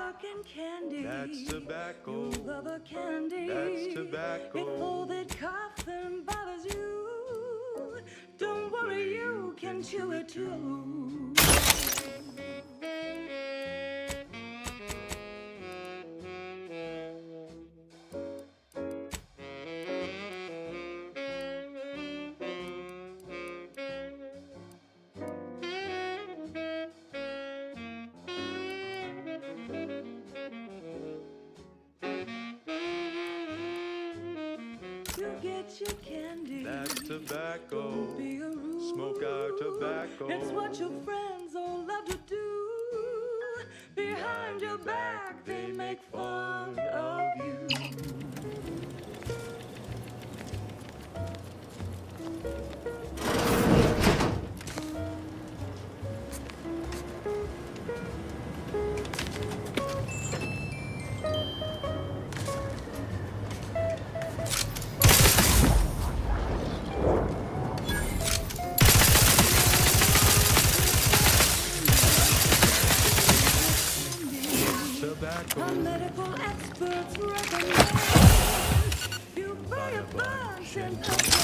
talking candy. That's tobacco. You love a candy. That's tobacco. If all that coughing bothers you, don't worry, you can chew it too. You get your candy. That's tobacco. Don't be a rude. Smoke our tobacco. It's what your friends all love to do. Behind your back, they make fun of you. Tobacco. Our medical experts recommend you buy a bunch and put it in.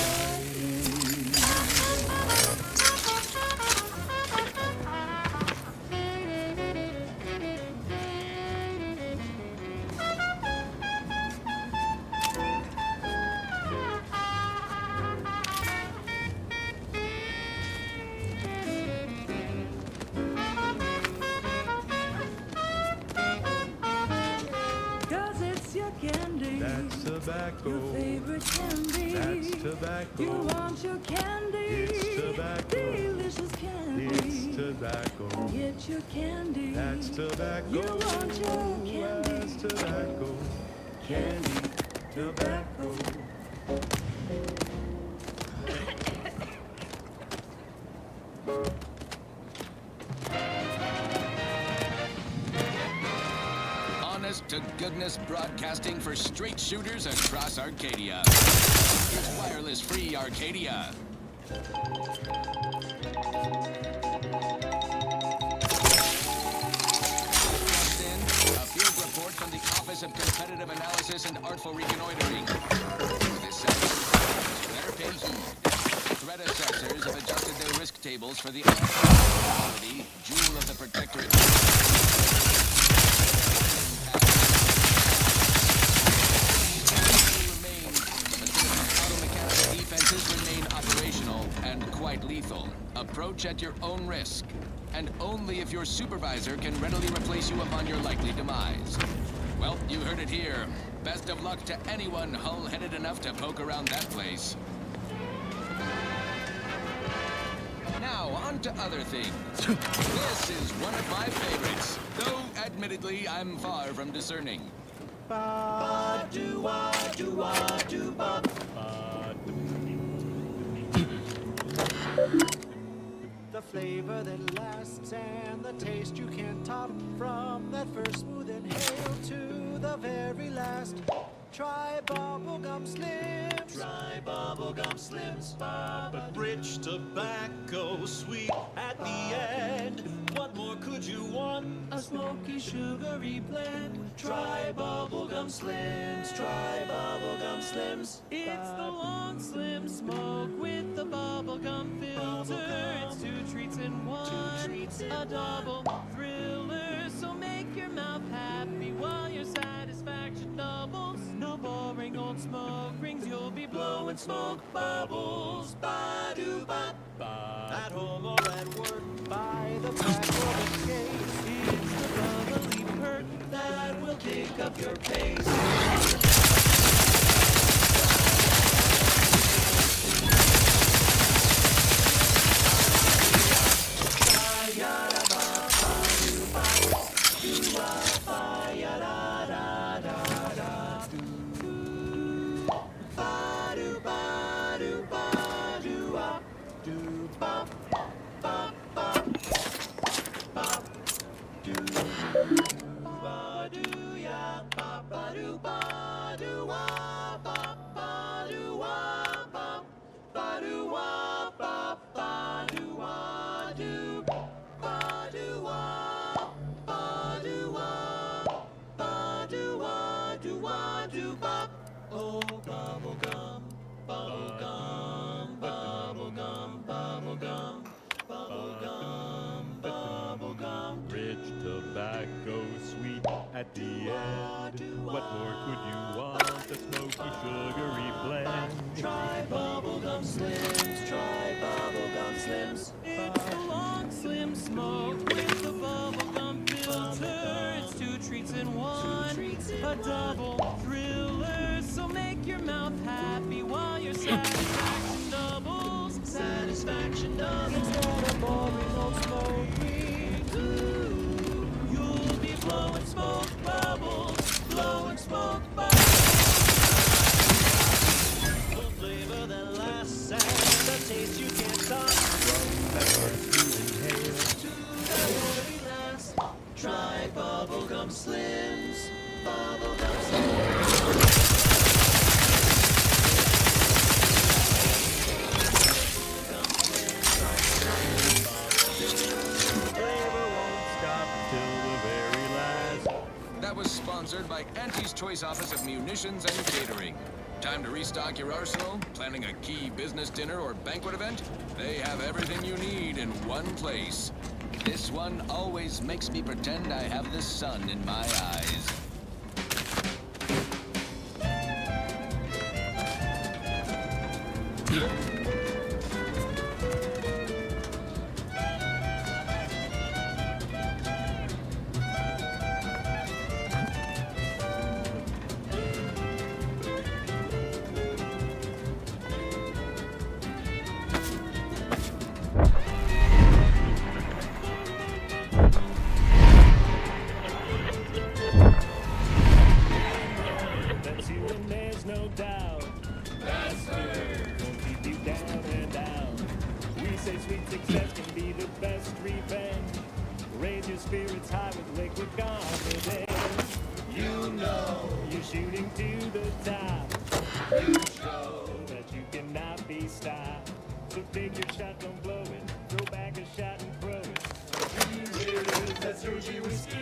Cause it's your candy. That's tobacco. Your favorite candy. That's tobacco. You want your candy. It's tobacco. Delicious candy. It's tobacco. Get your candy. That's tobacco. You want your candy. That's tobacco. Candy. Tobacco. Honest to goodness broadcasting for straight shooters across Arcadia. It's wireless free Arcadia. A field report from the Office of Competitive Analysis and Artful Reconnoitering. This better pay heed. Threat assessors have adjusted their risk tables for the quality jewel of the Protectorate. Auto-mechanical defenses remain operational and quite lethal. Approach at your own risk. And only if your supervisor can readily replace you upon your likely demise. Well, you heard it here. Best of luck to anyone hull-headed enough to poke around that place. Now, on to other things. This is one of my favorites, though admittedly I'm far from discerning. The flavor that lasts and the taste you can't top. From that first smooth inhale to the very last. Try bubblegum slims. Try bubblegum slims. But rich tobacco, sweet at the end. What more could you want? A smoky, sugary blend. Try bubblegum slims. Try bubblegum slims. It's the long slim smoke with the bubblegum filter. It's two treats in one. A double thriller. So make your mouth happy while your satisfaction doubles. No boring old smoke rings. You'll be blowing smoke bubbles. Ba-do-ba. At home or at work, by the pack or the case. It's the bubbly perk that will kick up your pace. sugary blend. Try bubblegum slims, try bubblegum slims. It's a long slim smoke with the bubblegum filter. It's 2 treats in one, a double thriller. So make your mouth happy while your satisfaction doubles. Satisfaction doubles. Instead of boring old smoking, you'll be blowing smoke bubbles, blowing smoke bubbles. The flavor that lasts and the taste you can't stop. From that first you inhale to the very last. Try bubblegum slims, bubblegum slims. That was sponsored by Auntie's Choice Office of Munitions and Catering. Time to restock your arsenal? Planning a key business dinner or banquet event? They have everything you need in one place. This one always makes me pretend I have the sun in my eyes. That's you and there's no doubt. Bastard! Won't keep you down and out. We say sweet success can be the best revenge. Raise your spirits high with liquid confidence. You know you're shooting to the top. You show that you cannot be stopped. So take your shot, don't blow it. Throw back a shot and throw it. That's Surgy whiskey.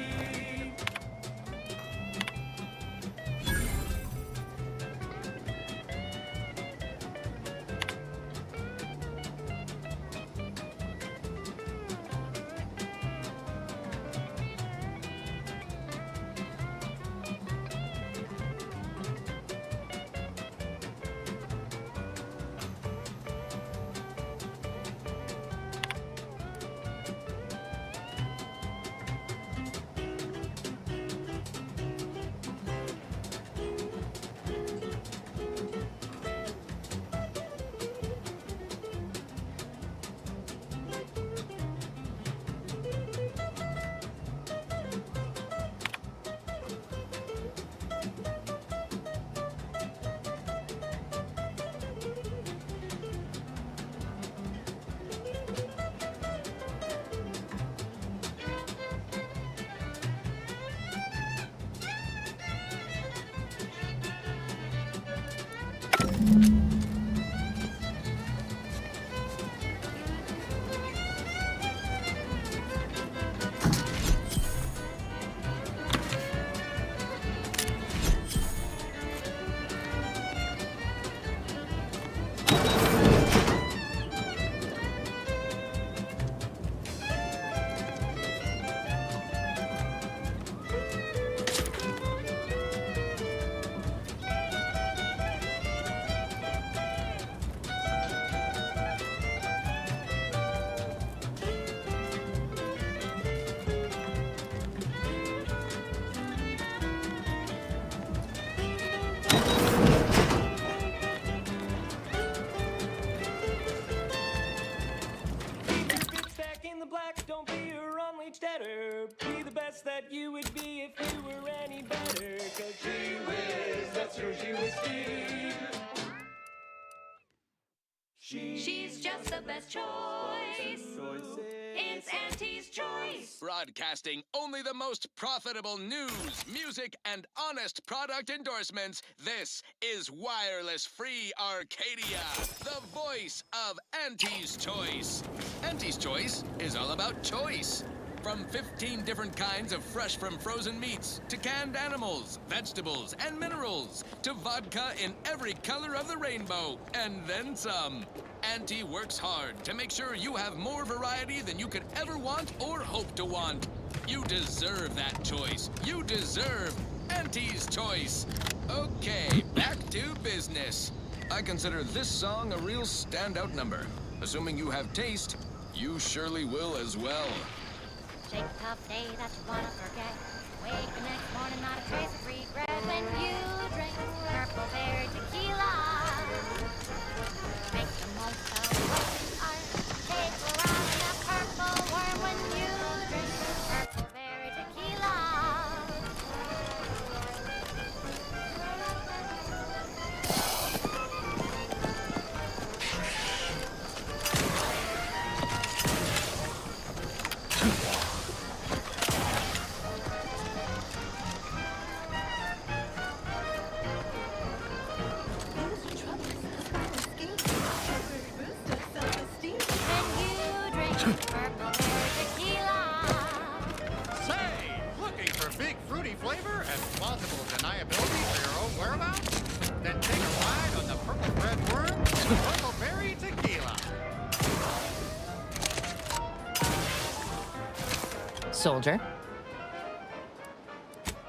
Don't be a run-leech debtor. Be the best that you would be if you were any better. Cause gee whiz, that's Surgy whiskey. She's just the best choice. It's Auntie's Choice. Broadcasting only the most profitable news, music, and honest product endorsements, this is Wireless Free Arcadia, the voice of Auntie's Choice. Auntie's Choice is all about choice. From 15 different kinds of fresh from frozen meats, to canned animals, vegetables, and minerals, to vodka in every color of the rainbow, and then some. Auntie works hard to make sure you have more variety than you could ever want or hope to want. You deserve that choice. You deserve Auntie's choice. Okay, back to business. I consider this song a real standout number. Assuming you have taste, you surely will as well. Shake a tough day that you wanna forget. Wake the next morning, not a trace of regret. When you drink purple berry tequila, make the most of what you are. Take a ride in a purple worm when you drink purple berry tequila. Say, looking for big fruity flavor and plausible deniability for your own whereabouts? Then take a ride on the purple red worm, purple berry tequila. Soldier.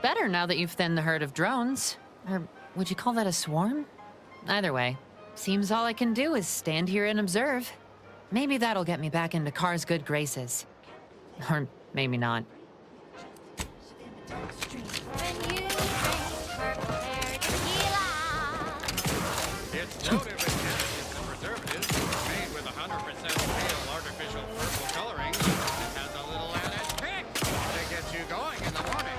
Better now that you've thinned the herd of drones. Or would you call that a swarm? Either way, seems all I can do is stand here and observe. Maybe that'll get me back into Car's good graces. Or maybe not. It's loaded with cannabis and preservatives, made with 100% real artificial purple coloring. It has a little added kick to get you going in the morning.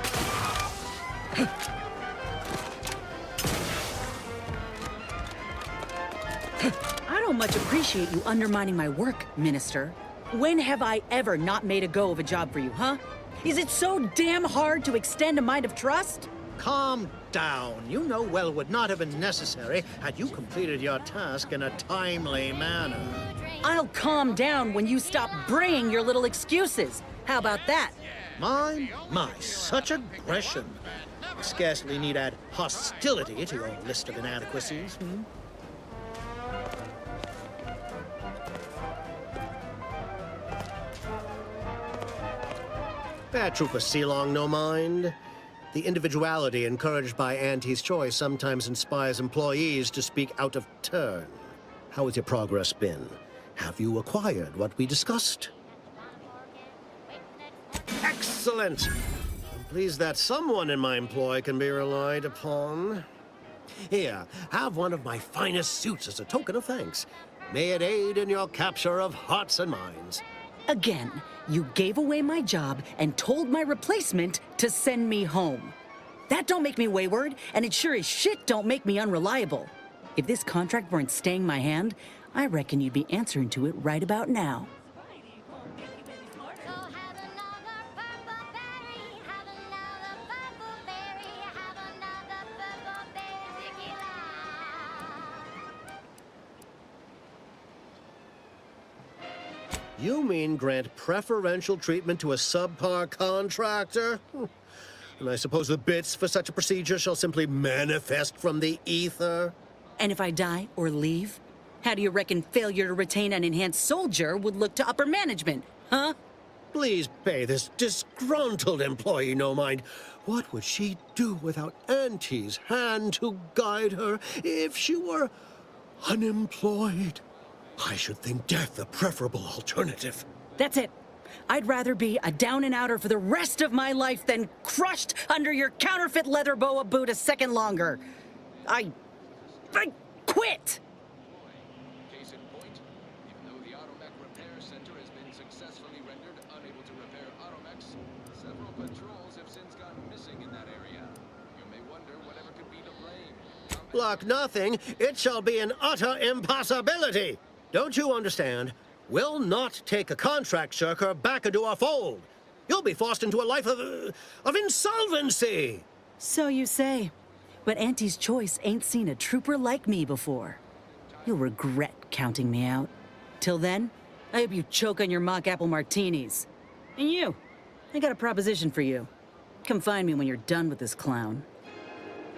I don't much appreciate you undermining my work, Minister. When have I ever not made a go of a job for you, huh? Is it so damn hard to extend a mind of trust? Calm down. You know well would not have been necessary had you completed your task in a timely manner. I'll calm down when you stop braying your little excuses. How about that? My, such aggression. Scarcely need add hostility to your list of inadequacies. Trooper Sealong, no mind. The individuality encouraged by Auntie's choice sometimes inspires employees to speak out of turn. How has your progress been? Have you acquired what we discussed? Excellent! I'm pleased that someone in my employ can be relied upon. Here, have one of my finest suits as a token of thanks. May it aid in your capture of hearts and minds. Again, you gave away my job and told my replacement to send me home. That don't make me wayward, and it sure as shit don't make me unreliable. If this contract weren't staying my hand, I reckon you'd be answering to it right about now. You mean grant preferential treatment to a subpar contractor? And I suppose the bits for such a procedure shall simply manifest from the ether? And if I die or leave, how do you reckon failure to retain an enhanced soldier would look to upper management, huh? Please pay this disgruntled employee no mind. What would she do without Auntie's hand to guide her if she were unemployed? I should think death a preferable alternative. That's it. I'd rather be a down-and-outer for the rest of my life than crushed under your counterfeit leather boa boot a second longer. I quit! Case in point, even though the Automech Repair Center has been successfully rendered unable to repair Automechs, several patrols have since gone missing in that area. You may wonder whatever could be to blame. Lack nothing, it shall be an utter impossibility. Don't you understand? We'll not take a contract shirker back into our fold. You'll be forced into a life of insolvency. So you say. But Auntie's choice ain't seen a trooper like me before. You'll regret counting me out. Till then, I hope you choke on your mock apple martinis. And you, I got a proposition for you. Come find me when you're done with this clown.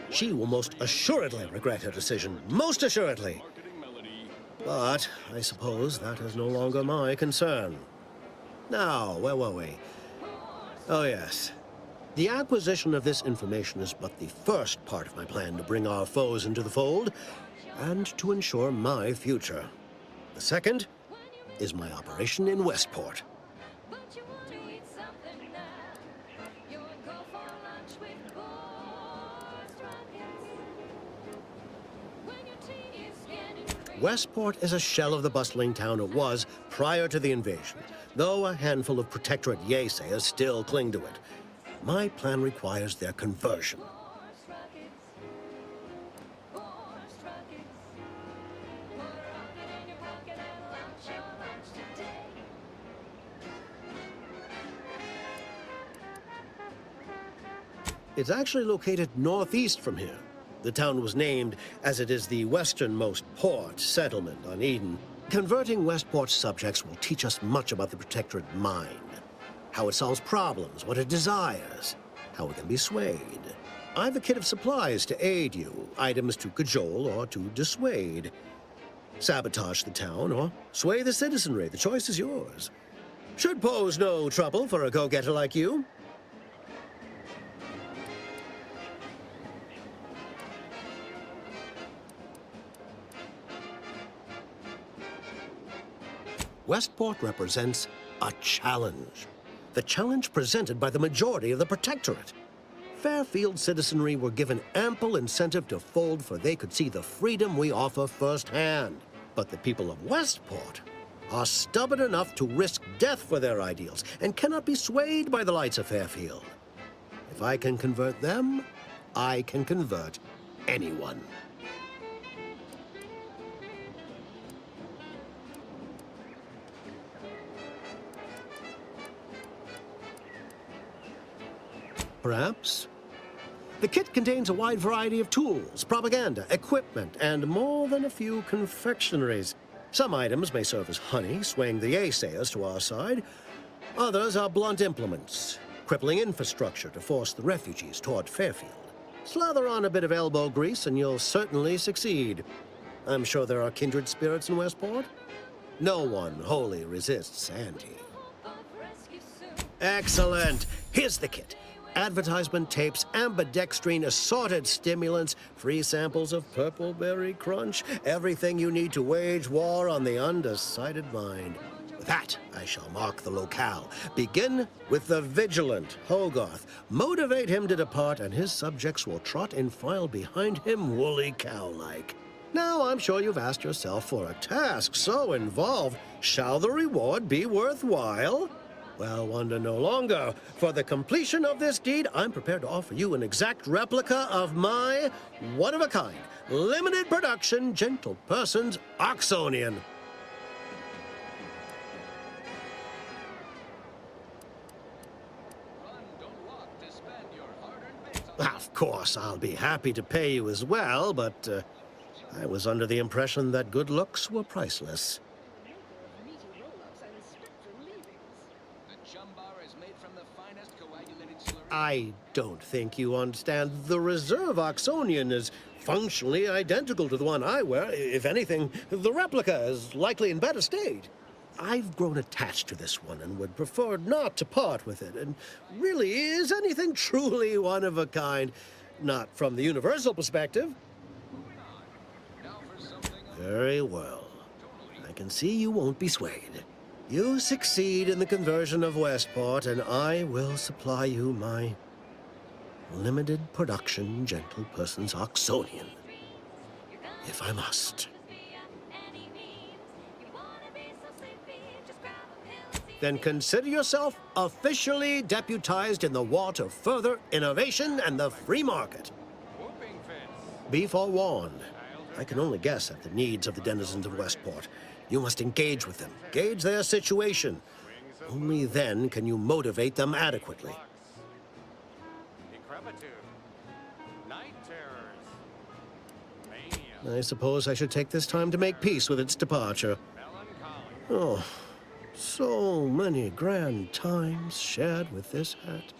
She will most assuredly regret her decision. Most assuredly. But I suppose that is no longer my concern. Now, where were we? Oh, yes. The acquisition of this information is but the first part of my plan to bring our foes into the fold and to ensure my future. The second is my operation in Westport. Westport is a shell of the bustling town it was prior to the invasion, though a handful of Protectorate Yaysayers still cling to it. My plan requires their conversion. It's actually located northeast from here. The town was named as it is the westernmost port settlement on Eden. Converting Westport's subjects will teach us much about the Protectorate mind. How it solves problems, what it desires, how it can be swayed. I've a kit of supplies to aid you, items to cajole or to dissuade. Sabotage the town or sway the citizenry, the choice is yours. Should pose no trouble for a go-getter like you. Westport represents a challenge. The challenge presented by the majority of the Protectorate. Fairfield citizenry were given ample incentive to fold, for they could see the freedom we offer firsthand. But the people of Westport are stubborn enough to risk death for their ideals and cannot be swayed by the lights of Fairfield. If I can convert them, I can convert anyone. Perhaps. The kit contains a wide variety of tools, propaganda, equipment, and more than a few confectionaries. Some items may serve as honey, swaying the Yaysayers to our side. Others are blunt implements, crippling infrastructure to force the refugees toward Fairfield. Slather on a bit of elbow grease and you'll certainly succeed. I'm sure there are kindred spirits in Westport. No one wholly resists Andy. Excellent! Here's the kit. Advertisement tapes, ambidextrine, assorted stimulants, free samples of Purple Berry Crunch, everything you need to wage war on the undecided mind. With that, I shall mark the locale. Begin with the vigilant Hogarth. Motivate him to depart, and his subjects will trot in file behind him woolly cow-like. Now, I'm sure you've asked yourself, for a task so involved, shall the reward be worthwhile? Well, wonder no longer. For the completion of this deed, I'm prepared to offer you an exact replica of my one-of-a-kind, limited production, gentle person's Oxonian. Of course, I'll be happy to pay you as well, but I was under the impression that good looks were priceless. I don't think you understand. The reserve Oxonian is functionally identical to the one I wear. If anything, the replica is likely in better state. I've grown attached to this one and would prefer not to part with it. And really, is anything truly one of a kind? Not from the universal perspective. Very well. I can see you won't be swayed. You succeed in the conversion of Westport, and I will supply you my limited production gentle person's Oxonian, if I must. Then consider yourself officially deputized in the war to further innovation and the free market. Be forewarned. I can only guess at the needs of the denizens of Westport. You must engage with them, gauge their situation. Only then can you motivate them adequately. I suppose I should take this time to make peace with its departure. Oh, so many grand times shared with this hat.